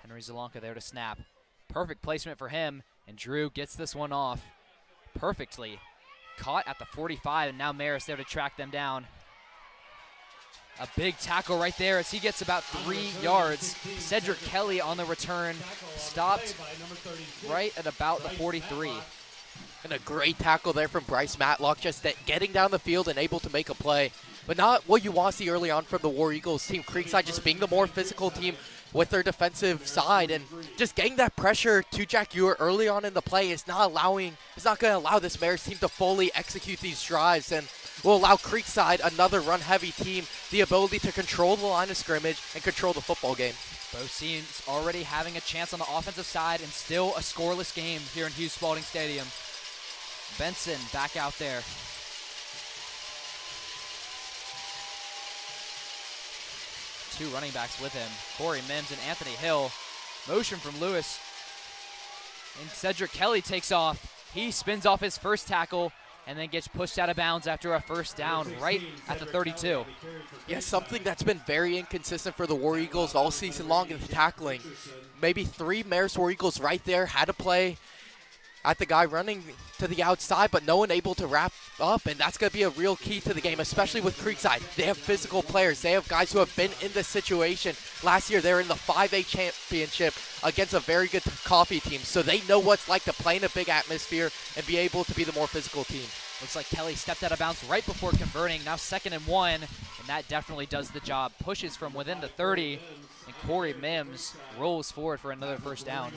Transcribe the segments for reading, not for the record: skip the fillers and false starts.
Henry Zelonka there to snap. Perfect placement for him, and Drew gets this one off perfectly. Caught at the 45, and now Marist there to track them down. A big tackle right there as he gets about 3 yards. Cedric Kelly on the return, stopped right at about the 43. And a great tackle there from Bryce Matlock, just getting down the field and able to make a play. But not what you want to see early on from the War Eagles team. Creekside just being the more physical team with their defensive side, and just getting that pressure to Jack Ewer early on in the play is not going to allow this Marist team to fully execute these drives, and will allow Creekside, another run-heavy team, the ability to control the line of scrimmage and control the football game. Both teams already having a chance on the offensive side, and still a scoreless game here in Hughes Spalding Stadium. Benson back out there. Two running backs with him, Corey Mims and Anthony Hill. Motion from Lewis, and Cedric Kelly takes off. He spins off his first tackle and then gets pushed out of bounds after a first down right at the 32. Yeah, something that's been very inconsistent for the War Eagles all season long in the tackling. Maybe 3 Marist War Eagles right there had to play at the guy running to the outside, but no one able to wrap up, and that's going to be a real key to the game, especially with Creekside. They have physical players. They have guys who have been in this situation. Last year, they were in the 5A championship against a very good Coffee team, so they know what's like to play in a big atmosphere and be able to be the more physical team. Looks like Kelly stepped out of bounds right before converting. Now 2nd and 1, and that definitely does the job. Pushes from within the 30, and Corey Mims rolls forward for another first down.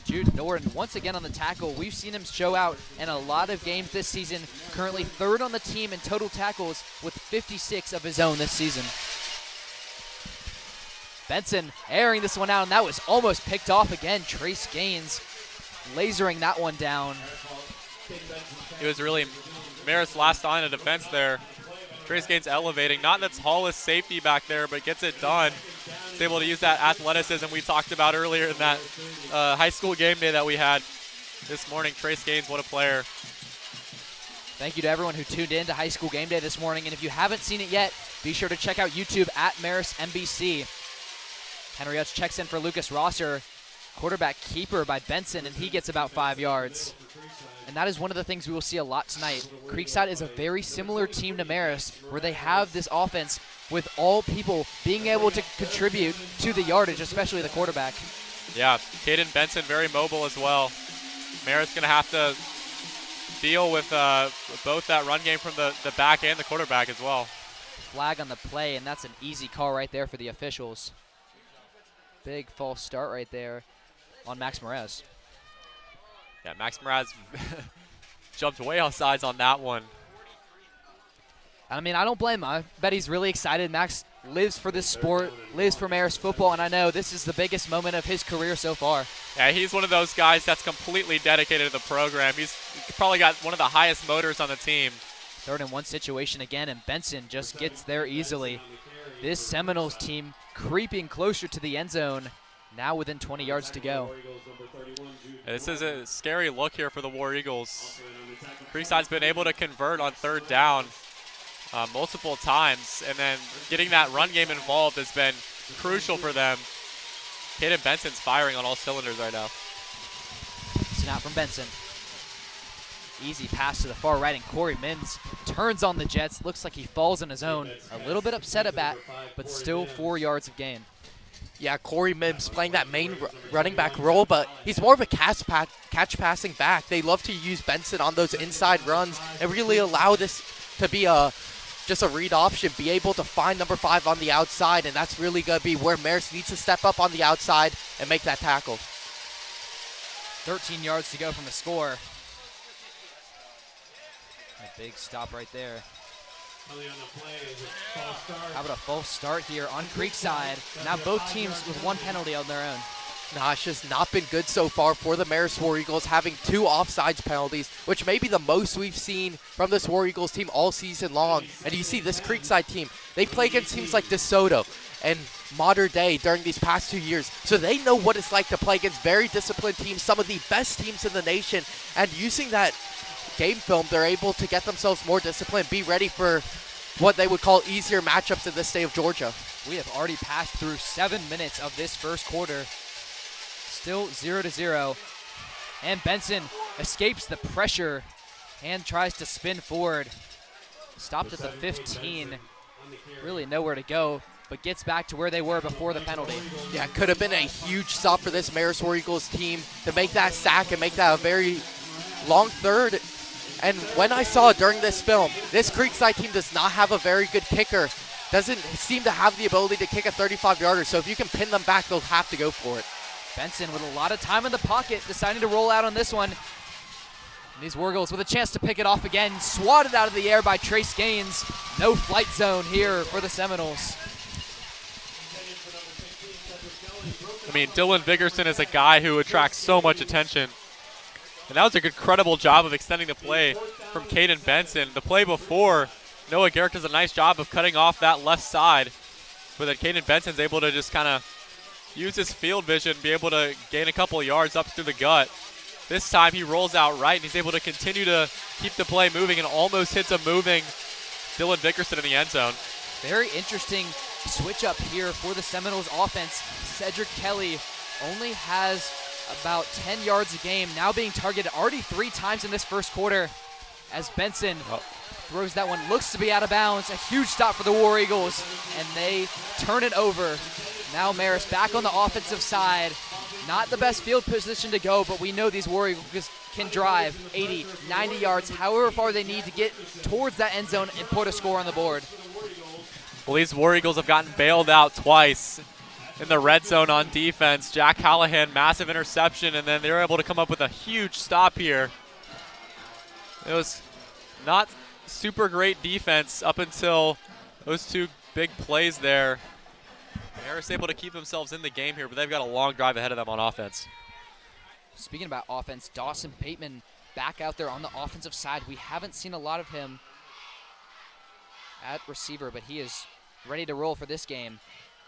Jude Norton once again on the tackle. We've seen him show out in a lot of games this season. Currently 3rd on the team in total tackles with 56 of his own this season. Benson airing this one out, and that was almost picked off again. Trace Gaines lasering that one down. It was really Marist's last line of defense there. Trace Gaines elevating, not the tallest safety back there, but gets it done. He's able to use that athleticism we talked about earlier in that high school game day that we had this morning. Trace Gaines, what a player. Thank you to everyone who tuned in to High School Game Day this morning. And if you haven't seen it yet, be sure to check out YouTube at Marist MBC. Henry Utz checks in for Lucas Rosser. Quarterback keeper by Benson, and he gets about 5 yards. And that is one of the things we will see a lot tonight. Creekside is a very similar team to Marist, where they have this offense with all people being able to contribute to the yardage, especially the quarterback. Yeah, Caden Benson very mobile as well. Marist's going to have to deal with both that run game from the back and the quarterback as well. Flag on the play, and that's an easy call right there for the officials. Big false start right there on Max Merez. Yeah, Max Merez jumped way off sides on that one. I mean, I don't blame him. I bet he's really excited. Max lives for this sport, lives for Marist football, and I know this is the biggest moment of his career so far. Yeah, he's one of those guys that's completely dedicated to the program. He's probably got one of the highest motors on the team. 3rd and 1 situation again, and Benson just gets there easily. This Seminoles team creeping closer to the end zone, now within 20 yards to go. Yeah, this is a scary look here for the War Eagles. Creekside's been able to convert on 3rd down multiple times, and then getting that run game involved has been crucial for them. Caden Benson's firing on all cylinders right now. Snap from Benson. Easy pass to the far right, and Corey Mims turns on the Jets. Looks like he falls on his own. A little bit upset at that, but still 4 yards of gain. Yeah, Corey Mims playing that main running back role, but he's more of a catch passing back. They love to use Benson on those inside runs and really allow this to be just a read option, be able to find number 5 on the outside, and that's really going to be where Marist needs to step up on the outside and make that tackle. 13 yards to go from the score. A big stop right there. How about a false start here on Creekside? Now both teams with 1 penalty on their own. Nah, it's just not been good so far for the Marist War Eagles, having 2 offsides penalties, which may be the most we've seen from this War Eagles team all season long. And you see this Creekside team, they play against teams like DeSoto and Modern Day during these past 2 years. So they know what it's like to play against very disciplined teams, some of the best teams in the nation. And using that game film, they're able to get themselves more disciplined, be ready for what they would call easier matchups in the state of Georgia. We have already passed through 7 minutes of this first quarter. Still 0-0. And Benson escapes the pressure and tries to spin forward. Stopped at the 15. Really nowhere to go, but gets back to where they were before the penalty. Yeah, it could have been a huge stop for this Marist War Eagles team to make that sack and make that a very long third. And when I saw during this film, this Creekside team does not have a very good kicker. Doesn't seem to have the ability to kick a 35-yarder, so if you can pin them back, they'll have to go for it. Benson with a lot of time in the pocket, deciding to roll out on this one. And these War Eagles with a chance to pick it off again, swatted out of the air by Trace Gaines. No flight zone here for the Seminoles. I mean, Dylan Vickerson is a guy who attracts so much attention. And that was an incredible job of extending the play from Caden Benson. The play before, Noah Garrick does a nice job of cutting off that left side. But then Caden Benson's able to just kind of use his field vision, be able to gain a couple of yards up through the gut. This time he rolls out right, and he's able to continue to keep the play moving and almost hits a moving Dylan Vickerson in the end zone. Very interesting switch up here for the Seminoles offense. Cedric Kelly only has about 10 yards a game, now being targeted already 3 times in this first quarter as Benson throws that one, looks to be out of bounds. A huge stop for the War Eagles, and they turn it over. Now Marist back on the offensive side. Not the best field position to go, but we know these War Eagles can drive 80, 90 yards, however far they need to get towards that end zone and put a score on the board. Well, these War Eagles have gotten bailed out twice in the red zone on defense. Jack Callahan, massive interception, and then they're able to come up with a huge stop here. It was not super great defense up until those 2 big plays there. Marist able to keep themselves in the game here, but they've got a long drive ahead of them on offense. Speaking about offense, Dawson Bateman back out there on the offensive side. We haven't seen a lot of him at receiver, but he is ready to roll for this game.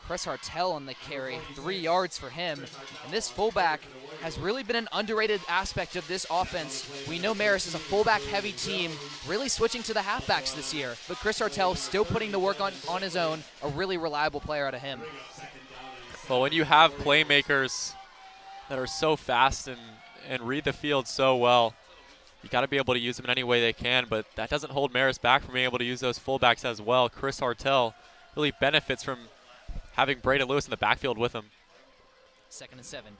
Chris Hartel on the carry, 3 yards for him. And this fullback has really been an underrated aspect of this offense. We know Marist is a fullback-heavy team, really switching to the halfbacks this year. But Chris Hartel still putting the work on his own, a really reliable player out of him. Well, when you have playmakers that are so fast and read the field so well, you got to be able to use them in any way they can, but that doesn't hold Marist back from being able to use those fullbacks as well. Chris Hartel really benefits from having Braden Lewis in the backfield with him. 2nd and 7.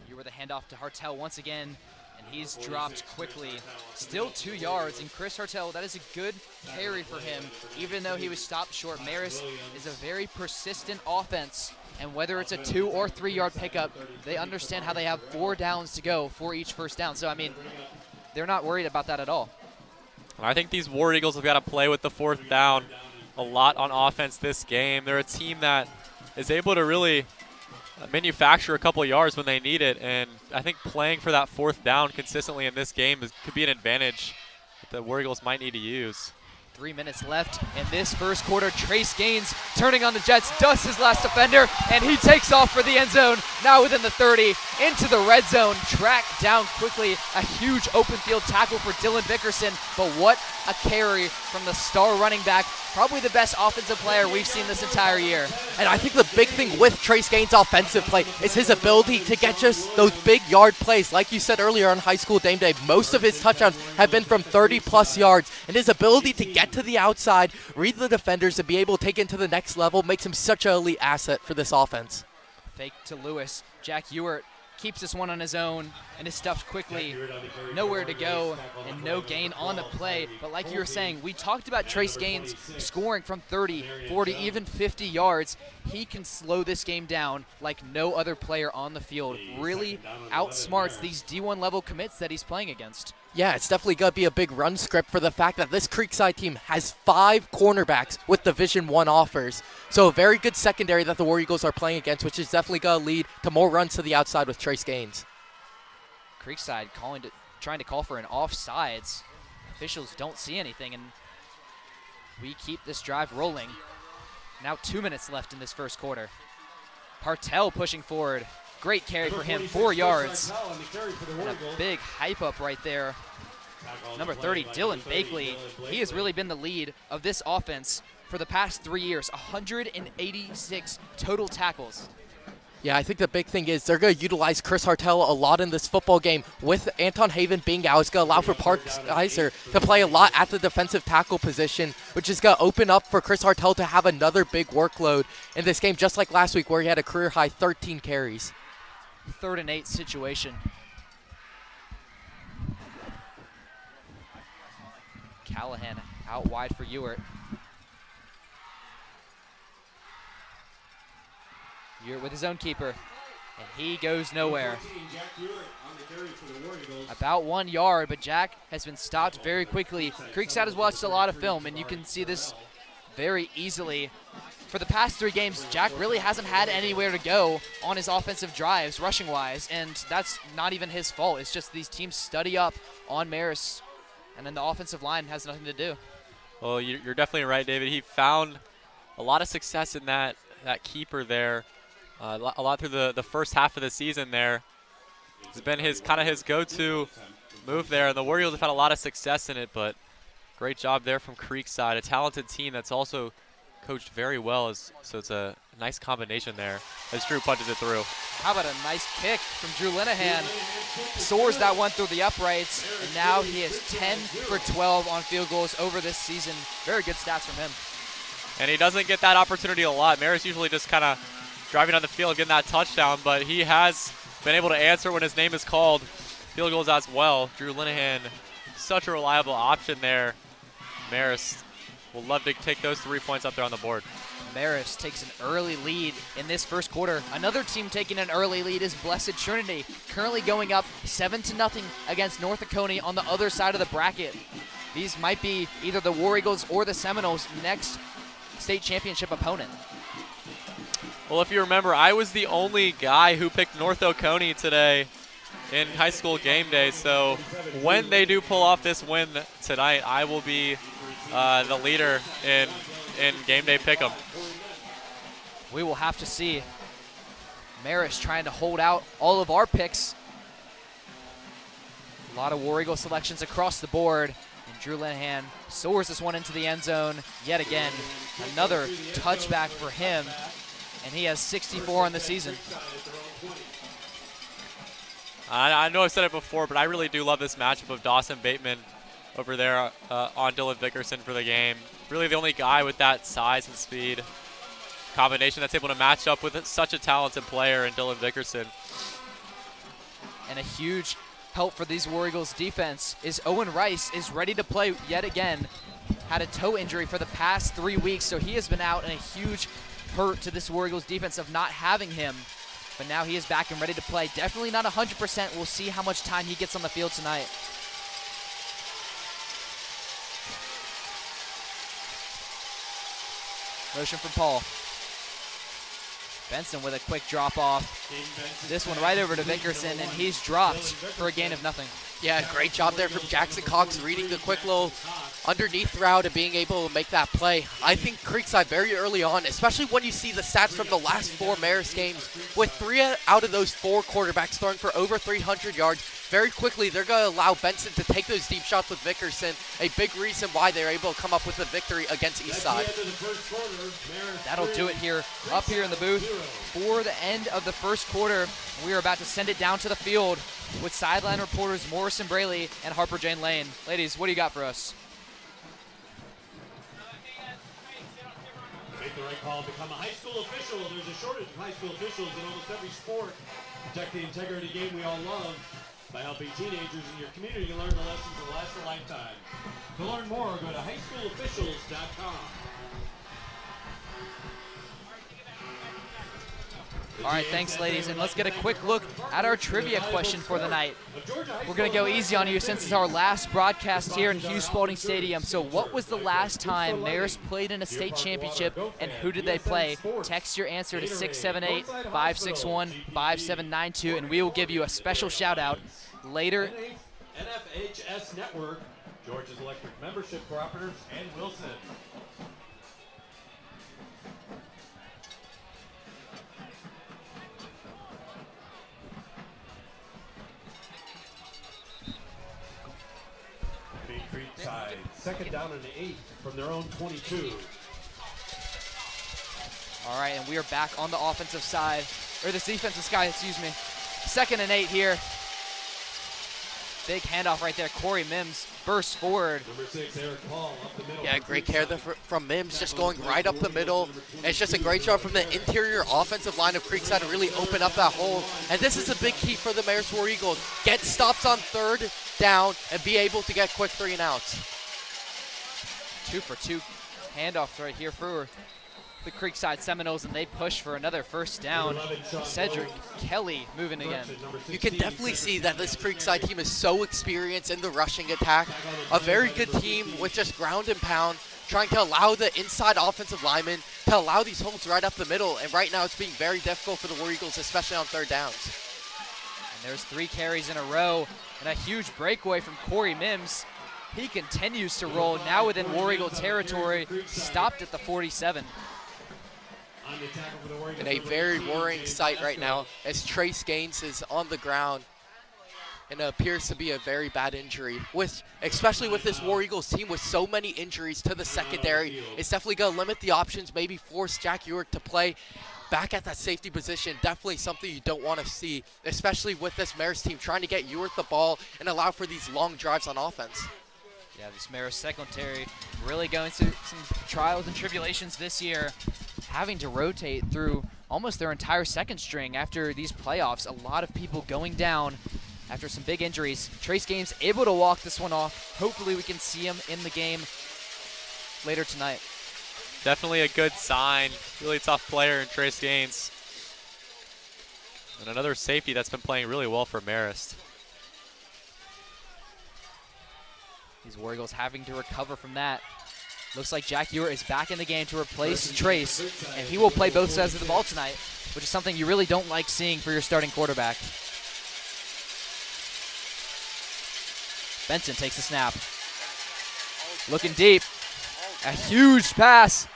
You were the handoff to Hartel once again, and he's dropped quickly. Still 2 yards, and Chris Hartel, that is a good carry for him, even though he was stopped short. Marist is a very persistent offense, and whether it's a 2 or 3 yard pickup, they understand how they have 4 downs to go for each first down. So, I mean, they're not worried about that at all. I think these War Eagles have got to play with the 4th down a lot on offense this game. They're a team that is able to really manufacture a couple yards when they need it, and I think playing for that 4th down consistently in this game could be an advantage that the War Eagles might need to use. 3 minutes left in this first quarter. Trace Gaines turning on the Jets, dusts his last defender, and he takes off for the end zone. Now within the 30, into the red zone, tracked down quickly. A huge open field tackle for Dylan Vickerson, but what a carry from the star running back. Probably the best offensive player we've seen this entire year. And I think the big thing with Trace Gaines' offensive play is his ability to get just those big yard plays. Like you said earlier on High School Game Day, most of his touchdowns have been from 30-plus yards. And his ability to get to the outside, read the defenders, and be able to take it to the next level makes him such an elite asset for this offense. Fake to Lewis. Jack Ewert keeps this one on his own and is stuffed quickly. Nowhere to go and no gain on the play. But like you were saying, we talked about Trace Gaines scoring from 30, 40, even 50 yards. He can slow this game down like no other player on the field. Really outsmarts these D1 level commits that he's playing against. Yeah, it's definitely going to be a big run script for the fact that this Creekside team has 5 cornerbacks with Division I offers. So a very good secondary that the War Eagles are playing against, which is definitely going to lead to more runs to the outside with Trace Gaines. Creekside trying to call for an offsides. Officials don't see anything, and we keep this drive rolling. Now 2 minutes left in this first quarter. Hartel pushing forward. Great carry for him, 4 yards. And a big hype up right there Number 30, Dylan Bakley. He has really been the lead of this offense for the past 3 years. 186 total tackles. Yeah, I think the big thing is they're going to utilize Chris Hartel a lot in this football game. With Anton Haven being out, it's going to allow for Park Geiser to play a lot at the defensive tackle position, which is going to open up for Chris Hartel to have another big workload in this game, just like last week where he had a career-high 13 carries. 3rd and 8 situation. Callahan out wide for Ewert. Ewert with his own keeper, and he goes nowhere. About 1 yard, but Jack has been stopped very quickly. Creekside has watched a lot of film, and you can see this very easily. For the past 3 games, Jack really hasn't had anywhere to go on his offensive drives, rushing-wise, and that's not even his fault. It's just these teams study up on Marist, and then the offensive line has nothing to do. Well, you're definitely right, David. He found a lot of success in that keeper there. A lot through the first half of the season there. It's been his go-to move there, and the War Eagles have had a lot of success in it, but great job there from Creekside, a talented team that's also coached very well, so it's a nice combination there as Drew punches it through. How about a nice kick from Drew Linehan? Soars that one through the uprights, and now he is 10 for 12 on field goals over this season. Very good stats from him. And he doesn't get that opportunity a lot. Marist usually just kind of driving on the field, getting that touchdown, but he has been able to answer when his name is called. Field goals as well. Drew Linehan, such a reliable option there. Marist will love to take those 3 points up there on the board. Marist takes an early lead in this first quarter. Another team taking an early lead is Blessed Trinity, currently going up 7-0 against North Oconee on the other side of the bracket. These might be either the War Eagles or the Seminoles' next state championship opponent. Well, if you remember, I was the only guy who picked North Oconee today in high school game day. So when they do pull off this win tonight, I will be the leader in game day pick'em. We will have to see. Marist trying to hold out all of our picks. A lot of War Eagle selections across the board. And Drew Linehan soars this one into the end zone yet again. Another touchback for him. And he has 64 on the season. I know I've said it before, but I really do love this matchup of Dawson Bateman over there on Dylan Vickerson for the game. Really the only guy with that size and speed combination that's able to match up with such a talented player in Dylan Vickerson. And a huge help for these War Eagles defense is Owen Rice is ready to play yet again. Had a toe injury for the past 3 weeks, so he has been out, and a huge hurt to this War Eagles defense of not having him. But now he is back and ready to play. Definitely not 100%. We'll see how much time he gets on the field tonight. Motion from Paul. Benson with a quick drop off. This one right over to Vickerson, and he's dropped for a gain of nothing. Yeah, great job there from Jackson Cox, reading the quick little underneath route and being able to make that play. I think Creekside very early on, especially when you see the stats from the last 4 Marist games, with 3 out of those 4 quarterbacks throwing for over 300 yards, very quickly they're going to allow Benson to take those deep shots with Vickerson, a big reason why they're able to come up with a victory against Eastside. That'll do it here, up here in the booth for the end of the first quarter. We are about to send it down to the field with sideline reporters Morrison Braley and Harper Jane Lane. Ladies, what do you got for us? Make the right call, become a high school official. There's a shortage of high school officials in almost every sport. Protect the integrity game we all love by helping teenagers in your community learn the lessons that last a lifetime. To learn more, go to highschoolofficials.com. All right, thanks, ladies, and let's get a quick look at our trivia question for the night. We're going to go easy on you since it's our last broadcast here in Hughes Spalding Stadium. So what was the last time Marist played in a state championship, and who did they play? Text your answer to 678-561-5792, and we will give you a special shout-out later. NFHS Network, Georgia's Electric Membership Cooperatives, and Wilson. second down and 8 from their own 22. All right, and we are back on the offensive side, or this defensive side, excuse me. 2nd and 8 here. Big handoff right there. Corey Mims bursts forward. Number 6, Eric Paul, up the middle. Yeah, great care there from Mims, just going right up the middle. And it's just a great job from the interior offensive line of Creekside to really open up that hole. And this is a big key for the Marist War Eagles. Get stops on 3rd down and be able to get quick 3 and outs. 2 for 2 handoff right here for the Creekside Seminoles, and they push for another 1st down. Cedric Kelly moving again. You can definitely see that this Creekside team is so experienced in the rushing attack. A very good team with just ground and pound, trying to allow the inside offensive linemen to allow these holes right up the middle. And right now it's being very difficult for the War Eagles, especially on 3rd downs. And there's 3 carries in a row and a huge breakaway from Corey Mims. He continues to roll now within War Eagle territory, stopped at the 47. And a very worrying sight right now as Trace Gaines is on the ground, and it appears to be a very bad injury. Especially with this War Eagles team with so many injuries to the secondary, it's definitely going to limit the options, maybe force Jack Urick to play back at that safety position. Definitely something you don't want to see, especially with this Marist team trying to get Urick the ball and allow for these long drives on offense. Yeah, this Marist secondary really going through some trials and tribulations this year, having to rotate through almost their entire 2nd string after these playoffs. A lot of people going down after some big injuries. Trace Gaines able to walk this one off. Hopefully we can see him in the game later tonight. Definitely a good sign. Really tough player in Trace Gaines. And another safety that's been playing really well for Marist. These War Eagles having to recover from that. Looks like Jack Ewert is back in the game to replace Trace, and he will play both sides of the ball tonight, which is something you really don't like seeing for your starting quarterback. Benson takes the snap. Looking deep. A huge pass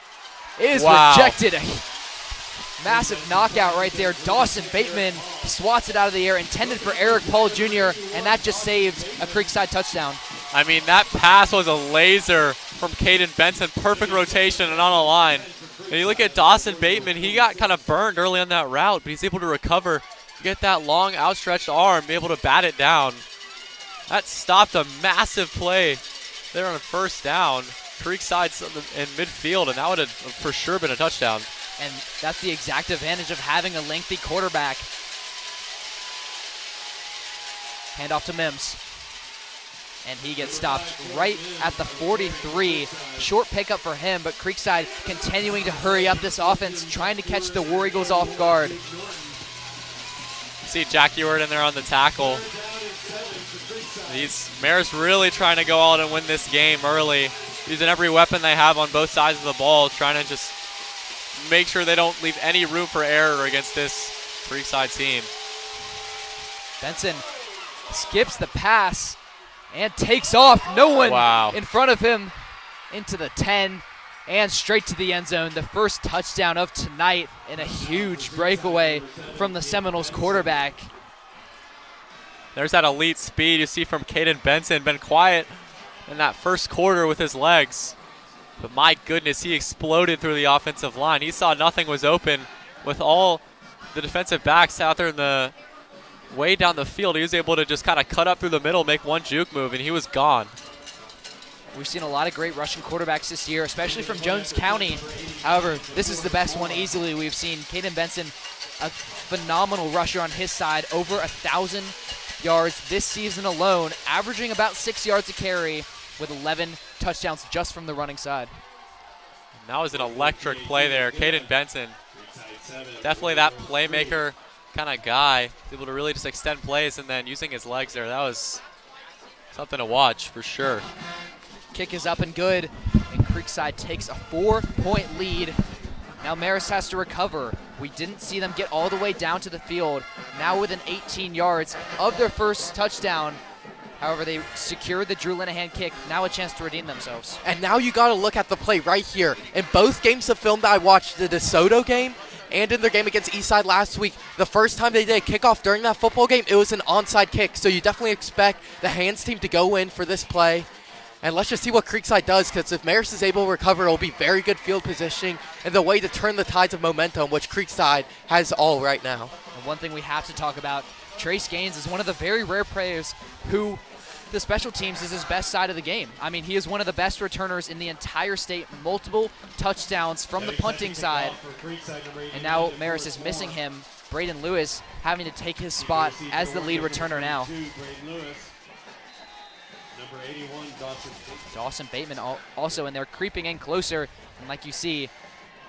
is rejected. A massive knockout right there. Dawson Bateman swats it out of the air, intended for Eric Paul Jr., and that just saved a Creekside touchdown. I mean, that pass was a laser from Caden Benson. Perfect rotation and on a line. And you look at Dawson Bateman, he got kind of burned early on that route, but he's able to recover, get that long outstretched arm, be able to bat it down. That stopped a massive play there on a 1st down. Creekside's in midfield, and that would have for sure been a touchdown. And that's the exact advantage of having a lengthy quarterback. Handoff to Mims. And he gets stopped right at the 43. Short pickup for him, but Creekside continuing to hurry up this offense, trying to catch the War Eagles off guard. See Jack Ewert in there on the tackle. These Marist really trying to go out and win this game early, using every weapon they have on both sides of the ball, trying to just make sure they don't leave any room for error against this Creekside team. Benson skips the pass and takes off. No one in front of him, into the 10 and straight to the end zone. The first touchdown of tonight, and a huge breakaway from the Seminoles quarterback. There's that elite speed you see from Caden Benson. Been quiet in that 1st quarter with his legs, but my goodness, he exploded through the offensive line. He saw nothing was open with all the defensive backs out there in the way down the field. He was able to just kind of cut up through the middle, make one juke move, and he was gone. We've seen a lot of great rushing quarterbacks this year, especially from Jones County. However, this is the best one easily we've seen. Caden Benson, a phenomenal rusher on his side, over 1,000 yards this season alone, averaging about 6 yards a carry with 11 touchdowns just from the running side. And that was an electric play there. Caden Benson, definitely that playmaker kind of guy, able to really just extend plays and then using his legs there. That was something to watch for sure. Kick is up and good, and Creekside takes a 4-point lead. Now Marist has to recover. We didn't see them get all the way down to the field. Now within 18 yards of their first touchdown. However, they secured the Drew Linehan kick. Now a chance to redeem themselves. And now you got to look at the play right here. In both games of film that I watched, the DeSoto game and in their game against Eastside last week, the first time they did a kickoff during that football game, it was an onside kick. So you definitely expect the hands team to go in for this play. And let's just see what Creekside does, because if Marist is able to recover, it'll be very good field positioning and the way to turn the tides of momentum, which Creekside has all right now. And one thing we have to talk about, Trace Gaines is one of the very rare players who the special teams is his best side of the game. I mean, he is one of the best returners in the entire state, multiple touchdowns from the punting side. And now Marist is missing him. Braden Lewis having to take his spot as the lead returner now. Number 81, Dawson Bateman also in there, creeping in closer. And like you see,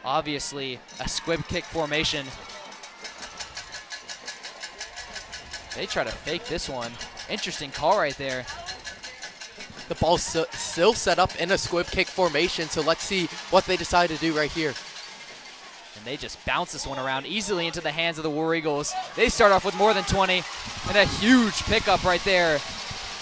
obviously a squib kick formation. They try to fake this one. Interesting call right there. The ball's still set up in a squib kick formation, so let's see what they decide to do right here. And they just bounce this one around easily into the hands of the War Eagles. They start off with more than 20, and a huge pickup right there.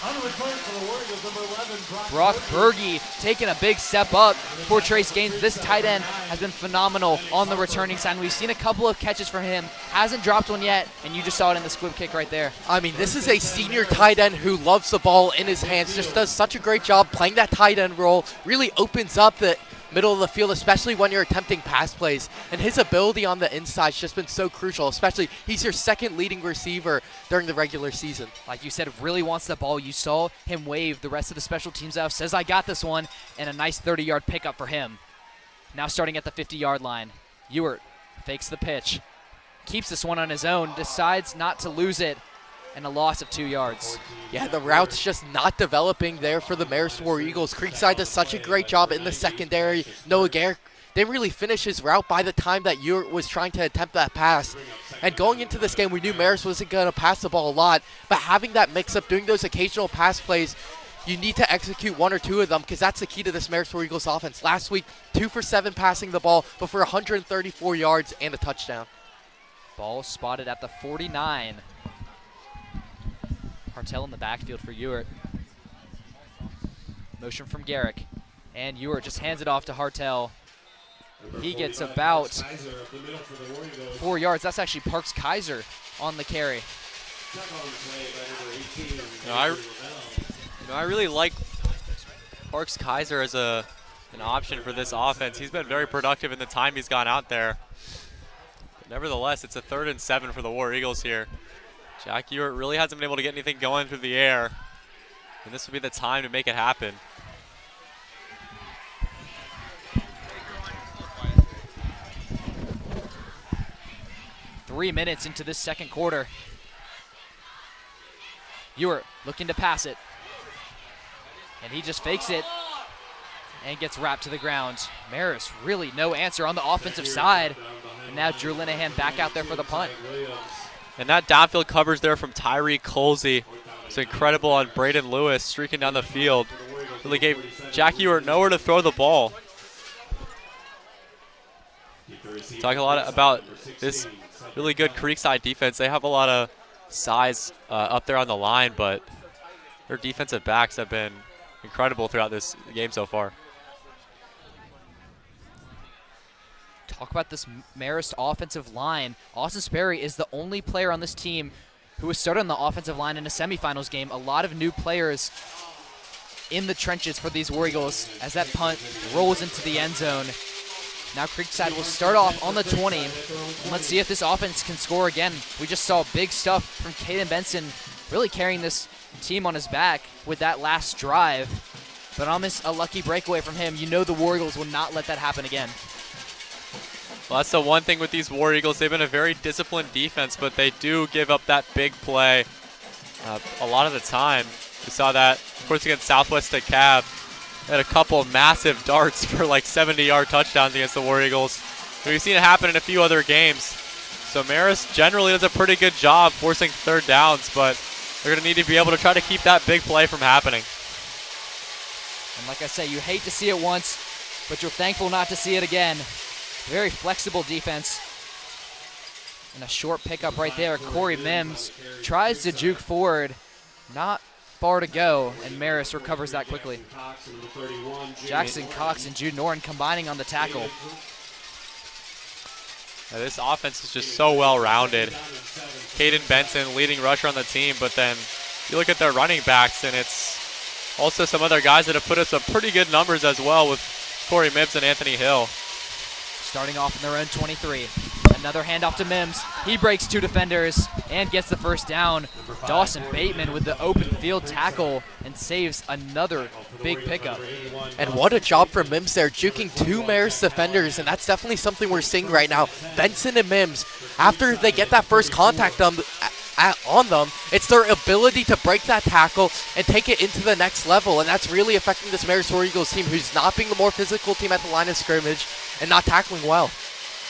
on the return for the Warriors, number 11, Brock Berge taking a big step up for Trace Gaines. This tight end has been phenomenal on the returning side. We've seen a couple of catches from him. Hasn't dropped one yet, and you just saw it in the squib kick right there. I mean, this is a senior tight end who loves the ball in his hands, just does such a great job playing that tight end role, really opens up the middle of the field, especially when you're attempting pass plays. And his ability on the inside has just been so crucial, especially he's your second leading receiver during the regular season. Like you said, really wants the ball. You saw him wave the rest of the special teams out, says, I got this one, and a nice 30-yard pickup for him. Now starting at the 50-yard line. Ewert fakes the pitch, keeps this one on his own, decides not to lose it, and a loss of 2 yards. Yeah, the route's just not developing there for the Marist War Eagles. Creekside does such a great job in the secondary. Noah Garrick didn't really finish his route by the time that Ewert was trying to attempt that pass. And going into this game, we knew Marist wasn't going to pass the ball a lot, but having that mix-up, doing those occasional pass plays, you need to execute one or two of them because that's the key to this Marist War Eagles offense. Last week, 2 for 7 passing the ball, but for 134 yards and a touchdown. Ball spotted at the 49. Hartel in the backfield for Ewert. Motion from Garrick. And Ewert just hands it off to Hartel. He gets about 4 yards. That's actually Parks Kaiser on the carry. I really like Parks Kaiser as an option for this offense. He's been very productive in the time he's gone out there. But nevertheless, it's a 3rd and 7 for the War Eagles here. Jack Ewert really hasn't been able to get anything going through the air, and this would be the time to make it happen. Three minutes into this second quarter. Ewert looking to pass it, and he just fakes it and gets wrapped to the ground. Marist really no answer on the offensive side, and now Drew Linehan back out there for the punt. And that downfield covers there from Tyree Colsey. It's incredible on Braden Lewis streaking down the field. Really gave Jack Ewert nowhere to throw the ball. Talk a lot about this really good Creekside defense. They have a lot of size up there on the line, but their defensive backs have been incredible throughout this game so far. Talk about this Marist offensive line. Austin Sperry is the only player on this team who was started on the offensive line in a semifinals game. A lot of new players in the trenches for these War Eagles as that punt rolls into the end zone. Now Creekside will start off on the 20. And let's see if this offense can score again. We just saw big stuff from Caden Benson, really carrying this team on his back with that last drive. But almost a lucky breakaway from him. You know the War Eagles will not let that happen again. Well, that's the one thing with these War Eagles. They've been a very disciplined defense, but they do give up that big play a lot of the time. We saw that, of course, against Southwest DeKalb. They had a couple of massive darts for like 70-yard touchdowns against the War Eagles. And we've seen it happen in a few other games. So Marist generally does a pretty good job forcing third downs, but they're going to need to be able to try to keep that big play from happening. And like I say, you hate to see it once, but you're thankful not to see it again. Very flexible defense. And a short pickup right there. Corey Mims tries to juke forward. Not far to go, and Marist recovers that quickly. Jackson Cox and Jude Norton combining on the tackle. Now, this offense is just so well-rounded. Caden Benson, leading rusher on the team, but then you look at their running backs, and it's Also some other guys that have put us up pretty good numbers as well with Corey Mims and Anthony Hill. Starting off in their own 23. Another handoff to Mims. He breaks 2 defenders and gets the first down. Dawson Bateman with the open field tackle and saves another big pickup. And what a job for Mims there, juking 2 Marist defenders, and that's definitely something we're seeing right now. Benson and Mims, after they get that first contact on them, it's their ability to break that tackle and take it into the next level, and that's really affecting this Marist War Eagles team, who's not being the more physical team at the line of scrimmage and not tackling well.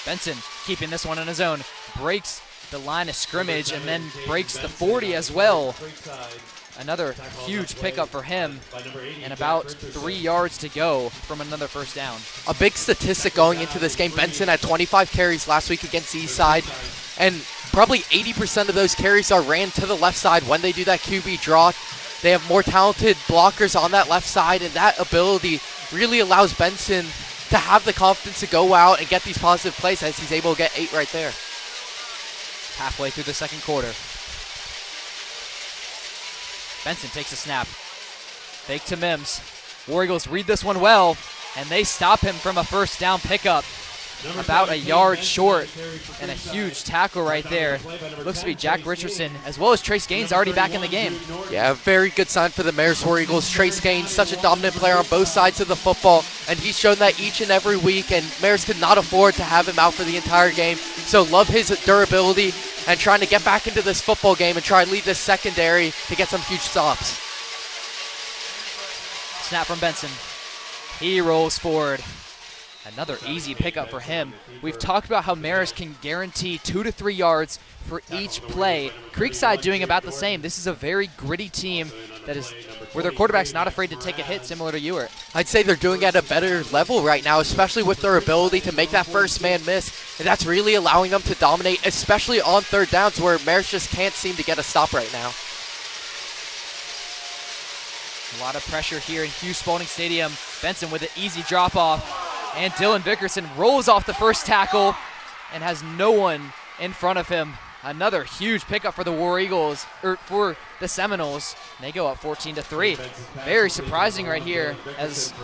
Benson keeping this one on his own, breaks the line of scrimmage and then breaks the 40 as well. Another huge pickup for him, and about 3 yards to go from another first down. A big statistic going into this game, Benson had 25 carries last week against Eastside, and probably 80% of those carries are ran to the left side when they do that QB draw. They have more talented blockers on that left side, and that ability really allows Benson to have the confidence to go out and get these positive plays, as he's able to get 8 right there. Halfway through the second quarter. Benson takes a snap. Fake to Mims. War Eagles read this one well, and they stop him from a first down pickup. About a yard short, and a huge tackle right there. Looks to be Jack Richardson, as well as Trace Gaines, already back in the game. Yeah, very good sign for the Marist War Eagles. Trace Gaines, such a dominant player on both sides of the football, and he's shown that each and every week, and Marist could not afford to have him out for the entire game. So love his durability and trying to get back into this football game and try to lead this secondary to get some huge stops. Snap from Benson. He rolls forward. Another easy pickup for him. We've talked about how Marist can guarantee 2 to 3 yards for each play. Creekside doing about the same. This is a very gritty team that is where their quarterback's not afraid to take a hit, similar to Ewart. I'd say they're doing at a better level right now, especially with their ability to make that first man miss, and that's really allowing them to dominate, especially on third downs where Marist just can't seem to get a stop right now. A lot of pressure here in Hugh Spalding Stadium. Benson with an easy drop off. And Dylan Vickerson rolls off the first tackle and has no one in front of him. Another huge pickup for the War Eagles, or for the Seminoles. They go up 14-3. Very surprising right here, as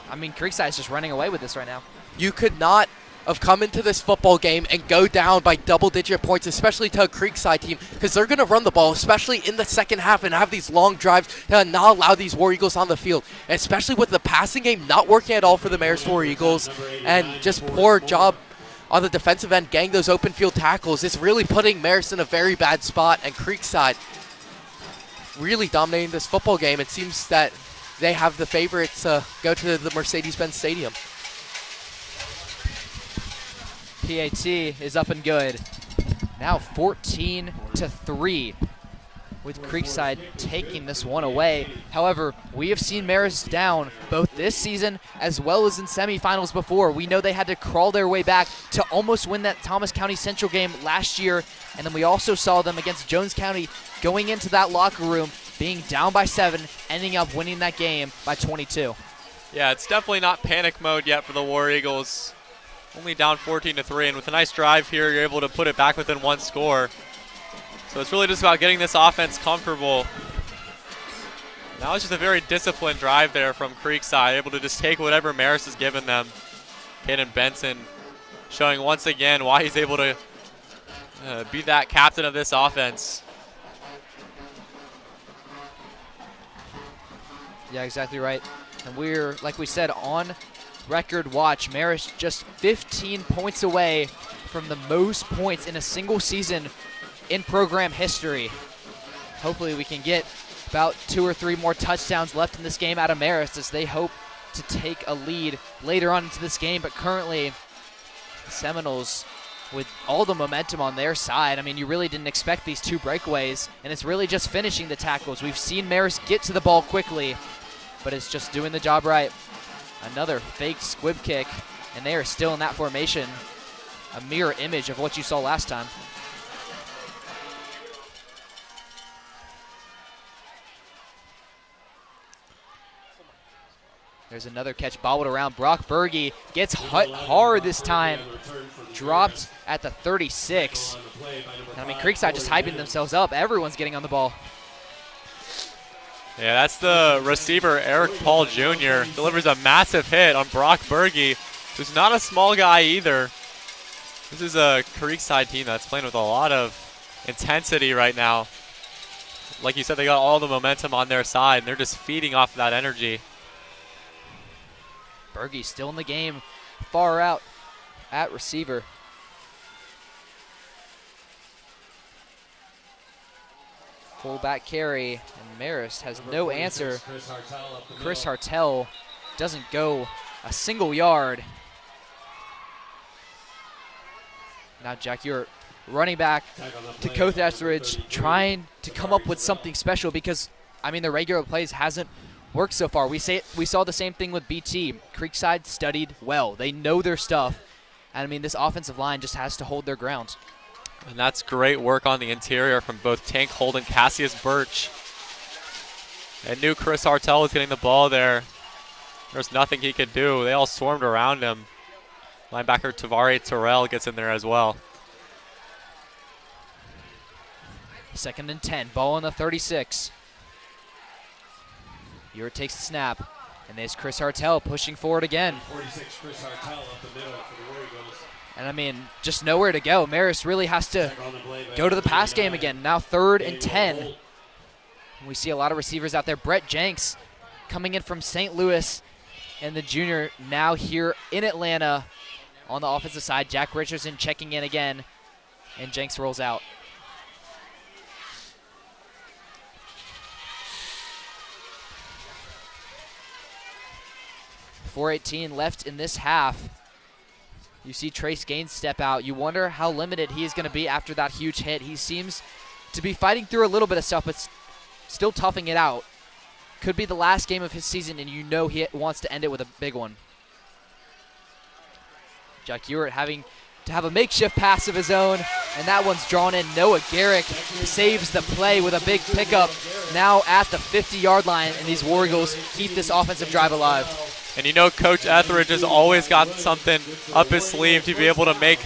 I mean, Creekside's just running away with this right now. You could not have come into this football game and go down by double-digit points, especially to a Creekside team, because they're going to run the ball, especially in the second half, and have these long drives to not allow these War Eagles on the field, and especially with the passing game not working at all for the Marist War Eagles, and just poor job on the defensive end getting those open field tackles. It's really putting Marist in a very bad spot, and Creekside really dominating this football game. It seems that they have the favorites go to the Mercedes-Benz Stadium. PAT is up and good. Now 14-3 with Creekside taking this one away. However, we have seen Marist down both this season as well as in semifinals before. We know they had to crawl their way back to almost win that Thomas County Central game last year, and then we also saw them against Jones County going into that locker room being down by 7, ending up winning that game by 22. Yeah, it's definitely not panic mode yet for the War Eagles. Only down 14-3, and with a nice drive here, you're able to put it back within 1 score. So it's really just about getting this offense comfortable. Now it's just a very disciplined drive there from Creekside, able to just take whatever Marist has given them. Caden Benson showing once again why he's able to be that captain of this offense. Yeah, exactly right. And we're, like we said, on record watch. Marist just 15 points away from the most points in a single season in program history. Hopefully we can get about 2 or 3 more touchdowns left in this game out of Marist, as they hope to take a lead later on into this game. But currently, the Seminoles, with all the momentum on their side, I mean, you really didn't expect these 2 breakaways, and it's really just finishing the tackles. We've seen Marist get to the ball quickly, but it's just doing the job right. Another fake squib kick, and they are still in that formation. A mirror image of what you saw last time. There's another catch bobbled around. Brock Berge gets hit hard this time. Dropped at the 36. And I mean, Creekside just hyping themselves up. Everyone's getting on the ball. Yeah, that's the receiver, Eric Paul Jr. Delivers a massive hit on Brock Berge, who's not a small guy either. This is a Creekside team that's playing with a lot of intensity right now. Like you said, they got all the momentum on their side, and they're just feeding off that energy. Berge still in the game, far out at receiver. Fullback carry, and Marist has no answer. Chris Hartel doesn't go a single yard. Now Jack Ewart running back to Coth Etheridge, trying to come up with something special because, I mean, the regular plays hasn't worked so far. We saw the same thing with BT. Creekside studied well. They know their stuff. And, I mean, this offensive line just has to hold their ground. And that's great work on the interior from both Tank Holt and Cassius Birch. And knew Chris Hartel was getting the ball there. There's nothing he could do. They all swarmed around him. Linebacker Tavare Terrell gets in there as well. 2nd and 10, ball on the 36. Ewart takes the snap, and there's Chris Hartel pushing forward again. 46, Chris Hartel up the middle for the War Eagles. And I mean, just nowhere to go. Marist really has to go to the pass game again. Now 3rd and 10. We see a lot of receivers out there. Brett Jenks coming in from St. Louis, and the junior now here in Atlanta on the offensive side. Jack Richardson checking in again, and Jenks rolls out. .418 left in this half. You see Trace Gaines step out. You wonder how limited he is going to be after that huge hit. He seems to be fighting through a little bit of stuff, but still toughing it out. Could be the last game of his season, and you know he wants to end it with a big one. Jack Ewart having to have a makeshift pass of his own, and that one's drawn in. Noah Garrick saves the play with a big pickup now at the 50-yard line, and these War Eagles keep this offensive drive alive. And you know Coach Etheridge has always got something up his sleeve to be able to make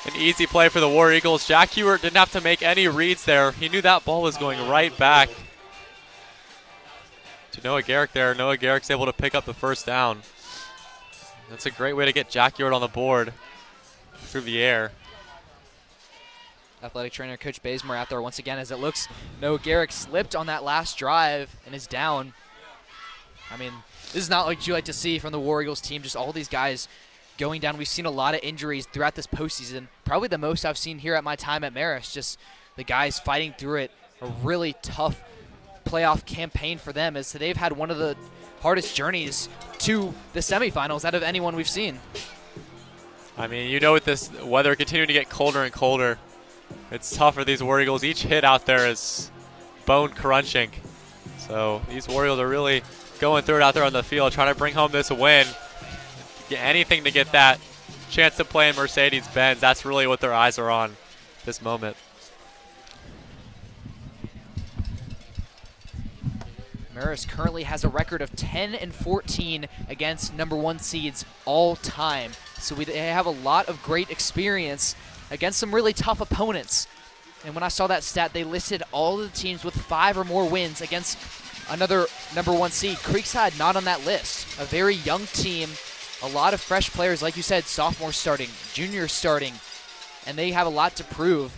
an easy play for the War Eagles. Jack Ewart didn't have to make any reads there. He knew that ball was going right back to Noah Garrick there. Noah Garrick's able to pick up the first down. That's a great way to get Jack Ewart on the board through the air. Athletic trainer Coach Bazemore out there once again as it looks Noah Garrick slipped on that last drive and is down. I mean, this is not what you like to see from the War Eagles team, just all these guys going down. We've seen a lot of injuries throughout this postseason, probably the most I've seen here at my time at Marist, just the guys fighting through it. A really tough playoff campaign for them as they've had one of the hardest journeys to the semifinals out of anyone we've seen. I mean, you know, with this weather continuing to get colder and colder, it's tough for these War Eagles. Each hit out there is bone crunching. So these War Eagles are really going through it out there on the field, trying to bring home this win. Get anything to get that chance to play in Mercedes-Benz. That's really what their eyes are on this moment. Marist currently has a record of 10-14 against #1 seeds all time. So they have a lot of great experience against some really tough opponents. And when I saw that stat, they listed all of the teams with 5 or more wins against another #1 seed. Creekside not on that list. A very young team, a lot of fresh players, like you said, sophomores starting, juniors starting, and they have a lot to prove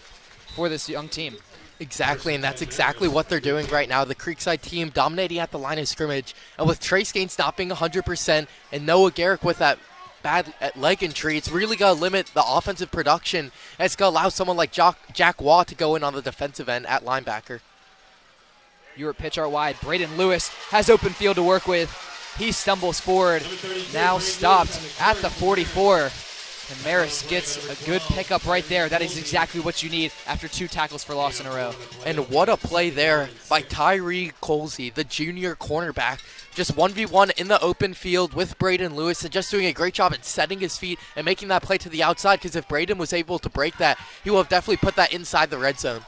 for this young team. Exactly, and that's exactly what they're doing right now. The Creekside team dominating at the line of scrimmage, and with Trace Gaines not being 100% and Noah Garrick with that bad leg injury, it's really going to limit the offensive production, and it's going to allow someone like Jack Waugh to go in on the defensive end at linebacker. Ewart pitch out wide. Braden Lewis has open field to work with. He stumbles forward, now stopped at the 44. And Marist gets a good pickup right there. That is exactly what you need after 2 tackles for loss in a row. And what a play there by Tyree Colsey, the junior cornerback. Just 1v1 in the open field with Braden Lewis and just doing a great job at setting his feet and making that play to the outside, because if Braden was able to break that, he would have definitely put that inside the red zone.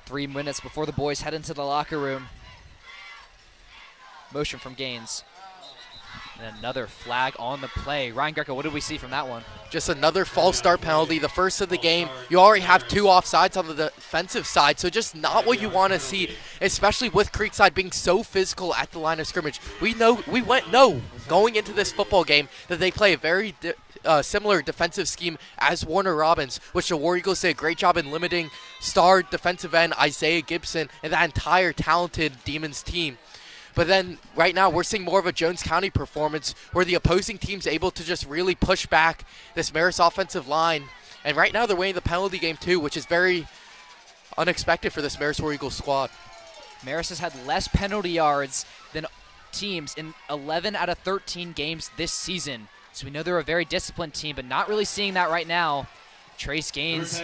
3 minutes before the boys head into the locker room. Motion from Gaines. And another flag on the play. Ryan Greco, what did we see from that one? Just another false start penalty, the first of the game. You already have 2 offsides on the defensive side, so just not what you want to see, especially with Creekside being so physical at the line of scrimmage. We know going into this football game that they play a very similar defensive scheme as Warner Robins, which the War Eagles did a great job in limiting star defensive end Isaiah Gibson and that entire talented Demons team. But then right now we're seeing more of a Jones County performance where the opposing team's able to just really push back this Marist offensive line. And right now they're winning the penalty game too, which is very unexpected for this Marist War Eagles squad. Marist has had less penalty yards than teams in 11 out of 13 games this season. So we know they're a very disciplined team, but not really seeing that right now. Trace Gaines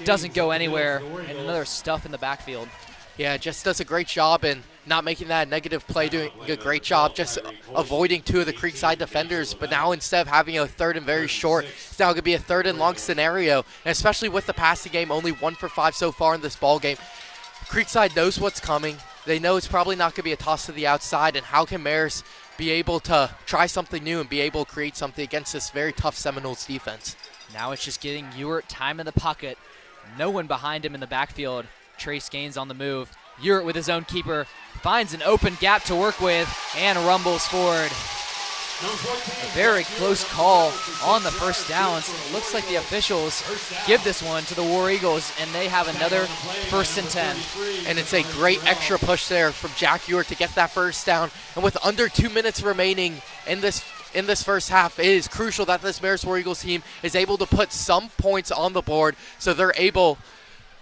doesn't go anywhere, and another stuff in the backfield. Yeah, just does a great job in not making that a negative play, doing a great job just avoiding 2 of the Creekside defenders. But now instead of having a third and very short, it's now going to be a third and long scenario. And especially with the passing game, only 1 for 5 so far in this ball game. Creekside knows what's coming. They know it's probably not going to be a toss to the outside. And how can Marist be able to try something new and be able to create something against this very tough Seminoles defense? Now it's just getting Ewert time in the pocket. No one behind him in the backfield. Trace Gaines on the move. Ewert with his own keeper finds an open gap to work with and rumbles forward. A very close call on the first downs. It looks like the officials give this one to the War Eagles, and they have another 1st and 10. And it's a great extra push there from Jack Ewert to get that first down. And with under 2 minutes remaining in this first half, it is crucial that this Marist War Eagles team is able to put some points on the board so they're able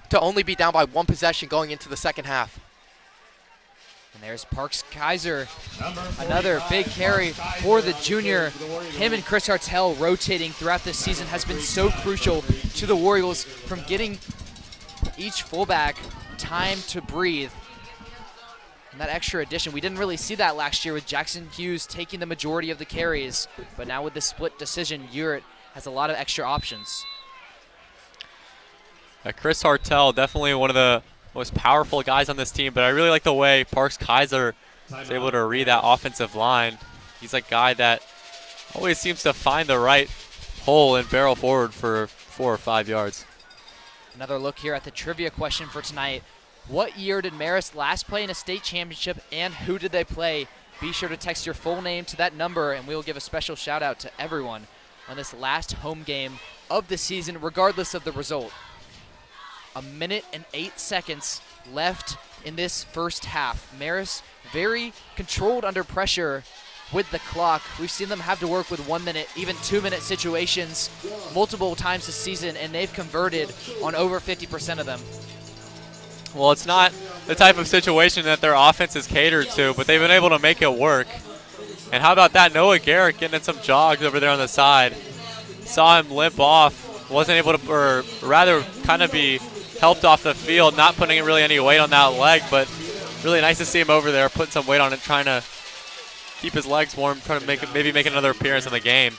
to only be down by 1 possession going into the second half. And there's Parks Kaiser, another big carry for the junior. Him and Chris Hartel rotating throughout this season has been so crucial to the War Eagles from getting each fullback time to breathe. And that extra addition, we didn't really see that last year with Jackson Hughes taking the majority of the carries. But now with this split decision, Ewert has a lot of extra options. Chris Hartel, definitely one of the most powerful guys on this team, but I really like the way Parks Kaiser is able to read that offensive line. He's a guy that always seems to find the right hole and barrel forward for 4 or 5 yards. Another look here at the trivia question for tonight. What year did Marist last play in a state championship, and who did they play? Be sure to text your full name to that number, and we will give a special shout out to everyone on this last home game of the season, regardless of the result. 1 minute and 8 seconds left in this first half. Marist very controlled under pressure with the clock. We've seen them have to work with 1 minute, even 2 minute situations multiple times this season, and they've converted on over 50% of them. Well, it's not the type of situation that their offense is catered to, but they've been able to make it work. And how about that? Noah Garrett getting in some jogs over there on the side. Saw him limp off, wasn't able to, or rather kind of be helped off the field, not putting really any weight on that leg, but really nice to see him over there putting some weight on it, trying to keep his legs warm, trying to maybe make another appearance in the game.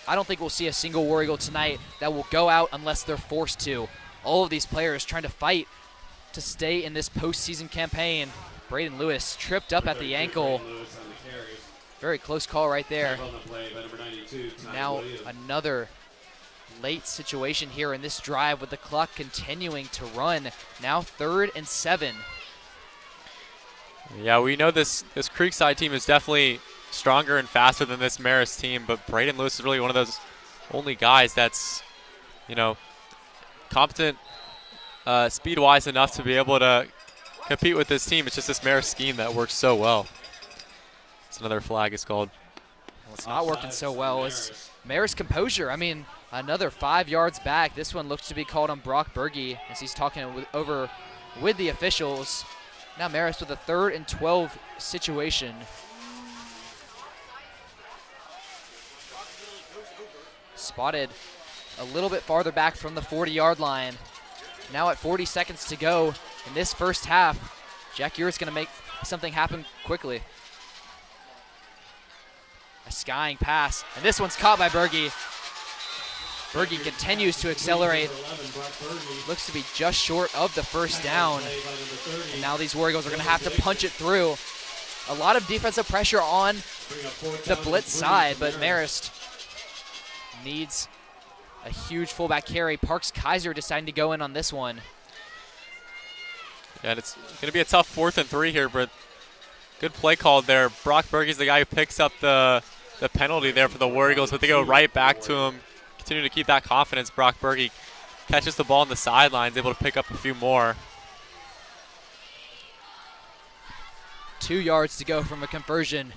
I don't think we'll see a single War Eagle tonight that will go out unless they're forced to. All of these players trying to fight to stay in this postseason campaign. Braden Lewis tripped up at the ankle. Very close call right there. Now another late situation here in this drive with the clock continuing to run. Now 3rd and 7. Yeah, we know this Creekside team is definitely stronger and faster than this Marist team, but Braden Lewis is really one of those only guys that's, competent speed-wise enough to be able to compete with this team. It's just this Marist scheme that works so well. It's another flag is called. Well, it's not working so well. It's Marist composure. I mean, another 5 yards back. This one looks to be called on Brock Berge as he's talking over with the officials. Now Marist with a 3rd and 12 situation. Spotted a little bit farther back from the 40-yard line. Now at 40 seconds to go in this first half, Jack Ure's going to make something happen quickly. A skying pass, and this one's caught by Berge. Berge continues to accelerate. Looks to be just short of the first down. And now these War Eagles are going to have to punch it through. A lot of defensive pressure on the blitz side, but Marist needs a huge fullback carry. Parks Kaiser deciding to go in on this one. Yeah, and it's going to be a tough 4th and 3 here, but good play called there. Brock Bergey's the guy who picks up the penalty there for the War Eagles, but they go right back to him. Continue to keep that confidence. Brock Bergey catches the ball on the sidelines, able to pick up a few more. 2 yards to go from a conversion.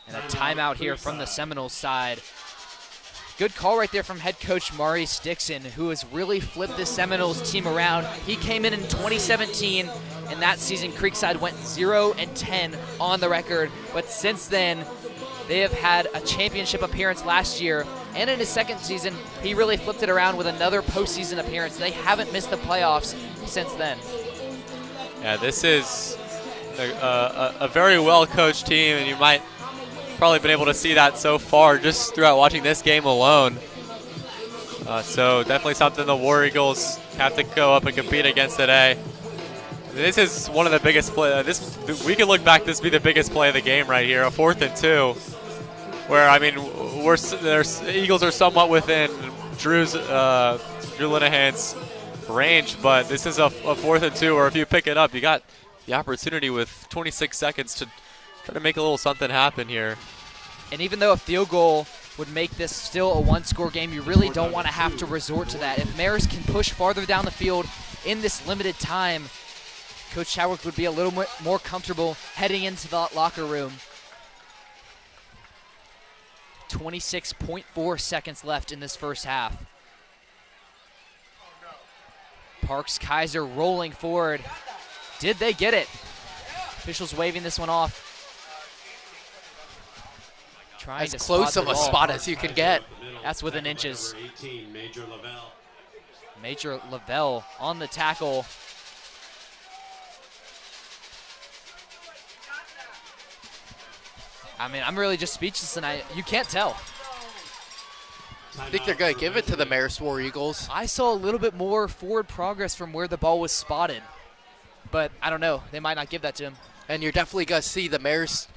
And a timeout here from the Seminoles side. Good call right there from head coach Marist Dixon, who has really flipped the Seminoles team around. He came in 2017, and that season Creekside went 0-10 on the record. But since then, they have had a championship appearance last year, and in his second season, he really flipped it around with another postseason appearance. They haven't missed the playoffs since then. Yeah, this is a very well-coached team, and you might probably been able to see that so far just throughout watching this game alone. So definitely something the War Eagles have to go up and compete against today. This is one of the biggest play. We can look back. This be the biggest play of the game right here, a 4th and 2, where I mean, Eagles are somewhat within Drew Linehan's range, but this is a 4th and 2, or if you pick it up, you got the opportunity with 26 seconds to try to make a little something happen here. And even though a field goal would make this still a 1-score game, you really don't want to have to resort to that. If Marist can push farther down the field in this limited time, Coach Chadwick would be a little more comfortable heading into the locker room. 26.4 seconds left in this first half. Parks Kaiser rolling forward. Did they get it? Officials waving this one off. Trying As to close spot of the a ball. spot as you can get. That's within inches. Major Lavelle on the tackle. I mean, I'm really just speechless tonight. You can't tell. I think they're going to give it to the Marist War Eagles. I saw a little bit more forward progress from where the ball was spotted. But I don't know. They might not give that to him. And you're definitely going to see the Marist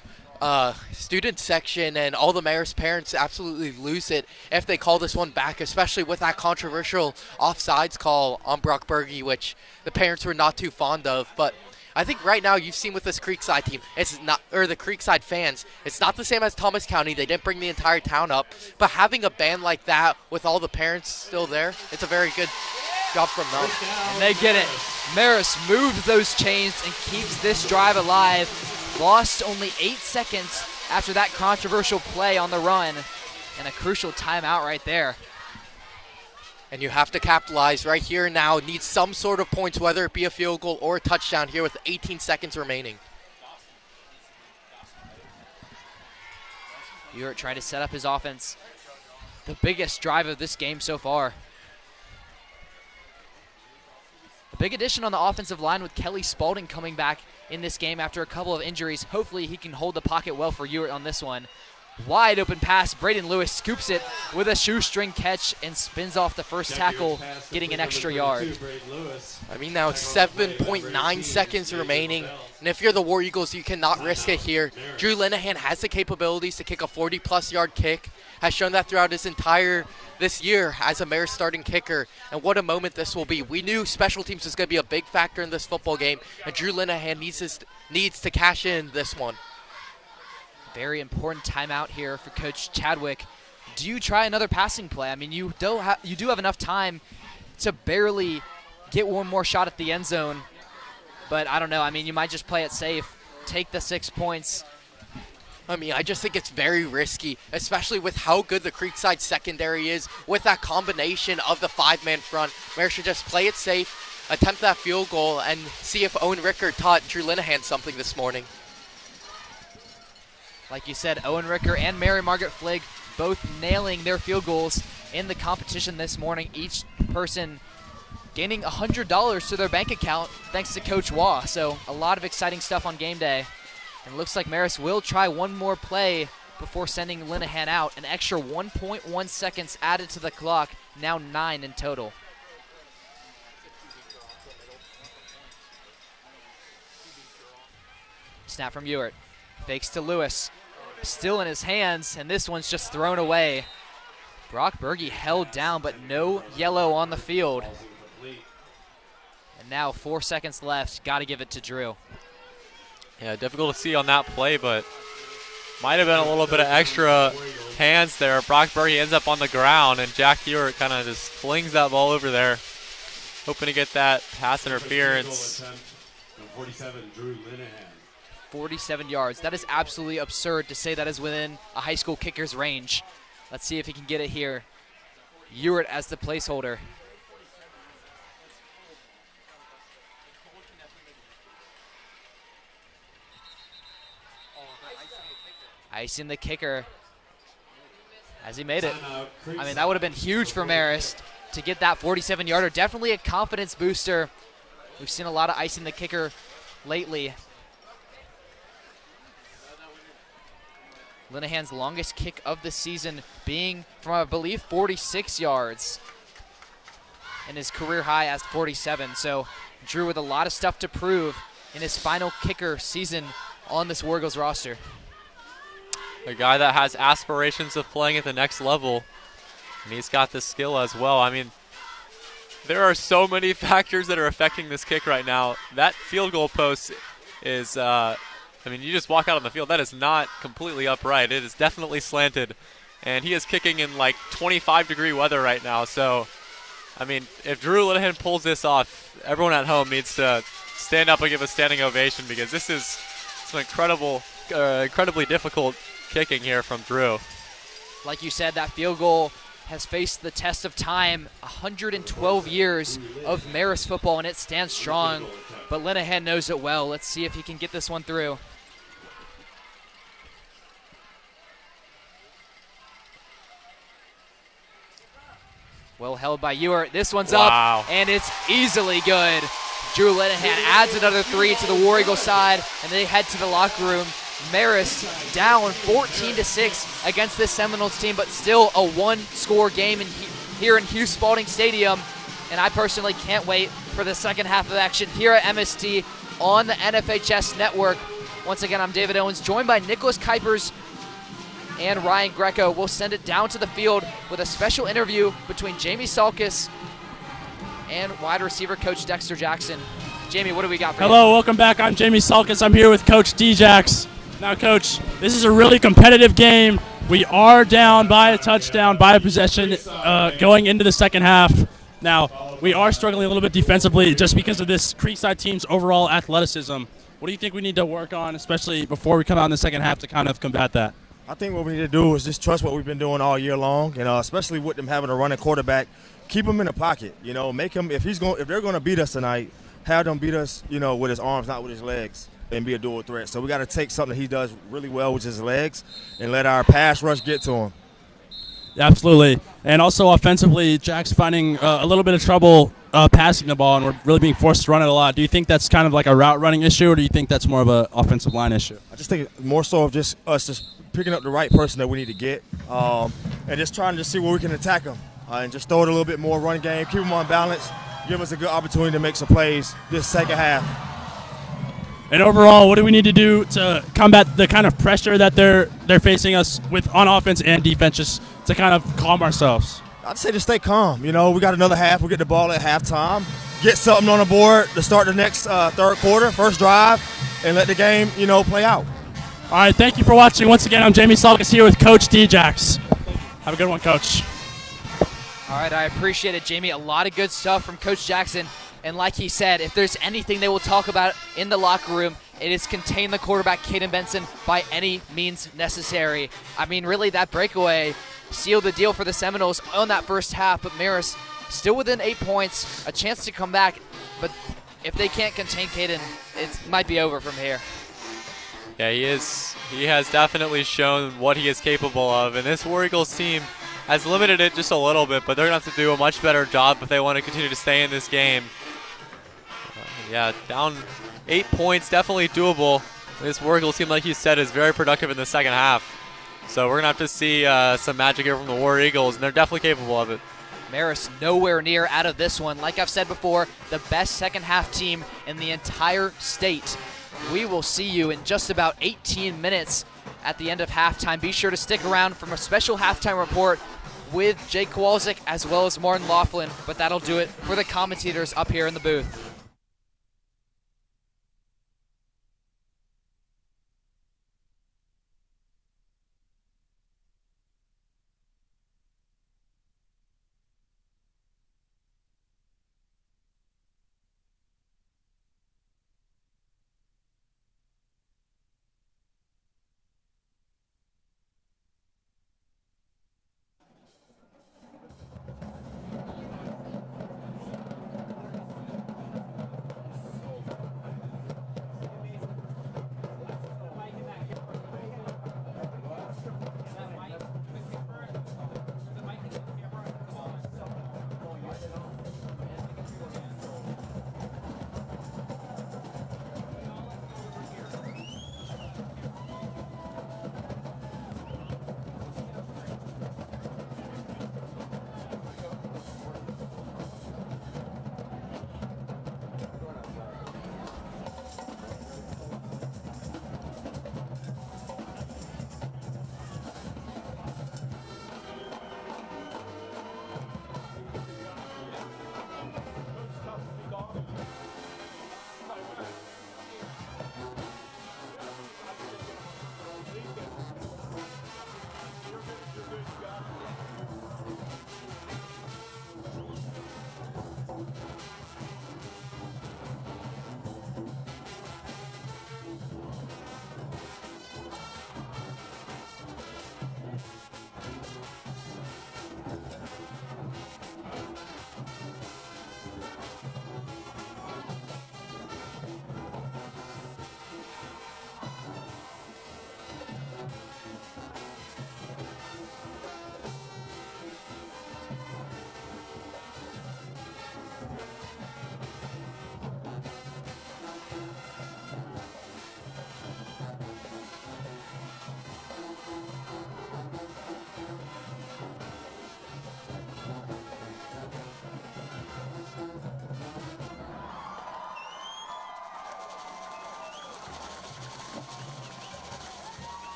student section and all the Marist parents absolutely lose it if they call this one back, especially with that controversial offsides call on Brock Bergey, which the parents were not too fond of. But I think right now you've seen with this Creekside team, it's not, or the Creekside fans, it's not the same as Thomas County. They didn't bring the entire town up, but having a band like that with all the parents still there, it's a very good job from them. And they get it. Marist moves those chains and keeps this drive alive. Lost only 8 seconds after that controversial play on the run, and a crucial timeout right there. And you have to capitalize right here and now. Need some sort of points, whether it be a field goal or a touchdown here with 18 seconds remaining. Ewert trying to set up his offense. The biggest drive of this game so far. A big addition on the offensive line with Kelly Spalding coming back in this game after a couple of injuries. Hopefully he can hold the pocket well for Ewert on this one. Wide open pass. Braden Lewis scoops it with a shoestring catch and spins off the first tackle, getting an extra yard. I mean, now it's 7.9 seconds remaining. And if you're the War Eagles, you cannot risk it here. Drew Linehan has the capabilities to kick a 40-plus yard kick. Has shown that throughout his entire this year as a Marist starting kicker. And what a moment this will be. We knew special teams was going to be a big factor in this football game. And Drew Linehan needs to cash in this one. Very important timeout here for Coach Chadwick. Do you try another passing play? I mean, you do have enough time to barely get one more shot at the end zone. But I don't know. I mean, you might just play it safe. Take the 6 points. I mean, I just think it's very risky, especially with how good the Creekside secondary is with that combination of the five-man front. Marist should just play it safe, attempt that field goal, and see if Owen Ricker taught Drew Linehan something this morning. Like you said, Owen Ricker and Mary Margaret Fligg both nailing their field goals in the competition this morning. Each person gaining $100 to their bank account thanks to Coach Waugh. So a lot of exciting stuff on game day. And it looks like Marist will try one more play before sending Linehan out. An extra 1.1 seconds added to the clock, now 9 in total. Snap from Ewert. Fakes to Lewis. Still in his hands, and this one's just thrown away. Brock Berge held down, but no yellow on the field. And now 4 seconds left. Got to give it to Drew. Yeah, difficult to see on that play, but might have been a little bit of extra hands there. Brock Berge ends up on the ground, and Jack Ewert kind of just flings that ball over there, hoping to get that pass interference. 47, Drew Linehan. 47 yards. That is absolutely absurd to say that is within a high school kicker's range. Let's see if he can get it here. Ewert as the placeholder. Icing the kicker as he made it. I mean, that would have been huge for Marist to get that 47-yarder. Definitely a confidence booster. We've seen a lot of icing the kicker lately. Linehan's longest kick of the season being from, I believe, 46 yards. And his career high as 47. So Drew with a lot of stuff to prove in his final kicker season on this War Eagles roster. A guy that has aspirations of playing at the next level, and he's got the skill as well. I mean, there are so many factors that are affecting this kick right now. That field goal post is, I mean, you just walk out on the field, that is not completely upright. It is definitely slanted, and he is kicking in like 25-degree weather right now. So, I mean, if Drew Linehan pulls this off, everyone at home needs to stand up and give a standing ovation, because this is some incredibly difficult kicking here from Drew. Like you said, that field goal has faced the test of time. 112 years of Marist football, and it stands strong. But Linehan knows it well. Let's see if he can get this one through. Well held by Ewert. This one's up, and it's easily good. Drew Linehan adds another 3 to the War Eagle side, and they head to the locker room. Marist down 14-6 against this Seminoles team, but still a one-score game here in Hugh Spalding Stadium. And I personally can't wait for the second half of action here at MST on the NFHS Network. Once again, I'm David Owens, joined by Nicholas Kuipers and Ryan Greco. We'll send it down to the field with a special interview between Jamie Salkis and wide receiver coach Dexter Jackson. Jamie, what do we got for you? Hello, welcome back. I'm Jamie Salkis. I'm here with Coach D-Jax. Now, Coach, this is a really competitive game. We are down by a touchdown, by a possession, going into the second half. Now, we are struggling a little bit defensively just because of this Creekside team's overall athleticism. What do you think we need to work on, especially before we come out in the second half, to kind of combat that? I think what we need to do is just trust what we've been doing all year long, and especially with them having a running quarterback, keep him in the pocket. You know, make him if they're going to beat us tonight, have them beat us, you know, with his arms, not with his legs, and be a dual threat. So we got to take something he does really well, which is his legs, and let our pass rush get to him. Yeah, absolutely. And also offensively, Jack's finding a little bit of trouble passing the ball, and we're really being forced to run it a lot. Do you think that's kind of like a route running issue, or do you think that's more of an offensive line issue? I just think more so of just us just picking up the right person that we need to get, and just trying to see where we can attack them, and just throw it a little bit more run game, keep them on balance, give us a good opportunity to make some plays this second half. And overall, what do we need to do to combat the kind of pressure that they're facing us with on offense and defense, just to kind of calm ourselves? I'd say just stay calm. You know, we got another half. We'll get the ball at halftime, get something on the board to start the next third quarter, first drive, and let the game, you know, play out. All right, thank you for watching. Once again, I'm Jamie Salkis here with Coach D-Jax. Have a good one, Coach. All right, I appreciate it, Jamie. A lot of good stuff from Coach Jackson. And like he said, if there's anything they will talk about in the locker room, it is contain the quarterback, Caden Benson, by any means necessary. I mean, really, that breakaway sealed the deal for the Seminoles on that first half, but Marist still within 8 points, a chance to come back. But if they can't contain Caden, it might be over from here. Yeah, he is. He has definitely shown what he is capable of, and this War Eagles team has limited it just a little bit, but they're going to have to do a much better job if they want to continue to stay in this game. Yeah, down 8 points, definitely doable. This War Eagles team, like you said, is very productive in the second half. So we're going to have to see some magic here from the War Eagles, and they're definitely capable of it. Marist nowhere near out of this one. Like I've said before, the best second half team in the entire state. We will see you in just about 18 minutes at the end of halftime. Be sure to stick around for a special halftime report with Jake Kowalczyk as well as Martin Laughlin, but that'll do it for the commentators up here in the booth.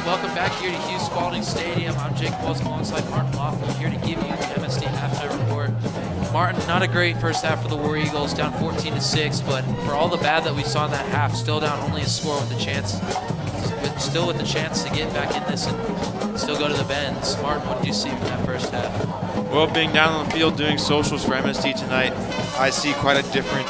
Welcome back here to Hughes Spalding Stadium. I'm Jake Walls alongside Martin Laughlin here to give you the MSD halftime report. Martin, not a great first half for the War Eagles, down 14-6, but for all the bad that we saw in that half, still down only a score with the chance, still with the chance to get back in this and still go to the bends. Martin, what did you see from that first half? Well, being down on the field doing socials for MSD tonight, I see quite a different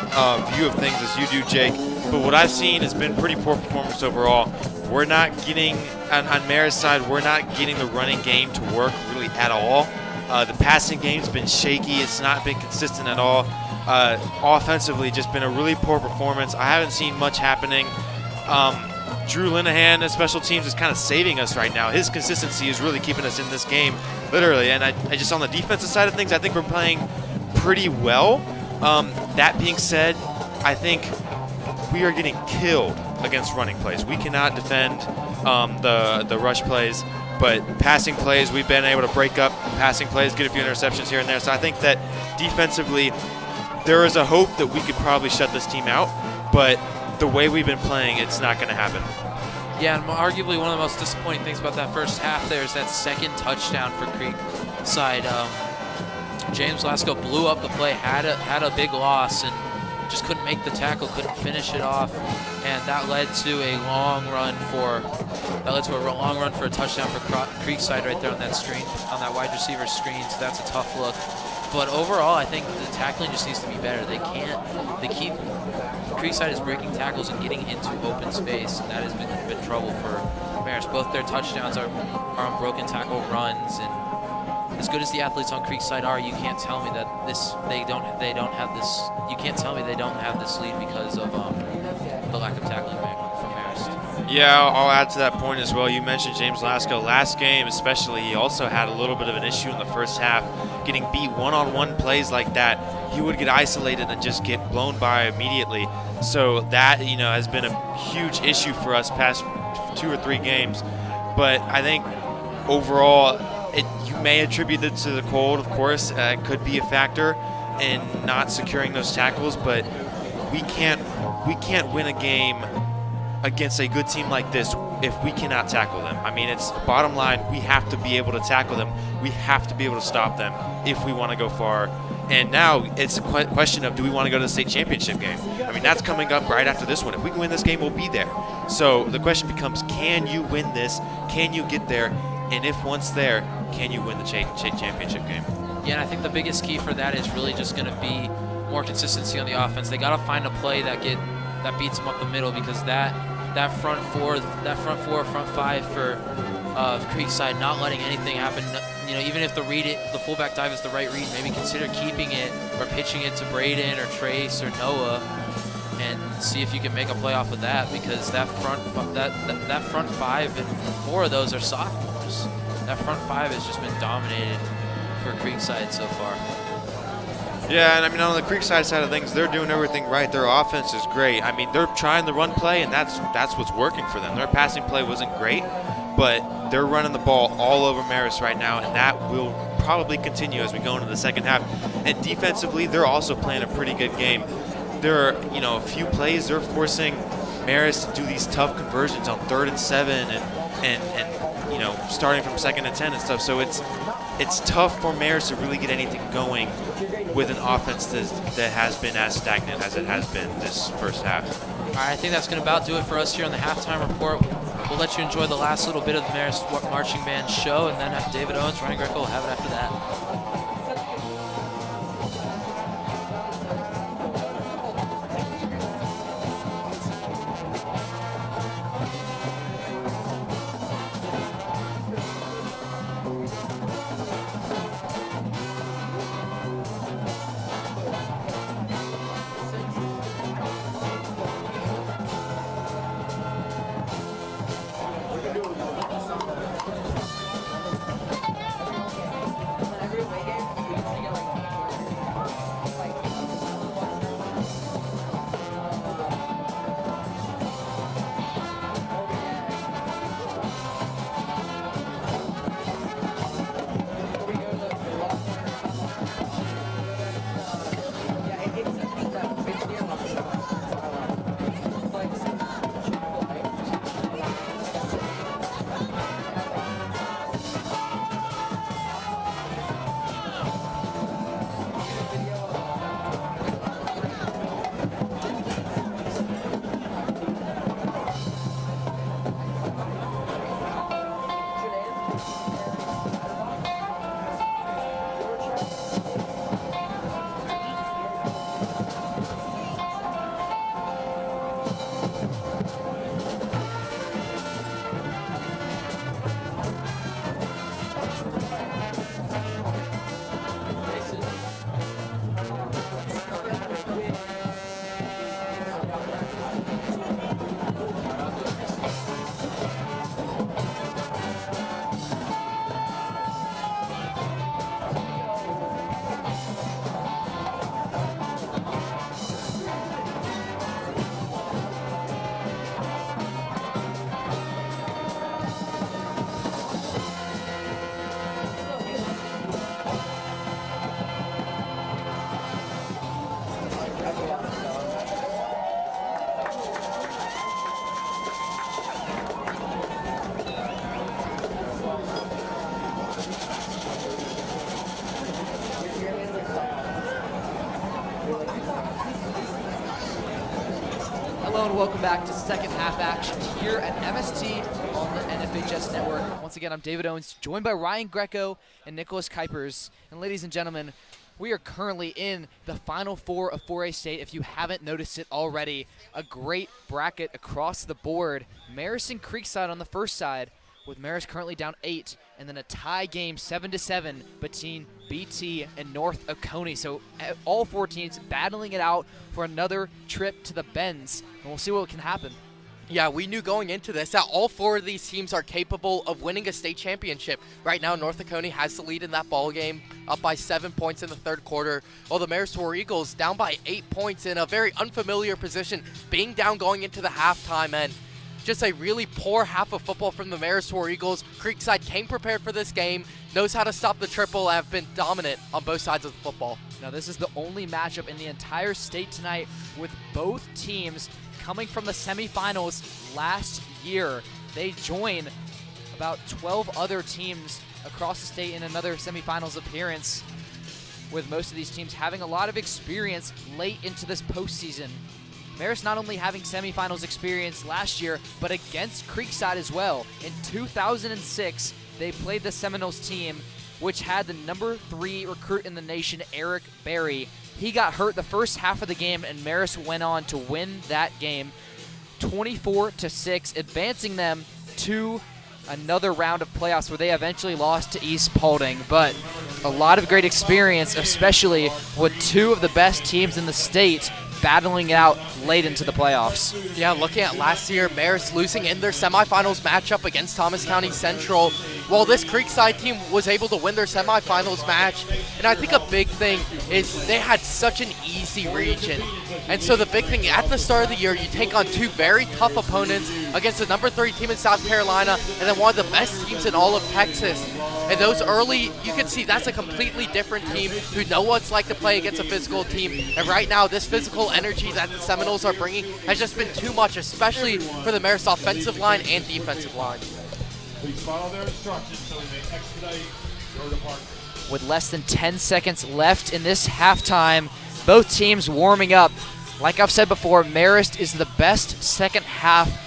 view of things as you do, Jake. But what I've seen has been pretty poor performance overall. We're not getting, on Marist's side, we're not getting the running game to work really at all. The passing game's been shaky. It's not been consistent at all. Offensively, just been a really poor performance. I haven't seen much happening. Drew Linehan at special teams is kind of saving us right now. His consistency is really keeping us in this game, literally. And I just on the defensive side of things, I think we're playing pretty well. That being said, I think we are getting killed against running plays. We cannot defend the rush plays, but passing plays, we've been able to break up passing plays, get a few interceptions here and there. So I think that defensively, there is a hope that we could probably shut this team out, but the way we've been playing, it's not going to happen. Yeah, and arguably one of the most disappointing things about that first half there is that second touchdown for Creekside. James Lasco blew up the play, had a big loss, and just couldn't make the tackle, couldn't finish it off, and that led to a long run for a touchdown for Creekside right there on that screen, on that wide receiver screen. So that's a tough look. But overall, I think the tackling just needs to be better. Creekside is breaking tackles and getting into open space, and that has been trouble for Marist. Both their touchdowns are on broken tackle runs, and as good as the athletes on Creekside are, you can't tell me that they don't have this. You can't tell me they don't have this lead because of the lack of tackling from Marist. Yeah, I'll add to that point as well. You mentioned James Lasco. Last game especially, he also had a little bit of an issue in the first half, getting beat one-on-one plays like that. He would get isolated and just get blown by immediately. So that, has been a huge issue for us past 2 or 3 games. But I think overall, you may attribute it to the cold, of course. It could be a factor in not securing those tackles, but we can't win a game against a good team like this if we cannot tackle them. I mean, it's bottom line, we have to be able to tackle them. We have to be able to stop them if we want to go far. And now it's a question of, do we want to go to the state championship game? I mean, that's coming up right after this one. If we can win this game, we'll be there. So the question becomes, can you win this? Can you get there? And if once there, can you win the state championship game? Yeah, and I think the biggest key for that is really just going to be more consistency on the offense. They got to find a play that beats them up the middle, because that front four, front five for Creekside, not letting anything happen. Even if the fullback dive is the right read, maybe consider keeping it or pitching it to Braden or Trace or Noah, and see if you can make a play off of that, because that front five, and 4 of those are sophomores. That front 5 has just been dominated for Creekside so far. Yeah, and I mean, on the Creekside side of things, they're doing everything right. Their offense is great. I mean, they're trying the run play, and that's what's working for them. Their passing play wasn't great, but they're running the ball all over Marist right now, and that will probably continue as we go into the second half. And defensively, they're also playing a pretty good game. there are, a few plays they're forcing Marist to do these tough conversions on 3rd and 7 and starting from 2nd and 10 and stuff. So it's tough for Marist to really get anything going with an offense that has been as stagnant as it has been this first half. All right, I think that's going to about do it for us here on the halftime report. We'll let you enjoy the last little bit of the Marist Marching Band show, and then have David Owens, Ryan Greco will have it after that. Hello and welcome back to second half action here at MST on the NFHS Network. Once again, I'm David Owens, joined by Ryan Greco and Nicholas Kuipers. And ladies and gentlemen, we are currently in the Final Four of 4A State. If you haven't noticed it already, a great bracket across the board. Marist and Creekside on the first side, with Marist currently down 8, and then a tie game 7-7 between BT and North Oconee. So all 4 teams battling it out for another trip to the Benz, and we'll see what can happen. Yeah, we knew going into this that all 4 of these teams are capable of winning a state championship. Right now, North Oconee has the lead in that ball game, up by 7 points in the third quarter, while the Marist War Eagles down by 8 points in a very unfamiliar position, being down going into the halftime, and just a really poor half of football from the Marist War Eagles. Creekside came prepared for this game, knows how to stop the triple, and have been dominant on both sides of the football. Now, this is the only matchup in the entire state tonight with both teams coming from the semifinals last year. They join about 12 other teams across the state in another semifinals appearance, with most of these teams having a lot of experience late into this postseason. Marist not only having semifinals experience last year, but against Creekside as well. In 2006, they played the Seminoles team, which had the number 3 recruit in the nation, Eric Berry. He got hurt the first half of the game, and Marist went on to win that game 24-6, advancing them to another round of playoffs where they eventually lost to East Paulding. But a lot of great experience, especially with 2 of the best teams in the state battling it out late into the playoffs. Yeah, looking at last year, Marist losing in their semifinals matchup against Thomas County Central, while this Creekside team was able to win their semifinals match. And I think a big thing is they had such an easy region. And so the big thing, at the start of the year, you take on 2 very tough opponents against the number 3 team in South Carolina and then one of the best teams in all of Texas. And those early, you can see that's a completely different team who know what it's like to play against a physical team. And right now, this physical energy that the Seminoles are bringing has just been too much, especially for the Marist offensive line and defensive line. Please follow their instructions so we may expedite your departure. With less than 10 seconds left in this halftime, both teams warming up. Like I've said before, Marist is the best second half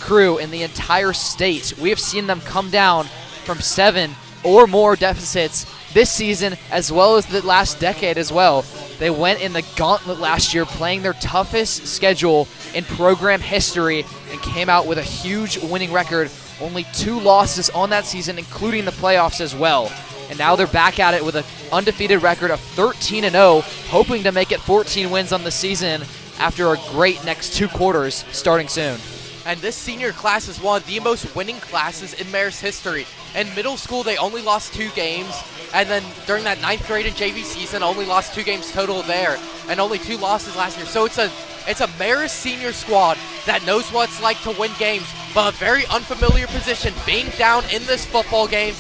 crew in the entire state. We have seen them come down from 7 or more deficits this season, as well as the last decade as well. They went in the gauntlet last year, playing their toughest schedule in program history, and came out with a huge winning record. Only 2 losses on that season, including the playoffs as well. And now they're back at it with an undefeated record of 13-0, hoping to make it 14 wins on the season after a great next 2 quarters starting soon. And this senior class is one of the most winning classes in Marist history. In middle school, they only lost 2 games, and then during that 9th grade and JV season, only lost 2 games total there, and only 2 losses last year. So it's a Marist senior squad that knows what it's like to win games, but a very unfamiliar position, being down in this football game.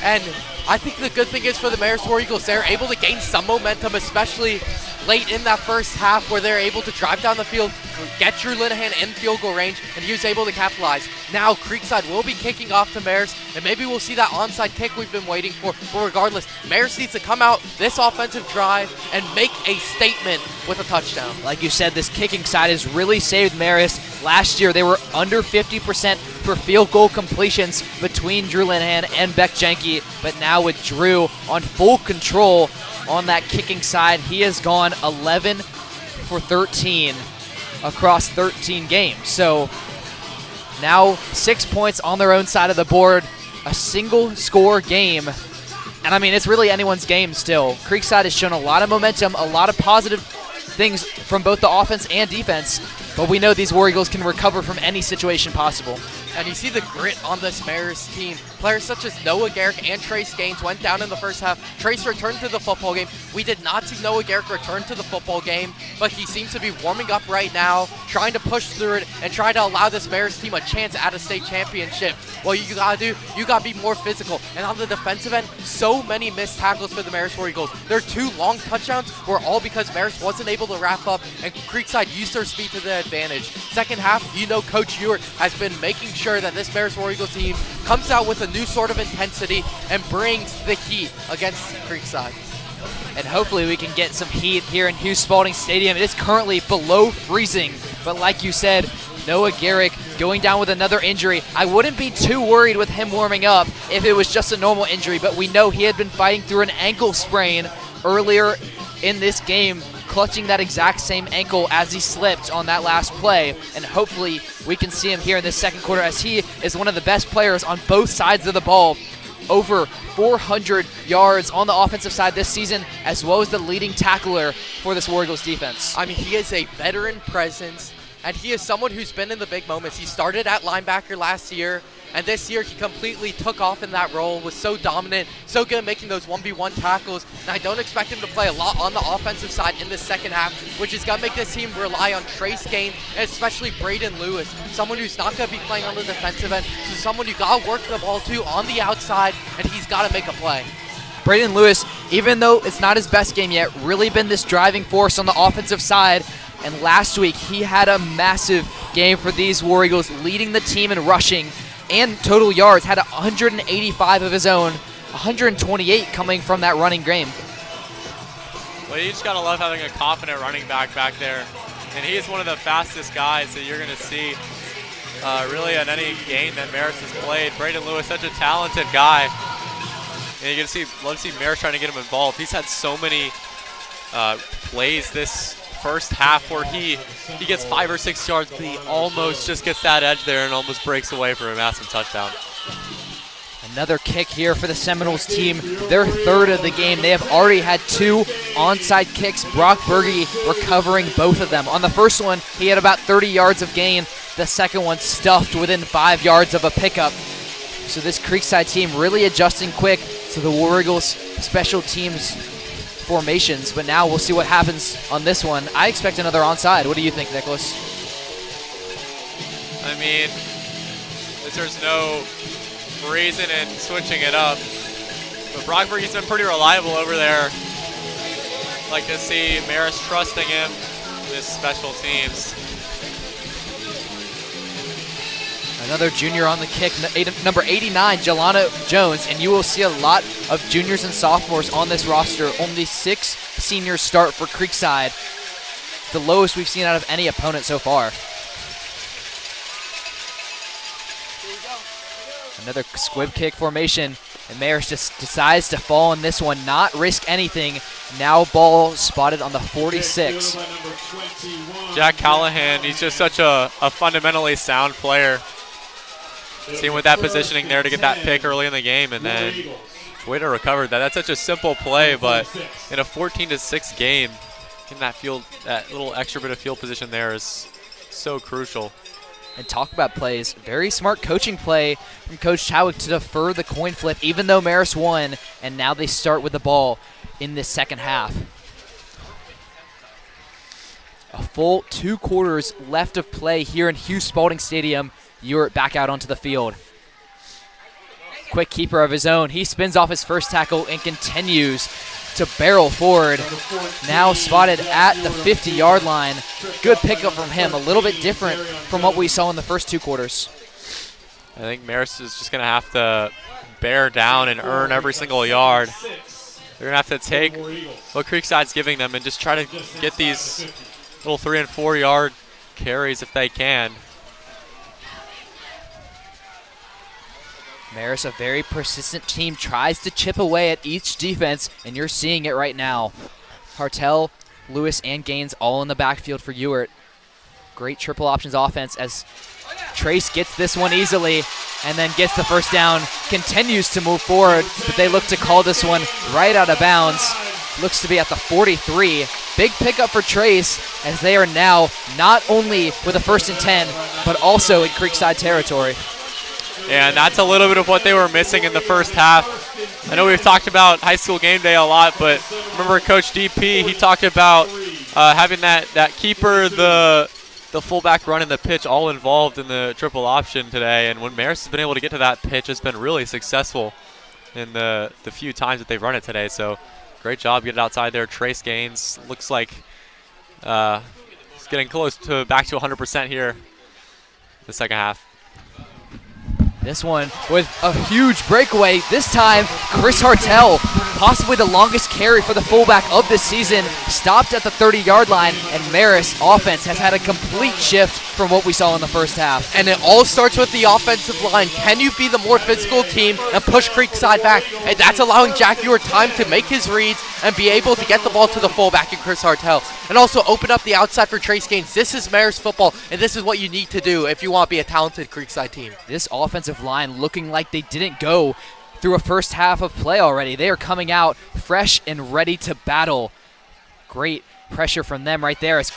And I think the good thing is for the Marist War Eagles, they're able to gain some momentum, especially late in that first half where they're able to drive down the field, get Drew Linehan in field goal range, and he was able to capitalize. Now Creekside will be kicking off to Marist, and maybe we'll see that onside kick we've been waiting for. But regardless, Marist needs to come out this offensive drive and make a statement with a touchdown. Like you said, this kicking side has really saved Marist. Last year, they were under 50% for field goal completions between Drew Linehan and Beck Jenke, but now with Drew on full control on that kicking side, he has gone 11 for 13 across 13 games. So now 6 points on their own side of the board, a single score game. And I mean, it's really anyone's game still. Creekside has shown a lot of momentum, a lot of positive things from both the offense and defense, but we know these War Eagles can recover from any situation possible. And you see the grit on this Marist team. Players such as Noah Garrick and Trace Gaines went down in the first half. Trace returned to the football game. We did not see Noah Garrick return to the football game, but he seems to be warming up right now, trying to push through it and try to allow this Marist team a chance at a state championship. What you gotta do, you gotta be more physical. And on the defensive end, so many missed tackles for the Marist War Eagles. Their 2 long touchdowns were all because Marist wasn't able to wrap up, and Creekside used their speed to their advantage. Second half, you know Coach Ewart has been making sure that this Marist War Eagles team comes out with a new sort of intensity and brings the heat against Creekside. And hopefully we can get some heat here in Hughes Spalding Stadium. It is currently below freezing, but like you said, Noah Garrick going down with another injury. I wouldn't be too worried with him warming up if it was just a normal injury, but we know he had been fighting through an ankle sprain earlier in this game, clutching that exact same ankle as he slipped on that last play. And hopefully we can see him here in this second quarter, as he is one of the best players on both sides of the ball. Over 400 yards on the offensive side this season, as well as the leading tackler for this War Eagles defense. I mean, he is a veteran presence, and he is someone who's been in the big moments. He started at linebacker last year, and this year he completely took off in that role, was so dominant, so good at making those 1v1 tackles. And I don't expect him to play a lot on the offensive side in the second half, which is going to make this team rely on Trace Gaines, and especially Braden Lewis, someone who's not going to be playing on the defensive end, so someone you got to work the ball to on the outside, and he's got to make a play. Braden Lewis, even though it's not his best game yet, really been this driving force on the offensive side. And last week, he had a massive game for these War Eagles, leading the team in rushing and total yards. Had 185 of his own, 128 coming from that running game. Well, you just got to love having a confident running back there. And he is one of the fastest guys that you're going to see really on any game that Marist has played. Braden Lewis, such a talented guy. And you're going to love to see Marist trying to get him involved. He's had so many plays this first half where he gets 5 or 6 yards, but he almost just gets that edge there and almost breaks away for a massive touchdown. Another kick here for the Seminoles team, their third of the game. They have already had 2 onside kicks. Brock Berge recovering both of them. On the first one, he had about 30 yards of gain. The second one stuffed within 5 yards of a pickup. So this Creekside team really adjusting quick to the War Eagles special teams formations, but now we'll see what happens on this one. I expect another onside. What do you think, Nicholas? I mean, there's no freezing and switching it up. But Brockberg's been pretty reliable over there. Like to see Marist trusting him with special teams. Another junior on the kick, number 89, Jelana Jones, and you will see a lot of juniors and sophomores on this roster. Only 6 seniors start for Creekside, the lowest we've seen out of any opponent so far. Another squib kick formation, and Marist just decides to fall on this one, not risk anything. Now ball spotted on the 46. Jack Callahan, he's just such a fundamentally sound player. Seeing with that positioning there to get that pick early in the game, and then way to recover that. That's such a simple play, but in a 14-6 game, getting that little extra bit of field position there is so crucial. And talk about plays. Very smart coaching play from Coach Chowick to defer the coin flip, even though Marist won, and now they start with the ball in the second half. A full 2 quarters left of play here in Hughes Spalding Stadium. Ewert back out onto the field. Quick keeper of his own. He spins off his first tackle and continues to barrel forward. Now spotted at the 50-yard line. Good pickup from him. A little bit different from what we saw in the first 2 quarters. I think Marist is just going to have to bear down and earn every single yard. They're going to have to take what Creekside's giving them and just try to get these little 3- and 4-yard carries if they can. Marist, a very persistent team, tries to chip away at each defense, and you're seeing it right now. Hartel, Lewis, and Gaines all in the backfield for Ewert. Great triple options offense as Trace gets this one easily and then gets the first down, continues to move forward, but they look to call this one right out of bounds. Looks to be at the 43. Big pickup for Trace as they are now not only with a 1st and 10, but also in Creekside territory. And that's a little bit of what they were missing in the first half. I know we've talked about high school game day a lot, but remember Coach DP, he talked about having that keeper, the fullback run, and the pitch all involved in the triple option today. And when Marist has been able to get to that pitch, it's been really successful in the few times that they've run it today. So great job getting outside there. Trace Gaines looks like he's getting close to back to 100% here in the second half. This one with a huge breakaway. This time, Chris Hartel, possibly the longest carry for the fullback of this season, stopped at the 30-yard line, and Marist offense has had a complete shift from what we saw in the first half. And it all starts with the offensive line. Can you be the more physical team and push Creekside back? And that's allowing Jack Ewert time to make his reads and be able to get the ball to the fullback in Chris Hartel. And also open up the outside for Trace Gaines. This is Marist football, and this is what you need to do if you want to be a talented Creekside team. This offensive line looking like they didn't go through a first half of play already. They are coming out fresh and ready to battle. Great pressure from them right there as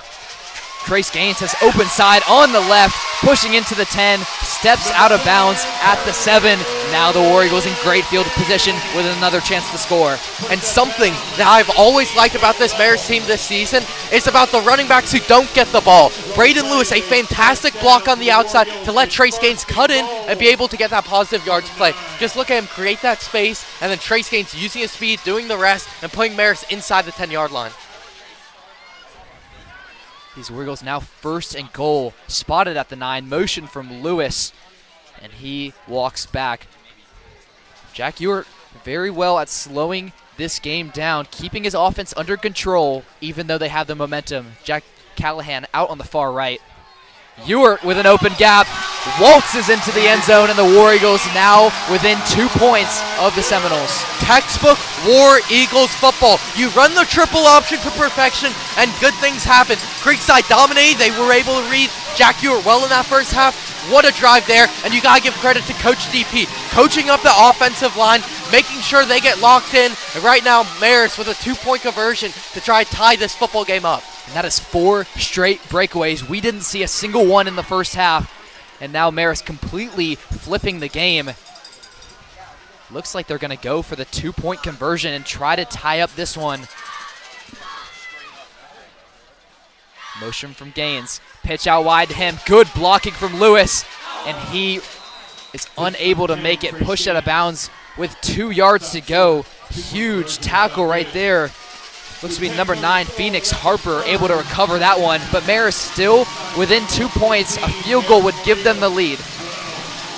Trace Gaines has open side on the left, pushing into the 10, steps out of bounds at the 7. Now the War Eagles in great field position with another chance to score. And something that I've always liked about this Marist team this season is about the running backs who don't get the ball. Braden Lewis, a fantastic block on the outside to let Trace Gaines cut in and be able to get that positive yards play. Just look at him create that space, and then Trace Gaines using his speed, doing the rest, and putting Marist inside the 10-yard line. These War Eagles now 1st and goal, spotted at the 9, motion from Lewis, and he walks back. Jack Ewert very well at slowing this game down, keeping his offense under control, even though they have the momentum. Jack Callahan out on the far right. Ewert with an open gap, waltzes into the end zone, and the War Eagles now within 2 points of the Seminoles. Textbook War Eagles football. You run the triple option to perfection, and good things happen. Creekside dominated. They were able to read Jack Ewert well in that first half. What a drive there, and you got to give credit to Coach DP. Coaching up the offensive line, making sure they get locked in, and right now Marist with a 2-point conversion to try to tie this football game up. And that is 4 straight breakaways. We didn't see a single one in the first half. And now Marist completely flipping the game. Looks like they're going to go for the 2-point conversion and try to tie up this one. Motion from Gaines. Pitch out wide to him. Good blocking from Lewis. And he is unable to make it, pushed out of bounds with 2 yards to go. Huge tackle right there. Looks to be number 9, Phoenix Harper, able to recover that one. But Marist still within 2 points. A field goal would give them the lead.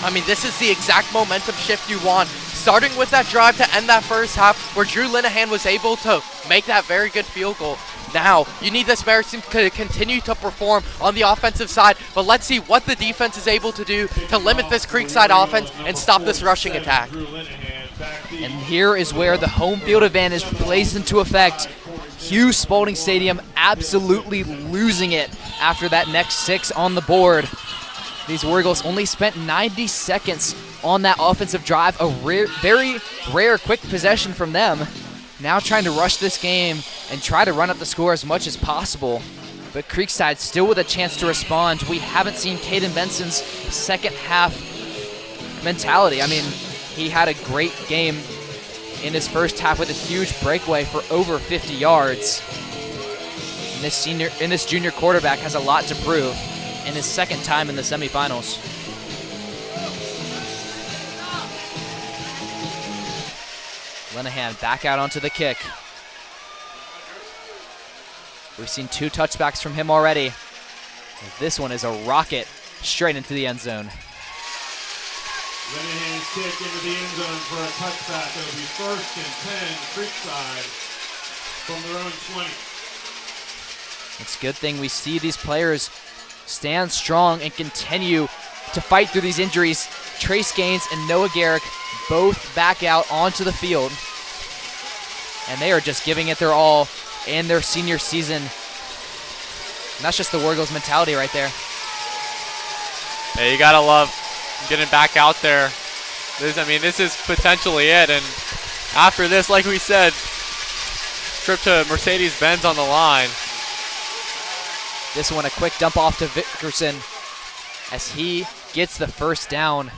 I mean, this is the exact momentum shift you want. Starting with that drive to end that first half where Drew Linehan was able to make that very good field goal. Now, you need this Marist team to continue to perform on the offensive side, but let's see what the defense is able to do to limit this Creekside offense and stop this rushing attack. And here is where the home field advantage plays into effect. Hughes Spalding Stadium absolutely losing it after that next 6 on the board. These War Eagles only spent 90 seconds on that offensive drive, a very rare quick possession from them. Now trying to rush this game and try to run up the score as much as possible. But Creekside still with a chance to respond. We haven't seen Caden Benson's second half mentality. I mean, he had a great game in his first half with a huge breakaway for over 50 yards. And this junior quarterback has a lot to prove in his second time in the semifinals. Linehan back out onto the kick. We've seen 2 touchbacks from him already. This one is a rocket straight into the end zone. Linehan's kick into the end zone for a touchback. It'll be 1st and 10, Creekside from their own 20. It's a good thing we see these players stand strong and continue to fight through these injuries. Trace Gaines and Noah Garrick both back out onto the field. And they are just giving it their all in their senior season. And that's just the War Eagles mentality right there. Yeah, you gotta love getting back out there. This is potentially it. And after this, like we said, trip to Mercedes-Benz on the line. This one, a quick dump off to Vickerson as he gets the first down.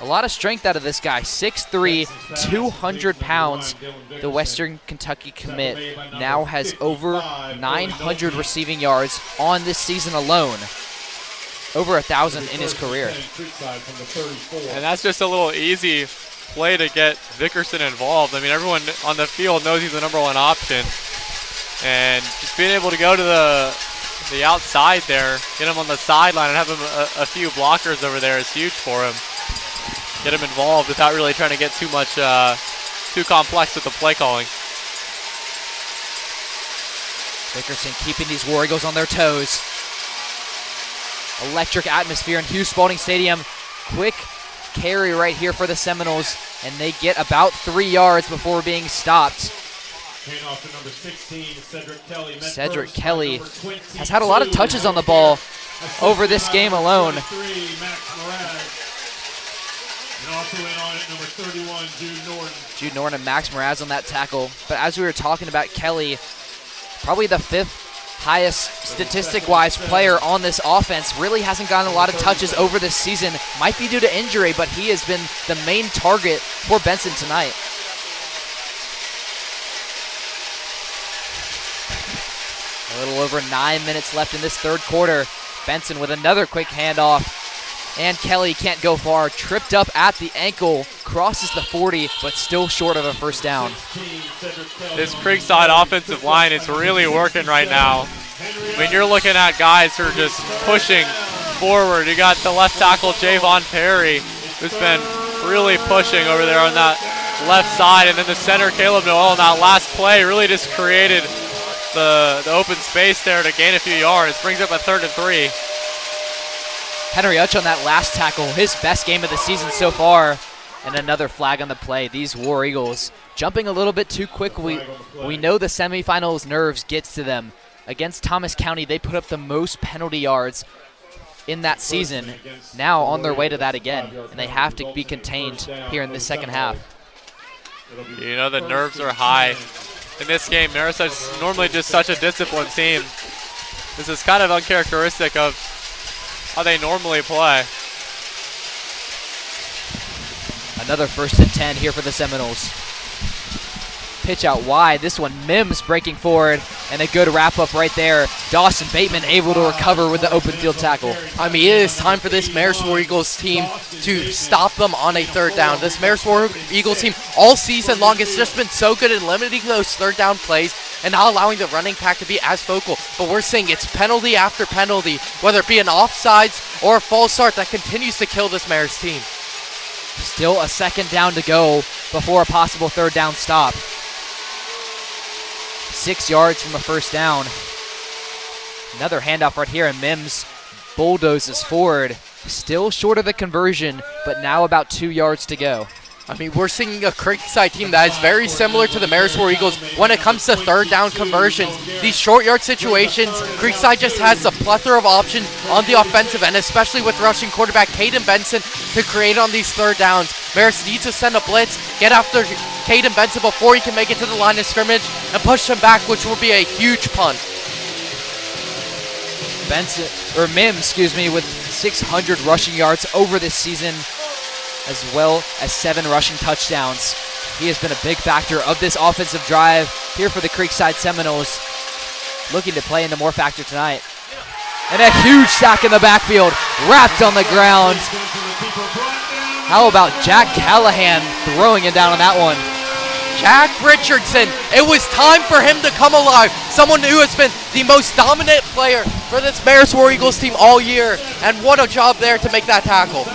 A lot of strength out of this guy, 6'3", 200 pounds. The Western Kentucky commit now has over 900 receiving yards on this season alone. Over 1,000 in his career. And that's just a little easy play to get Vickerson involved. I mean, everyone on the field knows he's the #1 option. And just being able to go to the outside there, get him on the sideline and have him a few blockers over there is huge for him. Get him involved without really trying to get too much, too complex with the play calling. Vickerson keeping these War Eagles on their toes. Electric atmosphere in Hughes Spalding Stadium. Quick carry right here for the Seminoles, and they get about 3 yards before being stopped. Handoff to number 16, Cedric Kelly. Cedric Kelly has had a lot of touches on the ball over this game alone. And also in on it, number 31, Jude Norton. Jude Norton and Max Mraz on that tackle. But as we were talking about Kelly, probably the 5th highest statistic-wise player on this offense, really hasn't gotten a lot of touches over this season. Might be due to injury, but he has been the main target for Benson tonight. A little over 9 minutes left in this third quarter. Benson with another quick handoff. And Kelly can't go far. Tripped up at the ankle. Crosses the 40, but still short of a first down. This Creekside offensive line is really working right now. I mean, you're looking at guys who are just pushing forward. You got the left tackle, Javon Perry, who's been really pushing over there on that left side. And then the center, Caleb Noel, on that last play really just created the open space there to gain a few yards. Brings up a 3rd and 3. Henry Hutch on that last tackle, his best game of the season so far. And another flag on the play. These War Eagles jumping a little bit too quickly. We know the semifinals nerves gets to them. Against Thomas County, they put up the most penalty yards in that season. Now on their way to that again. And they have to be contained here in the second half. You know, the nerves are high. In this game, Marist is normally just such a disciplined team. This is kind of uncharacteristic of how they normally play. Another 1st and 10 here for the Seminoles. pitch out wide. This one, Mims breaking forward, and a good wrap-up right there. Dawson Bateman able to recover with the open field tackle. I mean, it is time for this Marist War Eagles team to stop them on a third down. This Marist War Eagles team all season long has just been so good at limiting those third down plays and not allowing the running pack to be as focal. But we're seeing it's penalty after penalty, whether it be an offsides or a false start, that continues to kill this Marist team. Still a second down to go before a possible third down stop. 6 yards from a first down. Another handoff right here, and Mims bulldozes forward. Still short of the conversion, but now about 2 yards to go. I mean, we're seeing a Creekside team that is very similar to the Marist War Eagles when it comes to third down conversions. These short yard situations, Creekside just has a plethora of options on the offensive end, especially with rushing quarterback Caden Benson to create on these third downs. Marist needs to send a blitz, get after Caden Benson before he can make it to the line of scrimmage, and push him back, which will be a huge punt. Mims, with 600 rushing yards over this season, as well as 7 rushing touchdowns. He has been a big factor of this offensive drive here for the Creekside Seminoles, looking to play into more factor tonight. And a huge sack in the backfield, wrapped on the ground. How about Jack Callahan throwing it down on that one? Jack Richardson, it was time for him to come alive. Someone who has been the most dominant player for this Marist War Eagles team all year. And what a job there to make that tackle.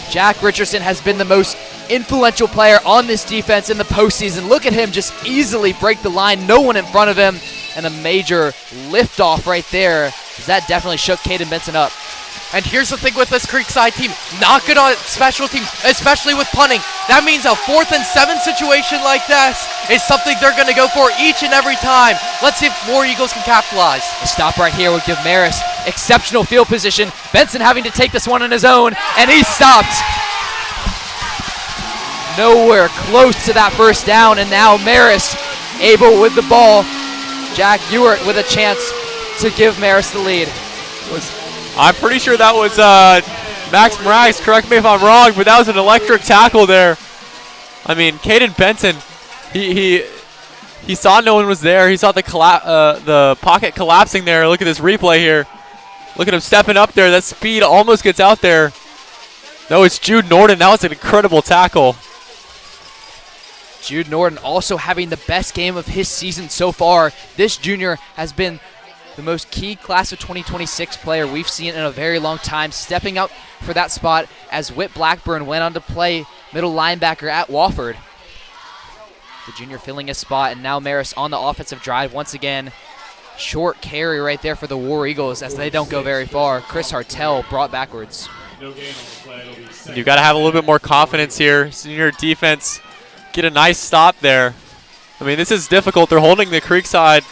Jack Richardson has been the most influential player on this defense in the postseason. Look at him just easily break the line, no one in front of him, and a major liftoff right there, as that definitely shook Caden Benson up. And here's the thing with this Creekside team, not good on special teams, especially with punting. That means a 4th and 7 situation like this is something they're going to go for each and every time. Let's see if War Eagles can capitalize. A stop right here would give Marist exceptional field position. Benson having to take this one on his own, and he stopped. Nowhere close to that first down, and now Marist able with the ball. Jack Ewert with a chance to give Marist the lead. I'm pretty sure that was Max Marags, correct me if I'm wrong, but that was an electric tackle there. I mean, Caden Benson, he saw no one was there. He saw the pocket collapsing there. Look at this replay here. Look at him stepping up there. That speed almost gets out there. No, it's Jude Norton. That was an incredible tackle. Jude Norton also having the best game of his season so far. This junior has been the most key class of 2026 player we've seen in a very long time, stepping up for that spot as Whit Blackburn went on to play middle linebacker at Wofford. The junior filling his spot, and now Marist on the offensive drive once again. Short carry right there for the War Eagles as they don't go very far. Chris Hartel brought backwards. You've got to have a little bit more confidence here. Senior defense get a nice stop there. I mean, this is difficult. They're holding the Creekside,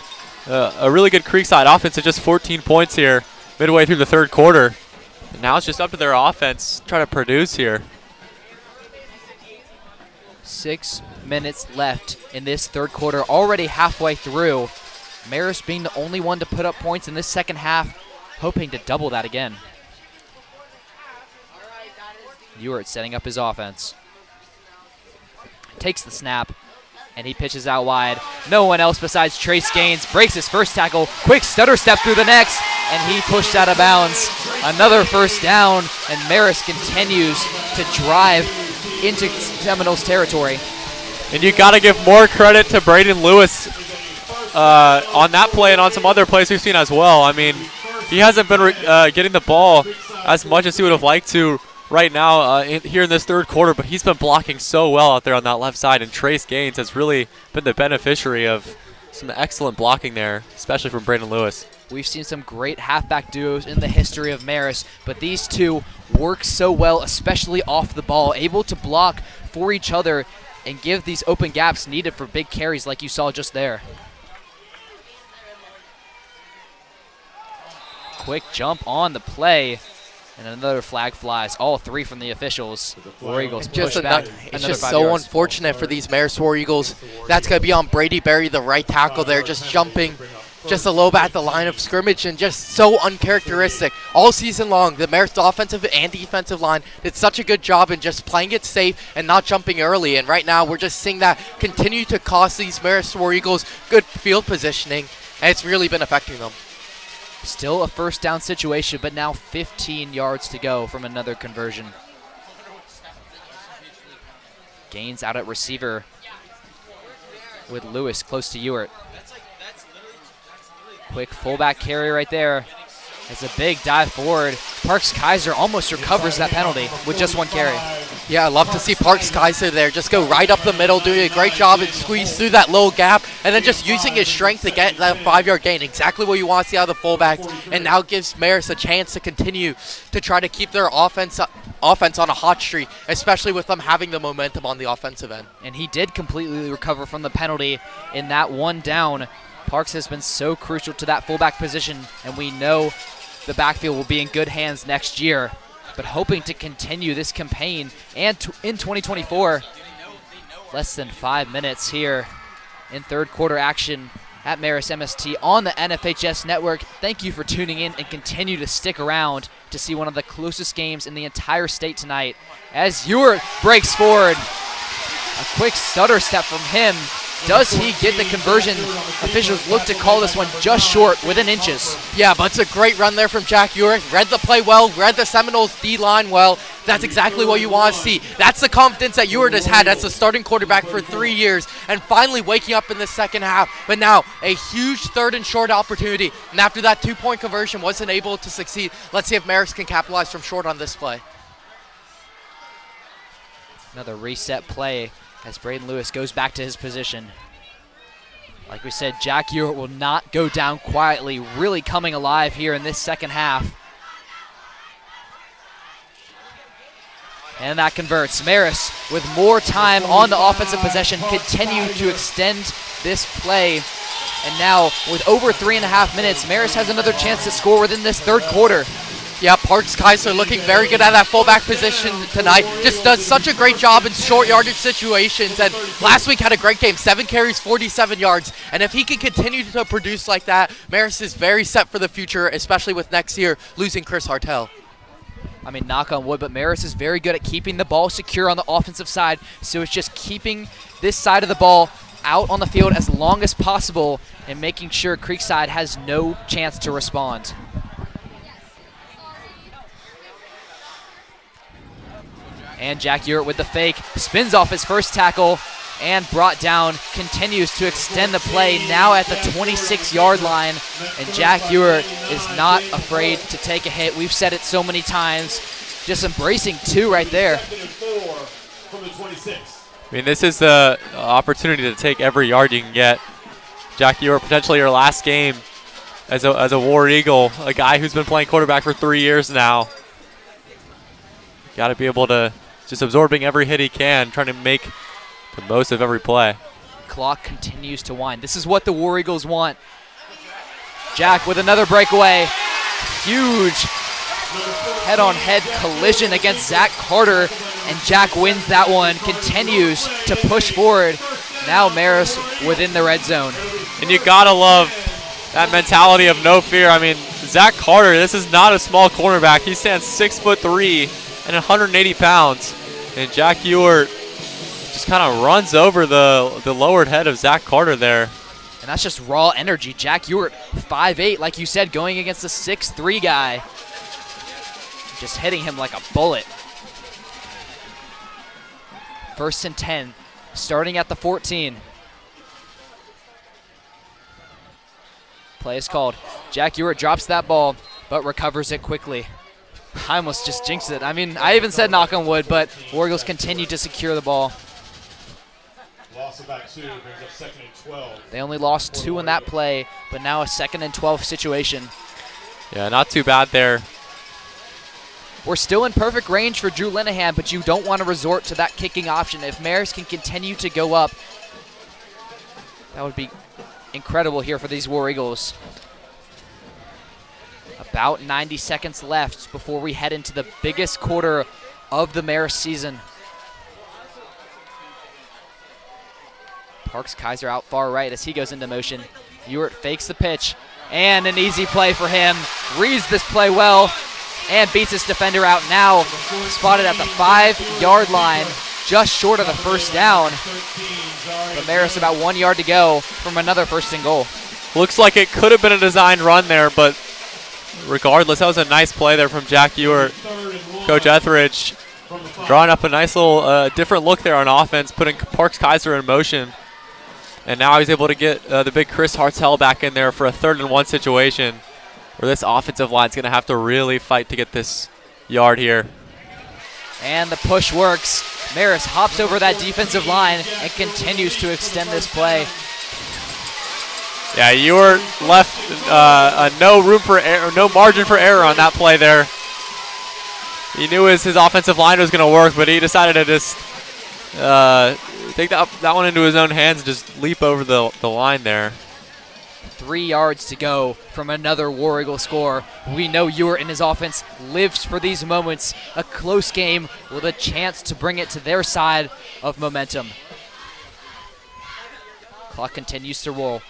a really good Creekside offense at just 14 points here midway through the third quarter. And now it's just up to their offense to try to produce here. 6 minutes left in this third quarter, already halfway through. Marist being the only one to put up points in this second half, hoping to double that again. Ewert setting up his offense. Takes the snap, and he pitches out wide. No one else besides Trace Gaines breaks his first tackle. Quick stutter step through the next, and he pushed out of bounds. Another first down, and Marist continues to drive into Seminoles territory. And you got to give more credit to Braden Lewis on that play and on some other plays we've seen as well. I mean, he hasn't been getting the ball as much as he would have liked to right now here in this third quarter, but he's been blocking so well out there on that left side, and Trace Gaines has really been the beneficiary of some excellent blocking there, especially from Braden Lewis. We've seen some great halfback duos in the history of Marist, but these two work so well, especially off the ball, able to block for each other and give these open gaps needed for big carries like you saw just there. Quick jump on the play, and another flag flies. All three from the officials. War Eagles push back. It's just so unfortunate for these Marist War Eagles. That's going to be on Brady Berry, the right tackle there, just jumping just a low bat at the line of scrimmage and just so uncharacteristic. All season long, the Marist offensive and defensive line did such a good job in just playing it safe and not jumping early. And right now, we're just seeing that continue to cost these Marist War Eagles good field positioning, and it's really been affecting them. Still a first down situation, but now 15 yards to go from another conversion. Gains out at receiver with Lewis close to Ewert. Quick fullback carry right there. It's a big dive forward. Parks Kaiser almost recovers that penalty with just one carry. Yeah, I love to see Parks Kaiser there. Just go right up the middle, doing a great job and squeeze through that little gap, and then just using his strength to get that 5-yard gain. Exactly what you want to see out of the fullbacks, and now gives Marist a chance to continue to try to keep their offense on a hot streak, especially with them having the momentum on the offensive end. And he did completely recover from the penalty in that one down. Parks has been so crucial to that fullback position, and we know the backfield will be in good hands next year. But hoping to continue this campaign and in 2024. Less than 5 minutes here in third quarter action at Marist MST on the NFHS Network. Thank you for tuning in and continue to stick around to see one of the closest games in the entire state tonight as Ewert breaks forward. A quick stutter step from him. Does he get the conversion? Officials look to call this one just short, within inches. Yeah, but it's a great run there from Jack Ewert. Read the play well, read the Seminoles D-line well. That's exactly what you want to see. That's the confidence that Ewert has had as a starting quarterback for 3 years, and finally waking up in the second half. But now, a huge third and short opportunity, and after that 2-point conversion wasn't able to succeed. Let's see if Marist can capitalize from short on this play. Another reset play as Braden Lewis goes back to his position. Like we said, Jack Ewert will not go down quietly, really coming alive here in this second half. And that converts. Marist, with more time on the offensive possession, continue to extend this play. And now, with over 3.5 minutes, Marist has another chance to score within this third quarter. Yeah, Parks Kaiser looking very good at that fullback position tonight. Just does such a great job in short yardage situations. And last week had a great game, 7 carries, 47 yards. And if he can continue to produce like that, Marist is very set for the future, especially with next year losing Chris Hartel. I mean, knock on wood, but Marist is very good at keeping the ball secure on the offensive side. So it's just keeping this side of the ball out on the field as long as possible and making sure Creekside has no chance to respond. And Jack Ewert with the fake, spins off his first tackle and brought down, continues to extend the play now at the 26-yard line. And Jack Ewert is not afraid to take a hit. We've said it so many times, just embracing 2 right there. I mean, this is the opportunity to take every yard you can get. Jack Ewert, potentially your last game as a War Eagle, a guy who's been playing quarterback for 3 years now. Got to be able to just absorbing every hit he can, trying to make the most of every play. Clock continues to wind. This is what the War Eagles want. Jack with another breakaway. Huge head-on-head collision against Zach Carter, and Jack wins that one, continues to push forward. Now Marist within the red zone. And you gotta love that mentality of no fear. I mean, Zach Carter, this is not a small cornerback. He stands 6'3" and 180 pounds. And Jack Ewert just kind of runs over the lowered head of Zach Carter there. And that's just raw energy. Jack Ewert, 5'8", like you said, going against a 6'3" guy. Just hitting him like a bullet. 1st and 10, starting at the 14. Play is called. Jack Ewert drops that ball, but recovers it quickly. I almost just jinxed it. I mean, I even said knock on wood, but War Eagles continue to secure the ball. Loss of back 2 brings up 2nd and 12. They only lost 2 in that play, but now a 2nd and 12 situation. Yeah, not too bad there. We're still in perfect range for Drew Linehan, but you don't want to resort to that kicking option. If Marist can continue to go up, that would be incredible here for these War Eagles. About 90 seconds left before we head into the biggest quarter of the Marist season. Parks Kaiser out far right as he goes into motion. Ewert fakes the pitch, and an easy play for him. Reads this play well and beats his defender out. Now spotted at the 5-yard line, just short of the first down. But Marist about 1 yard to go from another first and goal. Looks like it could have been a designed run there, but regardless, that was a nice play there from Jack Ewert. Coach Etheridge drawing up a nice little different look there on offense, putting Parks Kaiser in motion. And now he's able to get the big Chris Hartzell back in there for a 3rd and 1 situation where this offensive line's going to have to really fight to get this yard here. And the push works. Marist hops over that defensive line and continues to extend this play. Yeah, Ewert left no room for error, no margin for error on that play there. He knew his offensive line was going to work, but he decided to just take that one into his own hands and just leap over the line there. 3 yards to go from another War Eagle score. We know Ewert and his offense lives for these moments. A close game with a chance to bring it to their side of momentum. Clock continues to roll.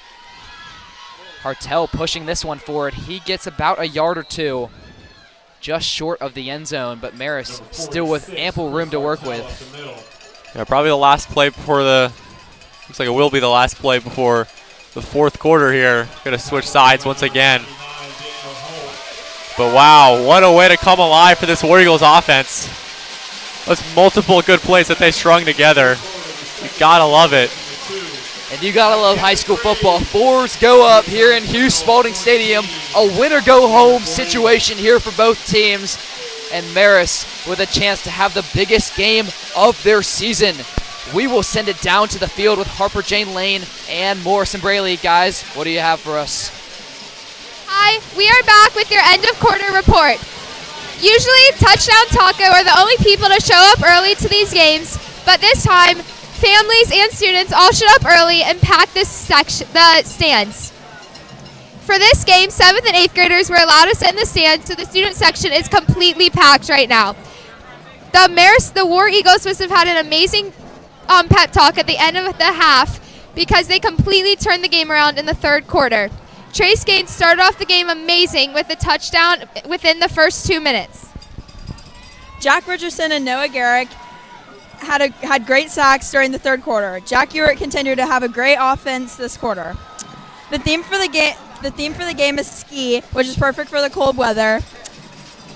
Hartel pushing this one forward. He gets about a yard or two, just short of the end zone, but Marist still with ample room to work with. Yeah, probably the last play before looks like it will be the last play before the 4th quarter here. Gonna switch sides once again. But wow, what a way to come alive for this War Eagles offense. Those multiple good plays that they strung together. You gotta love it. And you gotta love high school football. 4s go up here in Hughes Spalding Stadium. A win-or-go-home situation here for both teams. And Marist with a chance to have the biggest game of their season. We will send it down to the field with Harper Jane Lane and Morrison Braley. Guys, what do you have for us? Hi, we are back with your end of quarter report. Usually, Touchdown Taco are the only people to show up early to these games, but this time, families and students all showed up early and packed the stands. For this game, 7th and 8th graders were allowed to sit in the stands, so the student section is completely packed right now. The War Eagles must have had an amazing pep talk at the end of the half because they completely turned the game around in the 3rd quarter. Trace Gaines started off the game amazing with a touchdown within the first 2 minutes. Jack Richardson and Noah Garrick had great sacks during the 3rd quarter. Jack Ewert continued to have a great offense this quarter. The theme for the game is ski, which is perfect for the cold weather.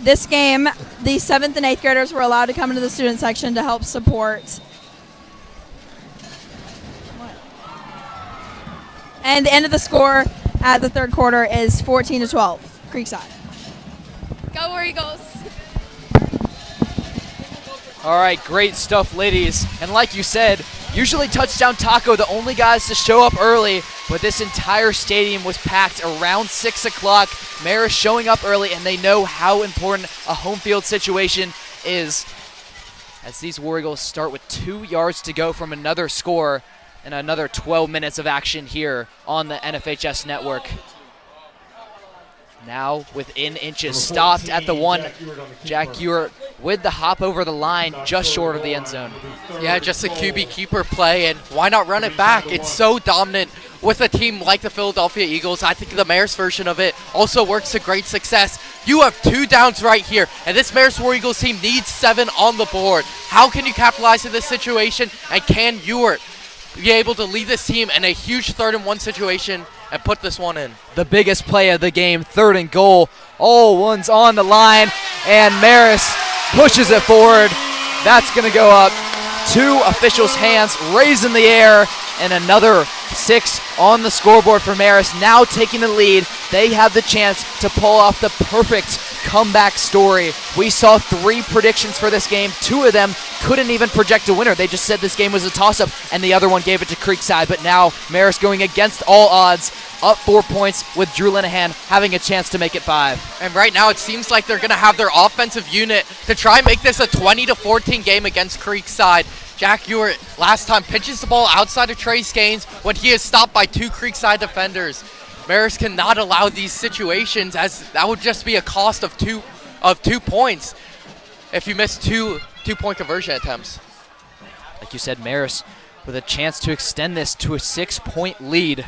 This game, the 7th and 8th graders were allowed to come into the student section to help support. And the end of the score at the 3rd quarter is 14-12, Creekside. Go War Eagles! All right, great stuff, ladies. And like you said, usually Touchdown Taco, the only guys to show up early, but this entire stadium was packed around 6 o'clock. Marist showing up early, and they know how important a home field situation is. As these War Eagles start with 2 yards to go from another score and another 12 minutes of action here on the NFHS network. Now within inches, stopped at the 1. Jack Ewert with the hop over the line, just short of the end zone. Yeah, just a QB keeper play, and why not run it back? It's so dominant with a team like the Philadelphia Eagles. I think the Marist version of it also works to great success. You have 2 downs right here, and this Marist War Eagles team needs 7 on the board. How can you capitalize in this situation, and can Ewert be able to lead this team in a huge 3rd and 1 situation and put this one in? The biggest play of the game, 3rd and goal. All one's on the line, and Marist pushes it forward. That's going to go up. 2 officials' hands raised in the air, and another 6 on the scoreboard for Marist. Now taking the lead, they have the chance to pull off the perfect comeback story. We saw 3 predictions for this game. 2 of them couldn't even project a winner. They just said this game was a toss-up, and the other one gave it to Creekside. But now Marist going against all odds, up 4 points with Drew Linehan having a chance to make it 5. And right now it seems like they're going to have their offensive unit to try and make this a 20-14 game against Creekside. Jack Ewert last time pitches the ball outside of Trace Gaines when he is stopped by 2 Creekside defenders. Marist cannot allow these situations, as that would just be a cost of 2 points if you miss 2-point conversion attempts. Like you said, Marist with a chance to extend this to a 6-point lead.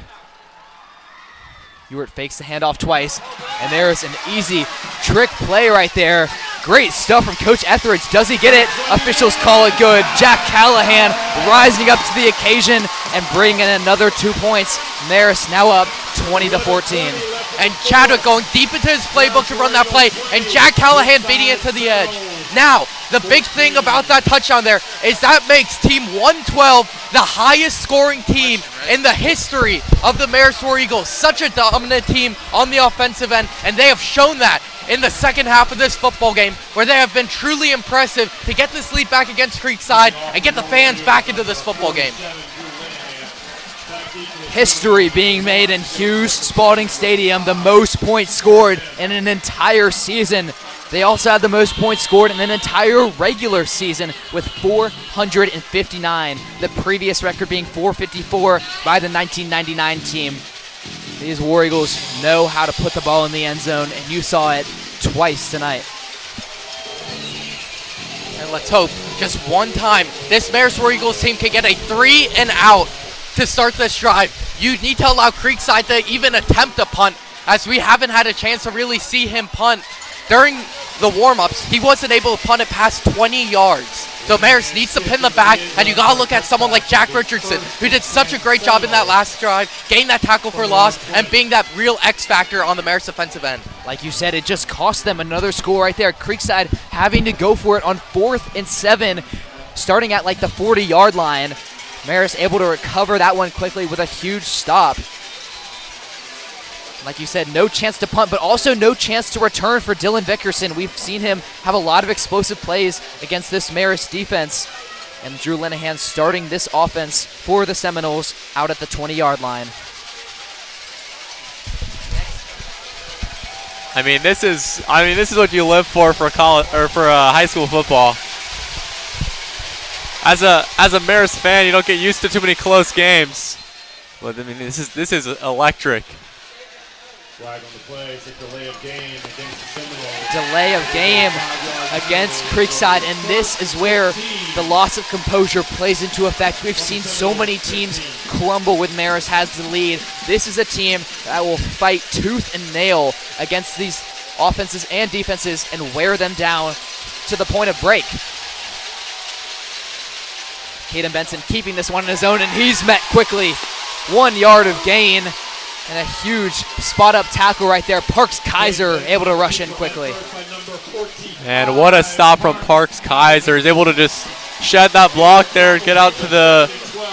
Ewert fakes the handoff twice, and there's an easy trick play right there. Great stuff from Coach Etheridge. Does he get it? Officials call it good. Jack Callahan rising up to the occasion and bringing in another 2 points. Marist now up 20-14. And Chadwick going deep into his playbook to run that play, and Jack Callahan beating it to the edge. Now, the big thing about that touchdown there is that makes Team 112 the highest scoring team in the history of the Marist War Eagles. Such a dominant team on the offensive end, and they have shown that in the second half of this football game, where they have been truly impressive to get this lead back against Creekside and get the fans back into this football game. History being made in Hughes Spalding Stadium, the most points scored in an entire season. They also had the most points scored in an entire regular season with 459, the previous record being 454 by the 1999 team. These War Eagles know how to put the ball in the end zone, and you saw it twice tonight. And let's hope just one time this Marist War Eagles team can get a 3 and out to start this drive. You need to allow Creekside to even attempt a punt, as we haven't had a chance to really see him punt. During the warm-ups, he wasn't able to punt it past 20 yards. So Marist needs to pin the back, and you got to look at someone like Jack Richardson, who did such a great job in that last drive, getting that tackle for loss, and being that real X factor on the Marist defensive end. Like you said, it just cost them another score right there. Creekside having to go for it on 4th and 7, starting at like the 40-yard line. Marist able to recover that one quickly with a huge stop. Like you said, no chance to punt, but also no chance to return for Dylan Vickerson. We've seen him have a lot of explosive plays against this Marist defense. And Drew Linehan starting this offense for the Seminoles out at the 20-yard line. This is what you live for college or for high school football. As a Marist fan, you don't get used to too many close games. But this is electric. Flag on the play, it's a delay of game against the Seminoles. Delay of game against Creekside, and this is where the loss of composure plays into effect. We've seen so many teams crumble when Marist has the lead. This is a team that will fight tooth and nail against these offenses and defenses and wear them down to the point of break. Caden Benson keeping this one on his own, and he's met quickly. 1 yard of gain. And a huge spot-up tackle right there. Parks Kaiser able to rush in quickly. And what a stop from Parks Kaiser. He's able to just shed that block there, get out to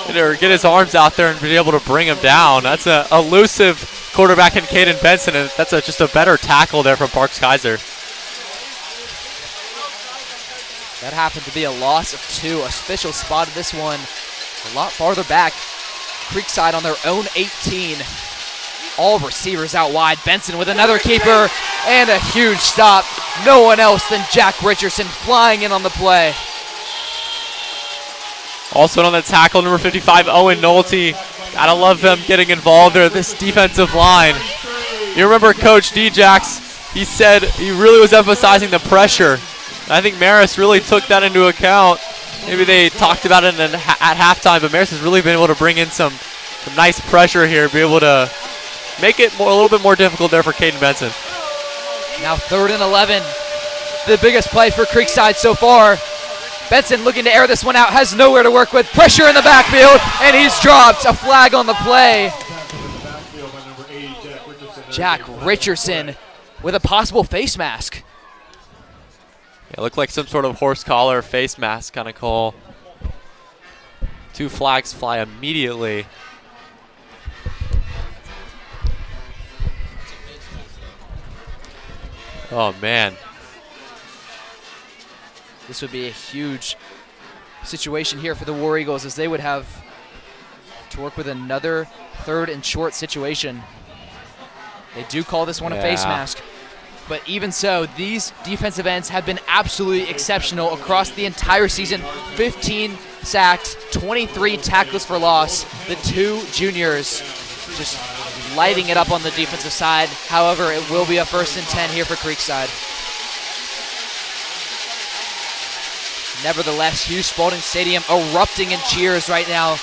get his arms out there and be able to bring him down. That's an elusive quarterback in Caden Benson, and that's just a better tackle there from Parks Kaiser. That happened to be a loss of 2. Official spotted this one a lot farther back. Creekside on their own 18. All receivers out wide. Benson with another keeper and a huge stop. No one else than Jack Richardson flying in on the play. Also on the tackle, number 55, Owen Nolte. Gotta love him getting involved there, this defensive line. You remember Coach Djax, he said he really was emphasizing the pressure. And I think Marist really took that into account. Maybe they talked about it at halftime, but Marist has really been able to bring in some nice pressure here, be able to make it a little bit more difficult there for Caden Benson. Now 3rd and 11. The biggest play for Creekside so far. Benson looking to air this one out, has nowhere to work with. Pressure in the backfield, and he's dropped. A flag on the play. Jack Richardson with a possible face mask. It looked like some sort of horse collar face mask kind of call. 2 flags fly immediately. Oh, man. This would be a huge situation here for the War Eagles, as they would have to work with another 3rd and short situation. They do call this one a face mask. But even so, these defensive ends have been absolutely exceptional across the entire season. 15 sacks, 23 tackles for loss. The 2 juniors just lighting it up on the defensive side. However, it will be a 1st and 10 here for Creekside. Nevertheless, Hughes Spalding Stadium erupting in cheers right now.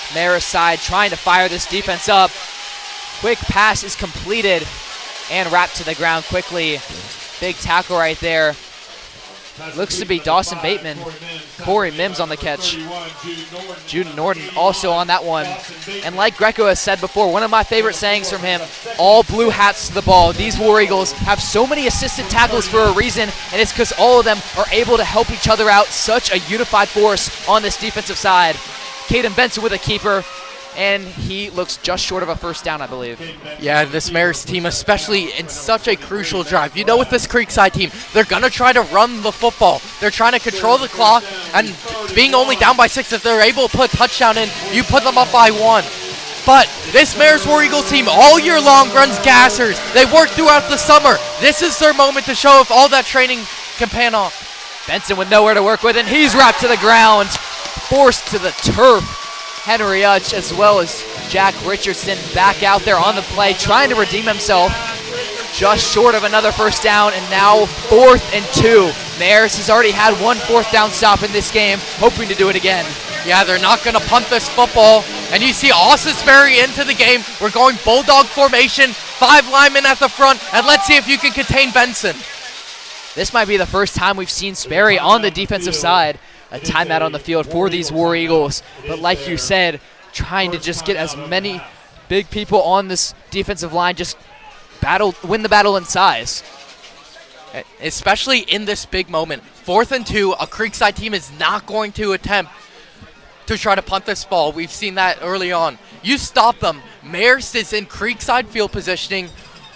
Marist side trying to fire this defense up. Quick pass is completed and wrapped to the ground quickly. Big tackle right there. Looks to be Dawson Bateman. Corey Mims on the catch. Jude Norton also on that one. And like Greco has said before, one of my favorite sayings from him, all blue hats to the ball. These War Eagles have so many assisted tackles for a reason, and it's because all of them are able to help each other out. Such a unified force on this defensive side. Caden Benson with a keeper, and he looks just short of a first down, I believe. Yeah, this Marist team, especially in such a crucial drive. You know, with this Creekside team, they're going to try to run the football. They're trying to control the clock, and being only down by 6, if they're able to put a touchdown in, you put them up by 1. But this Marist War Eagles team all year long runs gassers. They work throughout the summer. This is their moment to show if all that training can pan off. Benson with nowhere to work with, and he's wrapped to the ground, forced to the turf. Henry Utch as well as Jack Richardson back out there on the play, trying to redeem himself. Just short of another first down, and now 4th and 2. Marist has already had 1 4th down stop in this game, hoping to do it again. Yeah, they're not going to punt this football. And you see Austin Sperry into the game. We're going bulldog formation, 5 linemen at the front, and let's see if you can contain Benson. This might be the first time we've seen Sperry on the defensive side. A timeout on the field for these War Eagles. But like you said, trying to just get as many big people on this defensive line, just win the battle in size. Especially in this big moment. 4th and 2, a Creekside team is not going to attempt to try to punt this ball. We've seen that early on. You stop them. Marist is in Creekside field positioning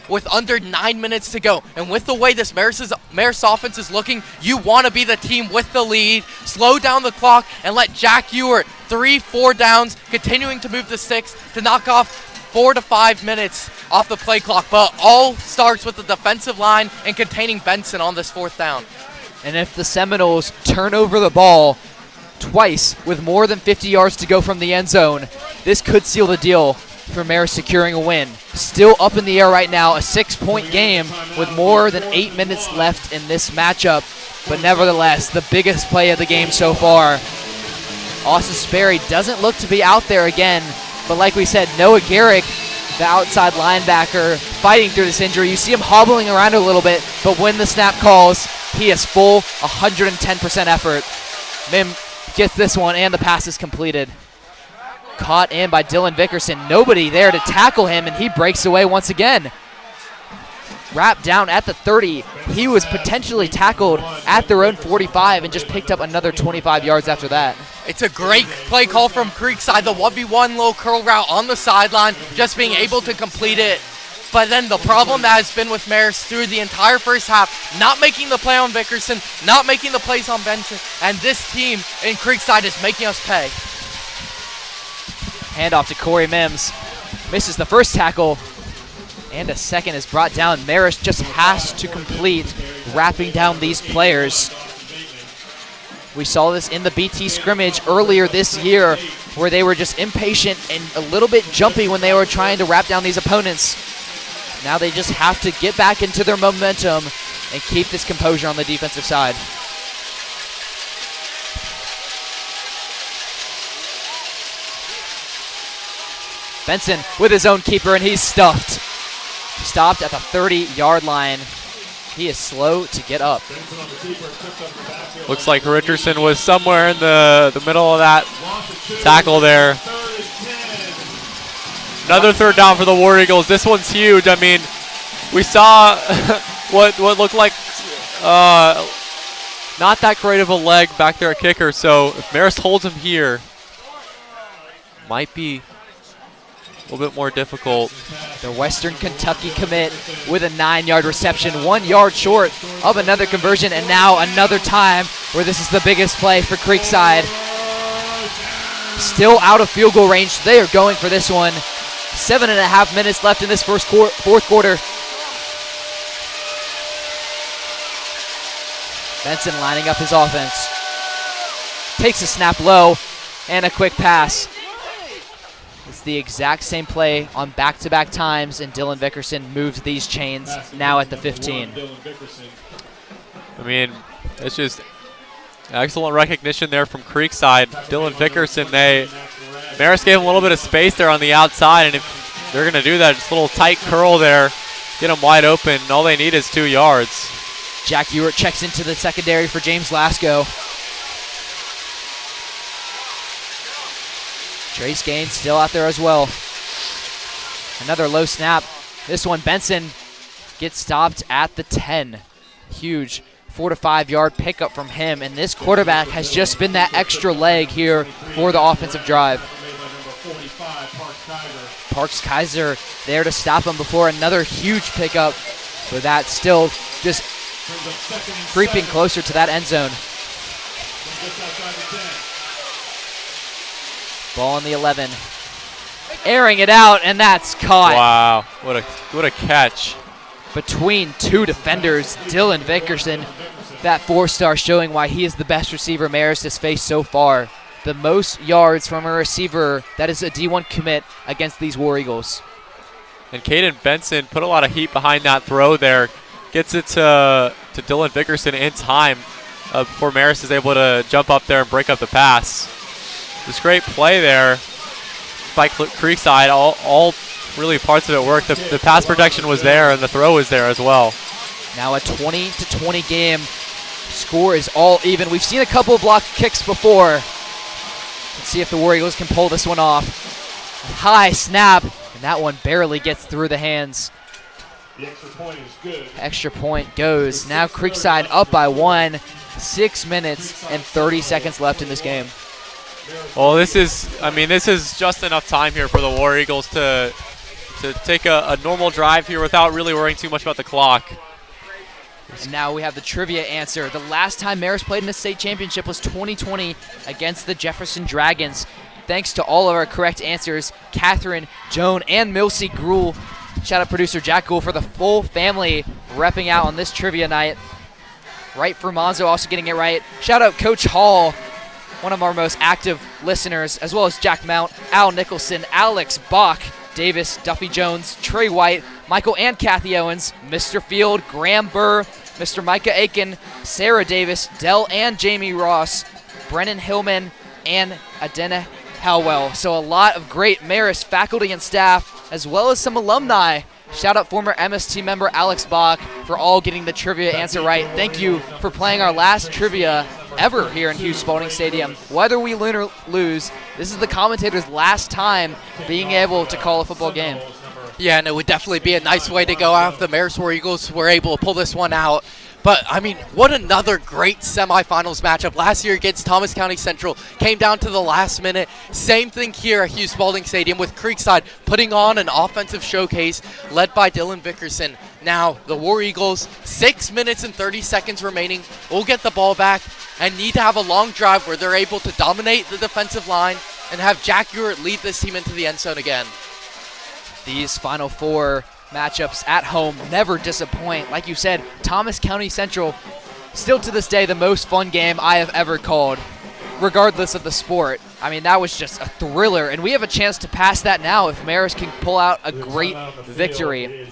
with under 9 minutes to go. And with the way this Marist offense is looking, you want to be the team with the lead, slow down the clock, and let Jack Ewart 3-4 downs, continuing to move the sticks to knock off 4 to 5 minutes off the play clock. But all starts with the defensive line and containing Benson on this 4th down. And if the Seminoles turn over the ball twice with more than 50 yards to go from the end zone, this could seal the deal for Marist securing a win. Still up in the air right now, a 6-point game with more than 8 minutes left in this matchup. But nevertheless, the biggest play of the game so far. Austin Sperry doesn't look to be out there again, but like we said, Noah Garrick, the outside linebacker, fighting through this injury. You see him hobbling around a little bit, but when the snap calls, he is full 110% effort. Mim gets this one, and the pass is completed. Caught in by Dylan Vickerson. Nobody there to tackle him, and he breaks away once again. Wrapped down at the 30. He was potentially tackled at their own 45 and just picked up another 25 yards after that. It's a great play call from Creekside. The 1v1 little curl route on the sideline, just being able to complete it. But then the problem that has been with Marist through the entire first half, not making the play on Vickerson, not making the plays on Benson, and this team in Creekside is making us pay. Handoff to Corey Mims. Misses the first tackle, and a second is brought down. Marist just has to complete wrapping down these players. We saw this in the BT scrimmage earlier this year, where they were just impatient and a little bit jumpy when they were trying to wrap down these opponents. Now they just have to get back into their momentum and keep this composure on the defensive side. Benson with his own keeper, and he's stuffed. Stopped at the 30-yard line. He is slow to get up. Looks like Richardson was somewhere in the middle of that tackle there. Another 3rd down for the War Eagles. This one's huge. I mean, we saw what looked like not that great of a leg back there at kicker. So if Marist holds him here, might be a little bit more difficult. The Western Kentucky commit with a 9-yard reception, 1 yard short of another conversion, and now another time where this is the biggest play for Creekside. Still out of field goal range. They are going for this one. 7.5 minutes left in this fourth quarter. Benson lining up his offense. Takes a snap low and a quick pass. It's the exact same play on back-to-back times, and Dylan Vickerson moves these chains now at the 15. I mean, it's just excellent recognition there from Creekside. Dylan Vickerson, Marist gave him a little bit of space there on the outside, and if they're going to do that. Just a little tight curl there. Get them wide open. All they need is 2 yards. Jack Ewart checks into the secondary for James Lasco. Trace Gaines still out there as well. Another low snap. This one, Benson gets stopped at the 10. Huge 4 to 5 yard pickup from him, and this quarterback has just been that extra leg here for the offensive drive. Parks Kaiser there to stop him before another huge pickup, but that still just creeping closer to that end zone. Ball on the 11. Airing it out, and that's caught. Wow, what a catch. Between 2 defenders, Dylan Vickerson, that 4-star showing why he is the best receiver Marist has faced so far. The most yards from a receiver that is a D1 commit against these War Eagles. And Caden Benson put a lot of heat behind that throw there. Gets it to Dylan Vickerson in time before Marist is able to jump up there and break up the pass. This great play there by Creekside. All really parts of it worked. The pass protection was there and the throw was there as well. Now a 20-20 game. Score is all even. We've seen a couple of block kicks before. Let's see if the War Eagles can pull this one off. A high snap, and that one barely gets through the hands. The extra point is good. Extra point goes. Now Creekside up by 1. 6 minutes and 30 seconds left in this game. Well, this is just enough time here for the War Eagles to take a normal drive here without really worrying too much about the clock. And now we have the trivia answer. The last time Marist played in the state championship was 2020 against the Jefferson Dragons. Thanks to all of our correct answers, Catherine, Joan, and Milsey Gruhl. Shout out producer Jack Gould for the full family repping out on this trivia night. Right for Monzo also getting it right. Shout out Coach Hall, one of our most active listeners, as well as Jack Mount, Al Nicholson, Alex Bach, Davis, Duffy Jones, Trey White, Michael and Kathy Owens, Mr. Field, Graham Burr, Mr. Micah Aiken, Sarah Davis, Dell and Jamie Ross, Brennan Hillman, and Adena Howell. So a lot of great Marist faculty and staff, as well as some alumni. Shout out former MST member Alex Bach for all getting the trivia answer right. Thank you for playing our last trivia ever here in Hughes Spalding Stadium. Whether we win or lose, this is the commentator's last time being able to call a football game. Yeah, and it would definitely be a nice way to go out if the Marist War Eagles were able to pull this one out. But, I mean, what another great semifinals matchup. Last year against Thomas County Central came down to the last minute. Same thing here at Hughes Spalding Stadium with Creekside putting on an offensive showcase led by Dylan Vickerson. Now, the War Eagles, 6 minutes and 30 seconds remaining, will get the ball back and need to have a long drive where they're able to dominate the defensive line and have Jack Ewart lead this team into the end zone again. These Final Four matchups at home never disappoint. Like you said, Thomas County Central, still to this day, the most fun game I have ever called, regardless of the sport. I mean, that was just a thriller, and we have a chance to pass that now if Marist can pull out a great victory.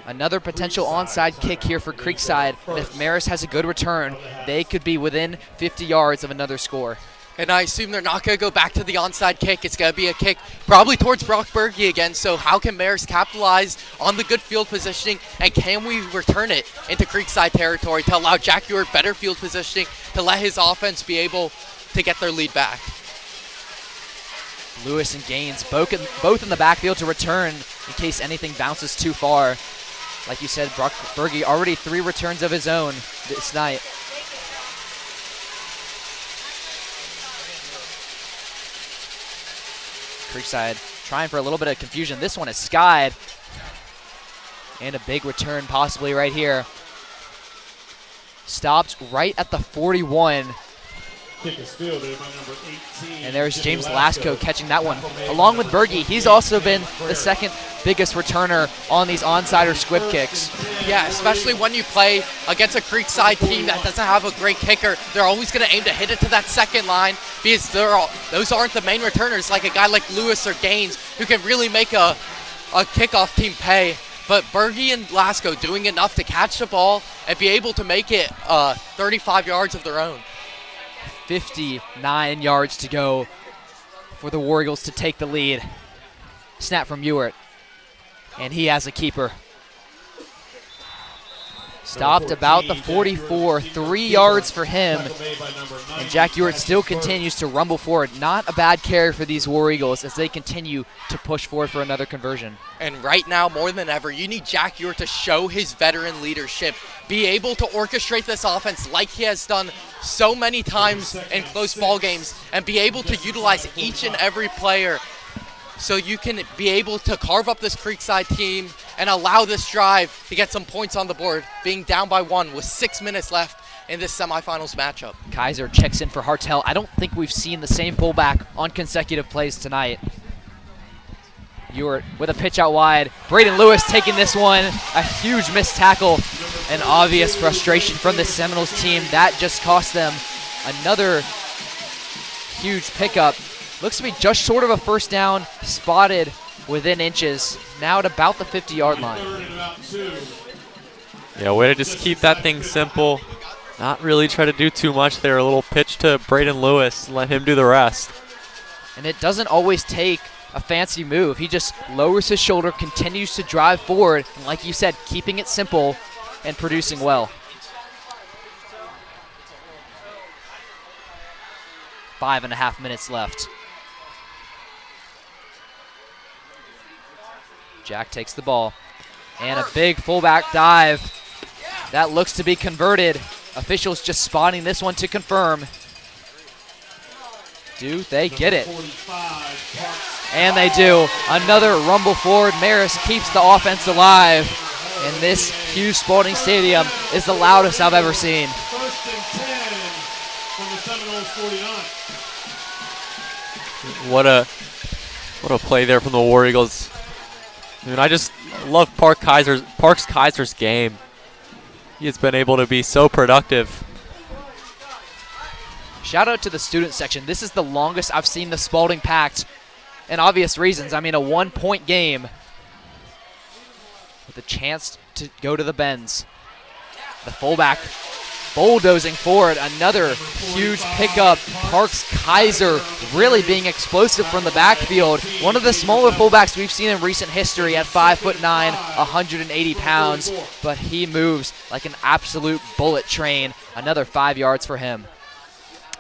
Another potential onside kick here for Creekside, and if Marist has a good return, they could be within 50 yards of another score. And I assume they're not going to go back to the onside kick. It's going to be a kick probably towards Brock Berge again. So how can Marist capitalize on the good field positioning, and can we return it into Creekside territory to allow Jack Ewart better field positioning to let his offense be able to get their lead back? Lewis and Gaines both in the backfield to return in case anything bounces too far. Like you said, Brock Berge already 3 returns of his own this night. Creekside trying for a little bit of confusion. This one is skied. And a big return possibly right here. Stopped right at the 41. Kick is fielded by number 18. And there's James Lasco catching that one. Along with Berge, he's also been the second biggest returner on these onside or squib kicks. Yeah, especially when you play against a Creekside team that doesn't have a great kicker. They're always going to aim to hit it to that second line because those aren't the main returners like a guy like Lewis or Gaines who can really make a kickoff team pay. But Berge and Lasco doing enough to catch the ball and be able to make it 35 yards of their own. 59 yards to go for the War Eagles to take the lead. Snap from Ewart. And he has a keeper. Stopped about the 44, 3 yards for him. And Jack Ewart still continues to rumble forward. Not a bad carry for these War Eagles as they continue to push forward for another conversion. And right now, more than ever, you need Jack Ewart to show his veteran leadership, be able to orchestrate this offense like he has done so many times in close ball games, and be able to utilize each and every player so you can be able to carve up this Creekside team and allow this drive to get some points on the board, being down by 1 with 6 minutes left in this semifinals matchup. Kaiser checks in for Hartel. I don't think we've seen the same fullback on consecutive plays tonight. Ewart with a pitch out wide. Braden Lewis taking this one. A huge missed tackle. An obvious frustration from the Seminoles team. That just cost them another huge pickup. Looks to be just short of a first down, spotted within inches. Now at about the 50-yard line. Yeah, way to just keep that thing simple. Not really try to do too much there. A little pitch to Braden Lewis, let him do the rest. And it doesn't always take a fancy move. He just lowers his shoulder, continues to drive forward, and like you said, keeping it simple and producing well. 5.5 minutes left. Jack takes the ball. And a big fullback dive. That looks to be converted. Officials just spotting this one to confirm. Do they get it? And they do. Another rumble forward. Marist keeps the offense alive. And this Hughes Spalding Stadium is the loudest I've ever seen. First and 10 from the Seminoles 49. What a play there from the War Eagles. I mean, I just love Parks Kaiser's game. He has been able to be so productive. Shout out to the student section. This is the longest I've seen the Spalding packed, and obvious reasons. I mean, a 1-point game with a chance to go to the bends. The fullback bulldozing forward. Another huge pickup. Parks Kaiser really being explosive from the backfield. One of the smaller fullbacks we've seen in recent history at 5'9", 180 pounds, but he moves like an absolute bullet train. Another 5 yards for him.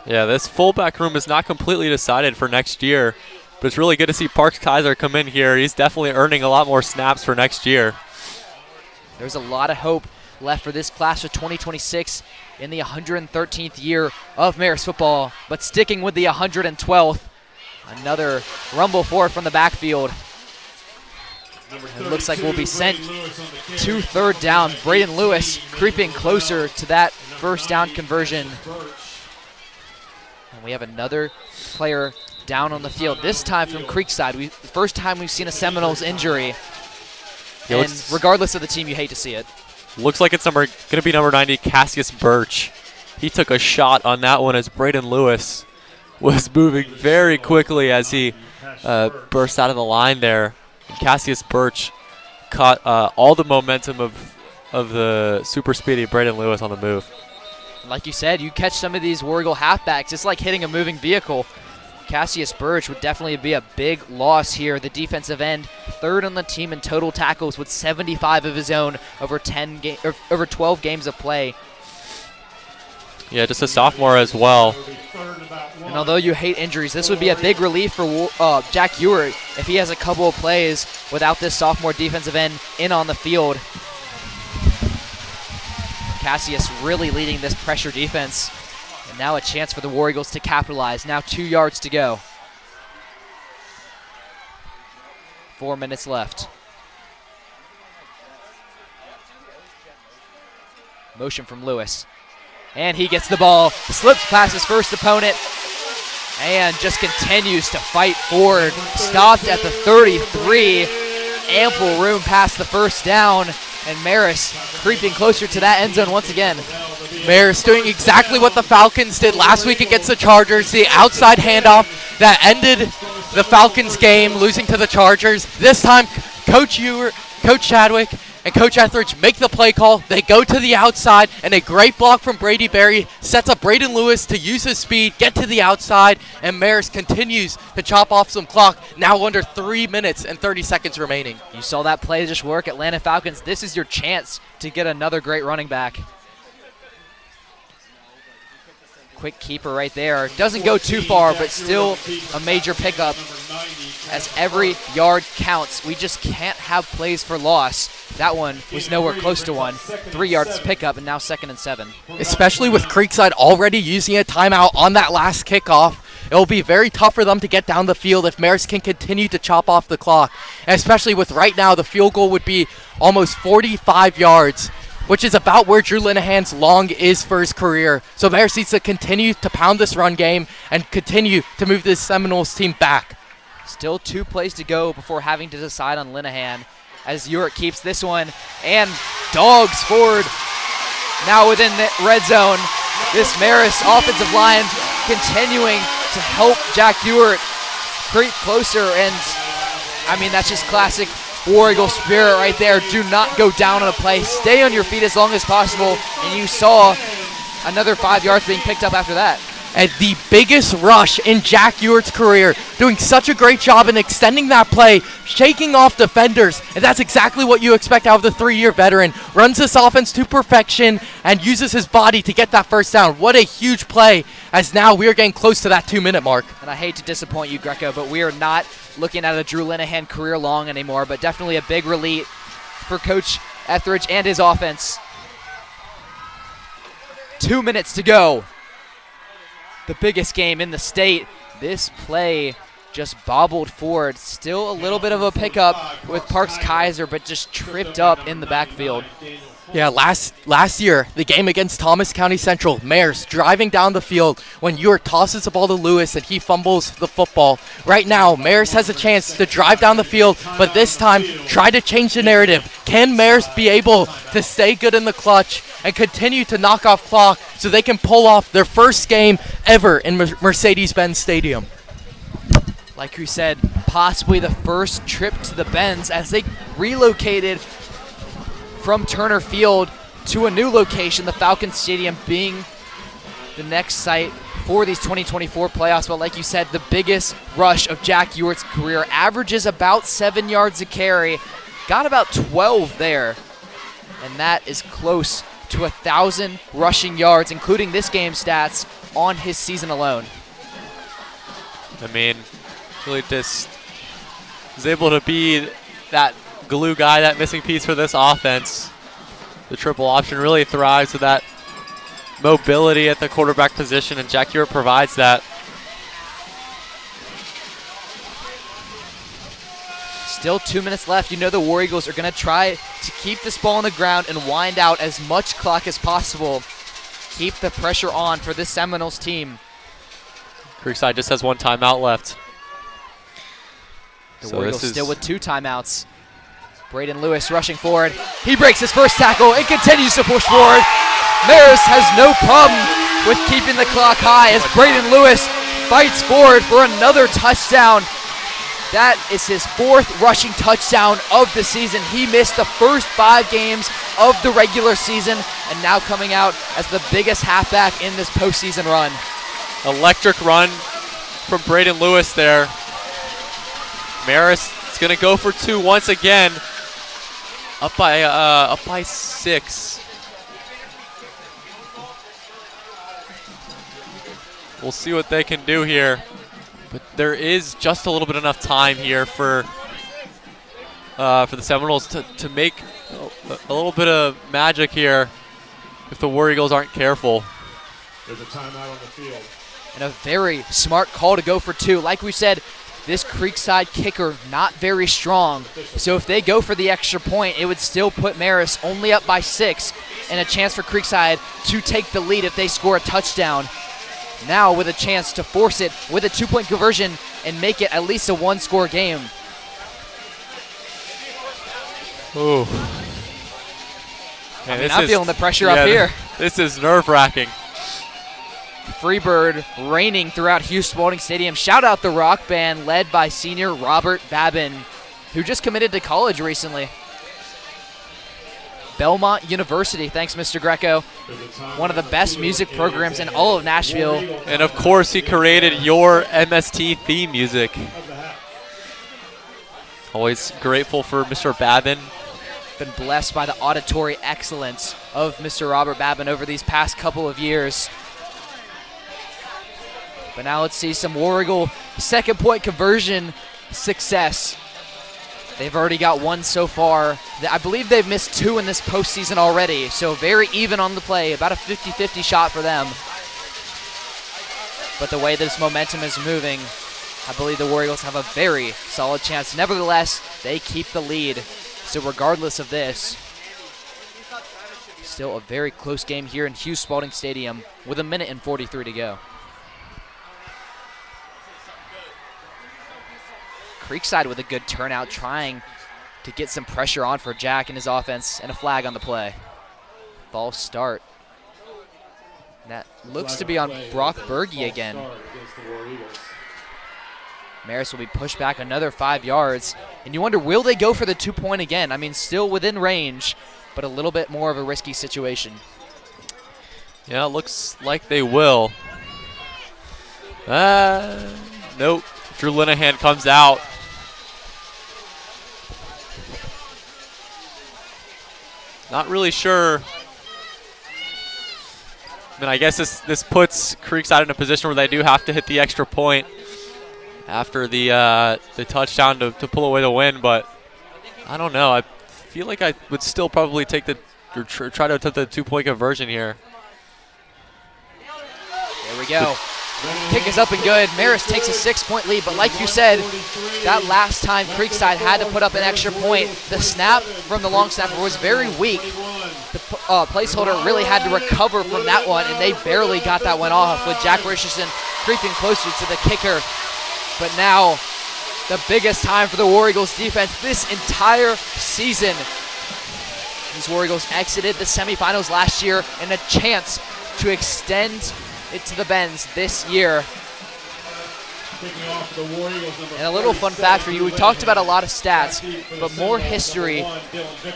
Yeah, this fullback room is not completely decided for next year, but it's really good to see Parks Kaiser come in here. He's definitely earning a lot more snaps for next year. There's a lot of hope left for this class of 2026 in the 113th year of Marist football, but sticking with the 112th. Another rumble forward from the backfield. It looks like we'll be sent to third down. Braden Lewis creeping closer to that first down conversion. And we have another player down on the field, this time from Creekside. The first time we've seen a Seminoles injury. And regardless of the team, you hate to see it. Looks like it's going to be number 90, Cassius Birch. He took a shot on that one as Braden Lewis was moving very quickly as he burst out of the line there. And Cassius Birch caught all the momentum of the super speedy Braden Lewis on the move. Like you said, you catch some of these War Eagle halfbacks, it's like hitting a moving vehicle. Cassius Birch would definitely be a big loss here. The defensive end, third on the team in total tackles with 75 of his own over 12 games of play. Yeah, just a sophomore as well. And although you hate injuries, this would be a big relief for Jack Ewart if he has a couple of plays without this sophomore defensive end in on the field. Cassius really leading this pressure defense. And now a chance for the War Eagles to capitalize. Now 2 yards to go. 4 minutes left. Motion from Lewis. And he gets the ball, slips past his first opponent, and just continues to fight forward. Stopped at the 33. Ample room past the first down. And Marist creeping closer to that end zone once again. Marist doing exactly what the Falcons did last week against the Chargers. The outside handoff that ended the Falcons game, losing to the Chargers. This time, Coach Chadwick and Coach Etheridge make the play call. They go to the outside, and a great block from Brady Berry sets up Braden Lewis to use his speed, get to the outside, and Marist continues to chop off some clock, now under 3 minutes and 30 seconds remaining. You saw that play just work. Atlanta Falcons, this is your chance to get another great running back. Quick keeper right there. Doesn't go too far, but still a major pickup as every yard counts. We just can't have plays for loss. That one was nowhere close to one. 3 yards pickup, and now 2nd and 7. Especially with Creekside already using a timeout on that last kickoff, it will be very tough for them to get down the field if Marist can continue to chop off the clock. And especially with right now, the field goal would be almost 45 yards, which is about where Drew Linehan's long is for his career. So Marist needs to continue to pound this run game and continue to move this Seminoles team back. Still 2 plays to go before having to decide on Linehan as Urick keeps this one and dogs forward. Now within the red zone, this Marist offensive line continuing to help Jack Ewart creep closer, and I mean, that's just classic War Eagle spirit right there. Do not go down on a play. Stay on your feet as long as possible, and you saw another 5 yards being picked up after that. And the biggest rush in Jack Ewart's career, doing such a great job in extending that play, shaking off defenders, and that's exactly what you expect out of the 3-year veteran. Runs this offense to perfection and uses his body to get that first down. What a huge play, as now we are getting close to that 2-minute mark. And I hate to disappoint you, Greco, but we are not looking at a Drew Linehan career long anymore, but definitely a big relief for Coach Etheridge and his offense. 2 minutes to go. The biggest game in the state. This play just bobbled forward. Still a little bit of a pickup with Parks Kaiser, but just tripped up in the backfield. Yeah, last year, the game against Thomas County Central, Marist driving down the field when Ewart tosses the ball to Lewis and he fumbles the football. Right now, Marist has a chance to drive down the field, but this time, try to change the narrative. Can Marist be able to stay good in the clutch and continue to knock off clock so they can pull off their first game ever in Mercedes-Benz Stadium? Like we said, possibly the first trip to the Benz as they relocated from Turner Field to a new location, the Falcon Stadium being the next site for these 2024 playoffs. But like you said, the biggest rush of Jack Ewart's career, averages about 7 yards a carry, got about 12 there, and that is close to 1,000 rushing yards, including this game stats, on his season alone. I mean, really just is able to be that glue guy, that missing piece for this offense. The triple option really thrives with that mobility at the quarterback position, and Jack Ewart provides that. Still 2 minutes left. You know the War Eagles are going to try to keep this ball on the ground and wind out as much clock as possible. Keep the pressure on for this Seminoles team. Creekside just has 1 timeout left. The War Eagles still with 2 timeouts. Braden Lewis rushing forward. He breaks his first tackle and continues to push forward. Marist has no problem with keeping the clock high as Braden Lewis fights forward for another touchdown. That is his 4th rushing touchdown of the season. He missed the first 5 games of the regular season and now coming out as the biggest halfback in this postseason run. Electric run from Braden Lewis there. Marist is going to go for 2 once again. Up by 6. We'll see what they can do here. But there is just a little bit enough time here for the Seminoles to make a little bit of magic here if the War Eagles aren't careful. There's a timeout on the field. And a very smart call to go for 2. Like we said, this Creekside kicker not very strong. So if they go for the extra point, it would still put Marist only up by 6 and a chance for Creekside to take the lead if they score a touchdown. Now with a chance to force it with a 2-point conversion and make it at least a 1-score game. Ooh. Man, I'm feeling the pressure up here. This is nerve-wracking. Freebird reigning throughout Hugh Spalding Stadium. Shout out the rock band led by senior Robert Babin, who just committed to college recently. Belmont University. Thanks, Mr. Greco. One of the best music programs in all of Nashville. And of course, he created your MST theme music. Always grateful for Mr. Babin. Been blessed by the auditory excellence of Mr. Robert Babin over these past couple of years. But now let's see some War Eagle second point conversion success. They've already got one so far. I believe they've missed 2 in this postseason already, so very even on the play, about a 50-50 shot for them. But the way this momentum is moving, I believe the War Eagles have a very solid chance. Nevertheless, they keep the lead. So regardless of this, still a very close game here in Hughes Spalding Stadium with 1:43 to go. Creekside with a good turnout, trying to get some pressure on for Jack and his offense, and a flag on the play. False start. That looks to be on Brock Berge again. Marist will be pushed back another 5 yards. And you wonder, will they go for the 2-point again? I mean, still within range, but a little bit more of a risky situation. Yeah, it looks like they will. Nope. Drew Linehan comes out. Not really sure. I mean, I guess this puts Creekside in a position where they do have to hit the extra point after the touchdown to pull away the win, but I don't know. I feel like I would still probably take try to attempt the 2-point conversion here. There we go. Kick is up and good. Marist takes a 6-point lead, but like you said, that last time Creekside had to put up an extra point, the snap from the long snapper was very weak. The placeholder really had to recover from that one, and they barely got that one off with Jack Richardson creeping closer to the kicker. But now, the biggest time for the War Eagles defense this entire season. These War Eagles exited the semifinals last year and a chance to extend it to the Benz this year. And a little fun fact for you, we talked about a lot of stats, but more history.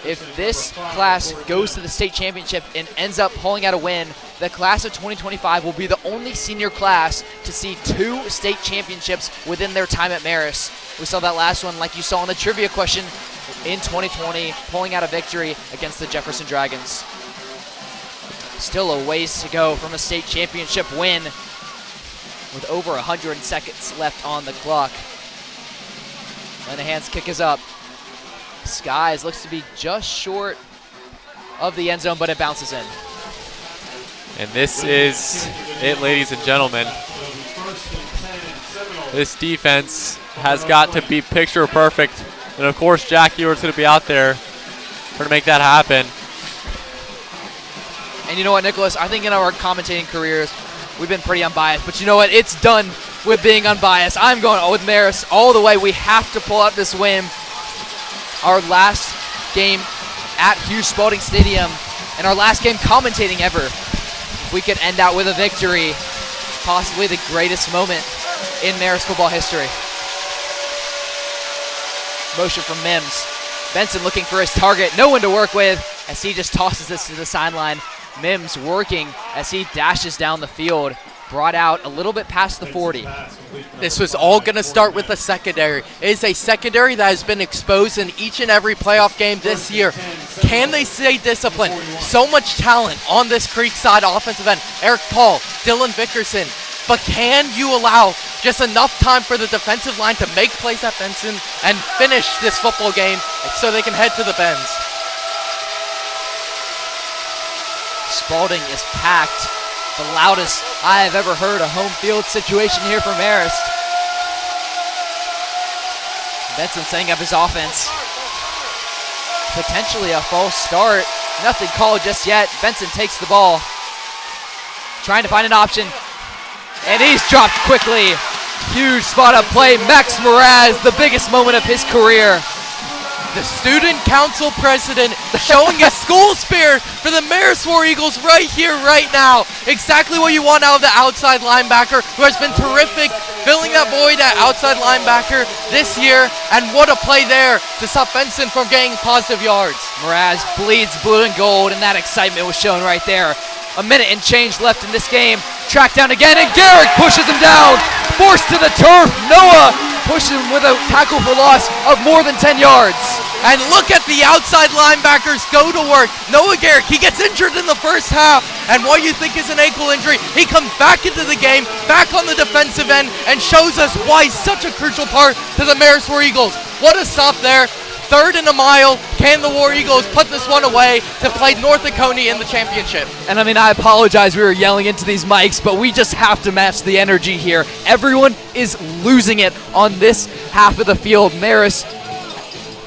If this class goes to the state championship and ends up pulling out a win, the class of 2025 will be the only senior class to see 2 state championships within their time at Marist. We saw that last one, like you saw in the trivia question, in 2020, pulling out a victory against the Jefferson Dragons. Still a ways to go from a state championship win with over 100 seconds left on the clock. Linehan's kick is up. Skies looks to be just short of the end zone, but it bounces in. And this is it, ladies and gentlemen. This defense has got to be picture perfect. And of course, Jack Ewert's going to be out there trying to make that happen. And you know what, Nicholas? I think in our commentating careers, we've been pretty unbiased. But you know what? It's done with being unbiased. I'm going with Marist all the way. We have to pull out this win. Our last game at Hughes Spalding Stadium and our last game commentating ever. If we could end out with a victory, possibly the greatest moment in Marist football history. Motion from Mims. Benson looking for his target. No one to work with as he just tosses this to the sideline. Mims working as he dashes down the field. Brought out a little bit past the 40. This was all going to start with the secondary. It is a secondary that has been exposed in each and every playoff game this year. Can they stay disciplined? So much talent on this Creekside offensive end. Eric Paul, Dylan Vickerson. But can you allow just enough time for the defensive line to make plays at Benson and finish this football game so they can head to the Benz? Spalding is packed. The loudest I have ever heard a home field situation here for Marist. Benson setting up his offense. Potentially a false start. Nothing called just yet. Benson takes the ball. Trying to find an option. And he's dropped quickly. Huge spot up play. Max Mraz, the biggest moment of his career. the student council president showing his school spirit for the Marist War Eagles right here, right now. Exactly what you want out of the outside linebacker, who has been terrific, filling that void at outside linebacker this year. And what a play there to stop Benson from getting positive yards. Mraz bleeds blue and gold, and that excitement was shown right there. A minute and change left in this game. Tracked down again, and Garrick pushes him down. Forced to the turf. Noah pushes him with a tackle for loss of more than 10 yards. And look at the outside linebackers go to work. Noah Garrick, he gets injured in the first half. And what you think is an ankle injury, he comes back into the game, back on the defensive end, and shows us why he's such a crucial part to the Marist War Eagles. What a stop there. 3rd and a mile. Can the War Eagles put this one away to play North Oconee in the championship? And I mean, I apologize we were yelling into these mics, but we just have to match the energy here. Everyone is losing it on this half of the field. Marist,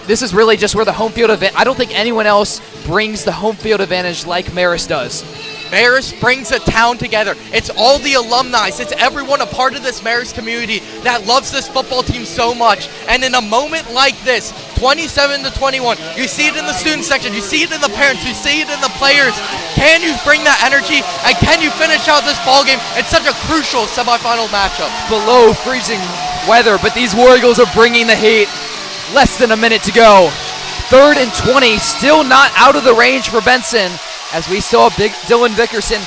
this is really just where the home field advantage, I don't think anyone else brings the home field advantage like Marist does. Marist brings a town together. It's all the alumni. It's everyone a part of this Marist community that loves this football team so much. And in a moment like this, 27-21, you see it in the student section, you see it in the parents, you see it in the players. Can you bring that energy, and can you finish out this ball game? It's such a crucial semifinal matchup. Below freezing weather, but these War Eagles are bringing the heat. Less than a minute to go. 3rd and 20, still not out of the range for Benson, as we saw big Dylan Vickerson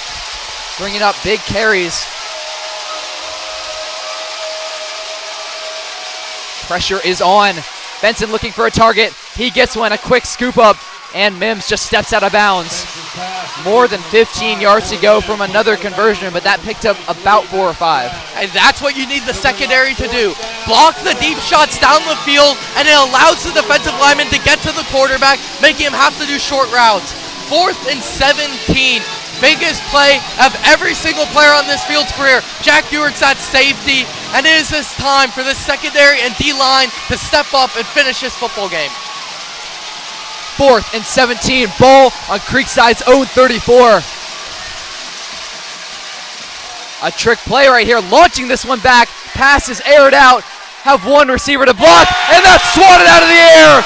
bringing up big carries. Pressure is on. Benson looking for a target. He gets one, a quick scoop up, and Mims just steps out of bounds. More than 15 yards to go from another conversion, but that picked up about 4 or 5. And that's what you need the secondary to do. Block the deep shots down the field, and it allows the defensive lineman to get to the quarterback, making him have to do short routes. 4th and 17. Biggest play of every single player on this field's career. Jack Ewert's at safety, and it is this time for the secondary and D-line to step up and finish this football game. 4th and 17, ball on Creekside's own 34. A trick play right here, launching this one back. Pass is aired out, have one receiver to block, and that's swatted out of the air.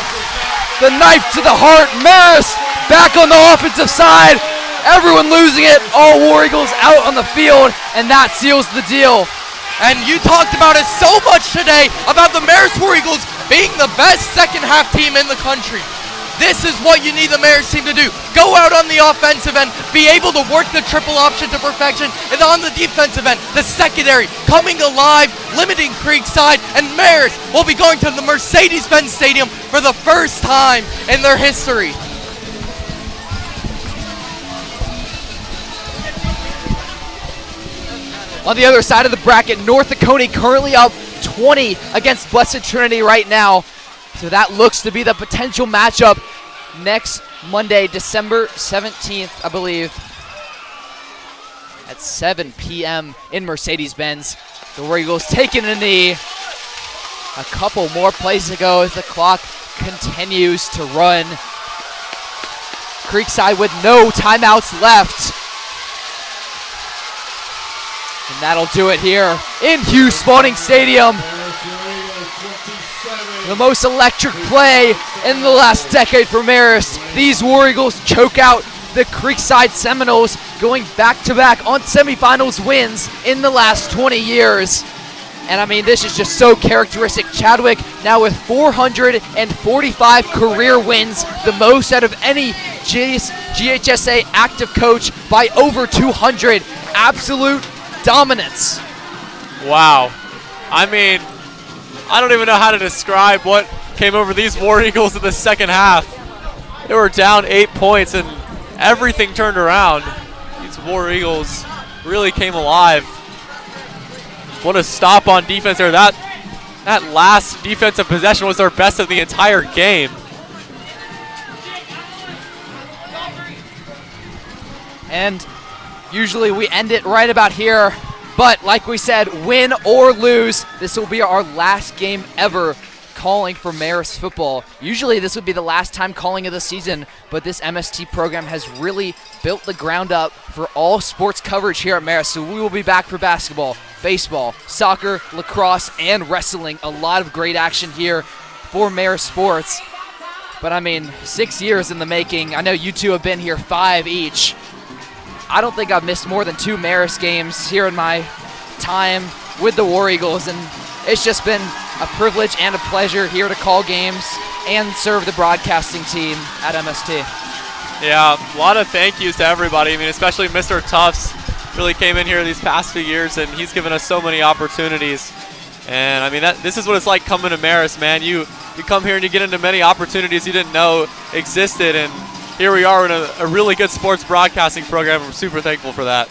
The knife to the heart. Marist back on the offensive side. Everyone losing it. All War Eagles out on the field, and that seals the deal. And you talked about it so much today, about the Marist War Eagles being the best second half team in the country. This is what you need the Marist team to do. Go out on the offensive end, be able to work the triple option to perfection, and on the defensive end, the secondary coming alive, limiting Creekside, and Marist will be going to the Mercedes-Benz Stadium for the first time in their history. On the other side of the bracket, North Oconee currently up 20 against Blessed Trinity right now. So that looks to be the potential matchup next Monday, December 17th, I believe, at 7 p.m. in Mercedes-Benz. The War Eagles taking a knee. A couple more plays to go as the clock continues to run. Creekside with no timeouts left. And that'll do it here in Hughes Spalding Stadium. The most electric play in the last decade for Marist. These War Eagles choke out the Creekside Seminoles, going back-to-back on semifinals wins in the last 20 years. And I mean, this is just so characteristic. Chadwick now with 445 career wins, the most out of any GHSA active coach by over 200. Absolute dominance. Wow. I mean, I don't even know how to describe what came over these War Eagles in the second half. They were down 8 points and everything turned around. These War Eagles really came alive. What a stop on defense there. That last defensive possession was their best of the entire game. And usually we end it right about here, but like we said, win or lose, this will be our last game ever calling for Marist football. Usually this would be the last time calling of the season, but this MST program has really built the ground up for all sports coverage here at Marist. So we will be back for basketball, baseball, soccer, lacrosse, and wrestling. A lot of great action here for Marist sports. But I mean, 6 years in the making. I know you two have been here 5 each. I don't think I've missed more than 2 Marist games here in my time with the War Eagles, and it's just been a privilege and a pleasure here to call games and serve the broadcasting team at MST. Yeah, a lot of thank yous to everybody. I mean, especially Mr. Tufts really came in here these past few years, and he's given us so many opportunities. And I mean, this is what it's like coming to Marist, man. You come here and you get into many opportunities you didn't know existed, and here we are in a really good sports broadcasting program. I'm super thankful for that.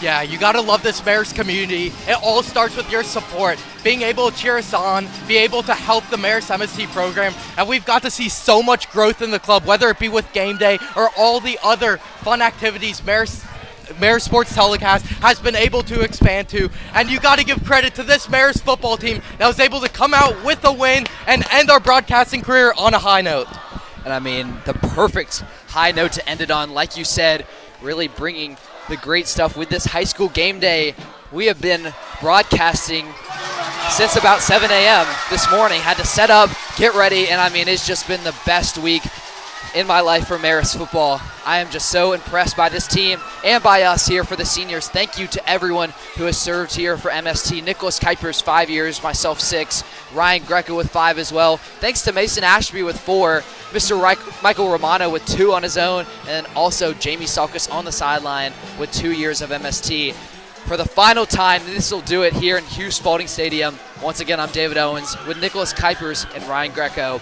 Yeah, you gotta love this Marist community. It all starts with your support. Being able to cheer us on, be able to help the Marist MST program, and we've got to see so much growth in the club, whether it be with game day or all the other fun activities Marist Sports Telecast has been able to expand to. And you got to give credit to this Marist football team that was able to come out with a win and end our broadcasting career on a high note. And I mean, the perfect high note to end it on, like you said, really bringing the great stuff with this high school game day. We have been broadcasting since about 7 a.m. this morning. Had to set up, get ready, and I mean, it's just been the best week in my life for Marist football. I am just so impressed by this team and by us here for the seniors. Thank you to everyone who has served here for MST. Nicholas Kuipers, 5 years, myself 6, Ryan Greco with 5 as well. Thanks to Mason Ashby with 4, Mr. Michael Romano with 2 on his own, and also Jamie Salkus on the sideline with 2 years of MST. For the final time, this will do it here in Hughes Spalding Stadium. Once again, I'm David Owens with Nicholas Kuipers and Ryan Greco.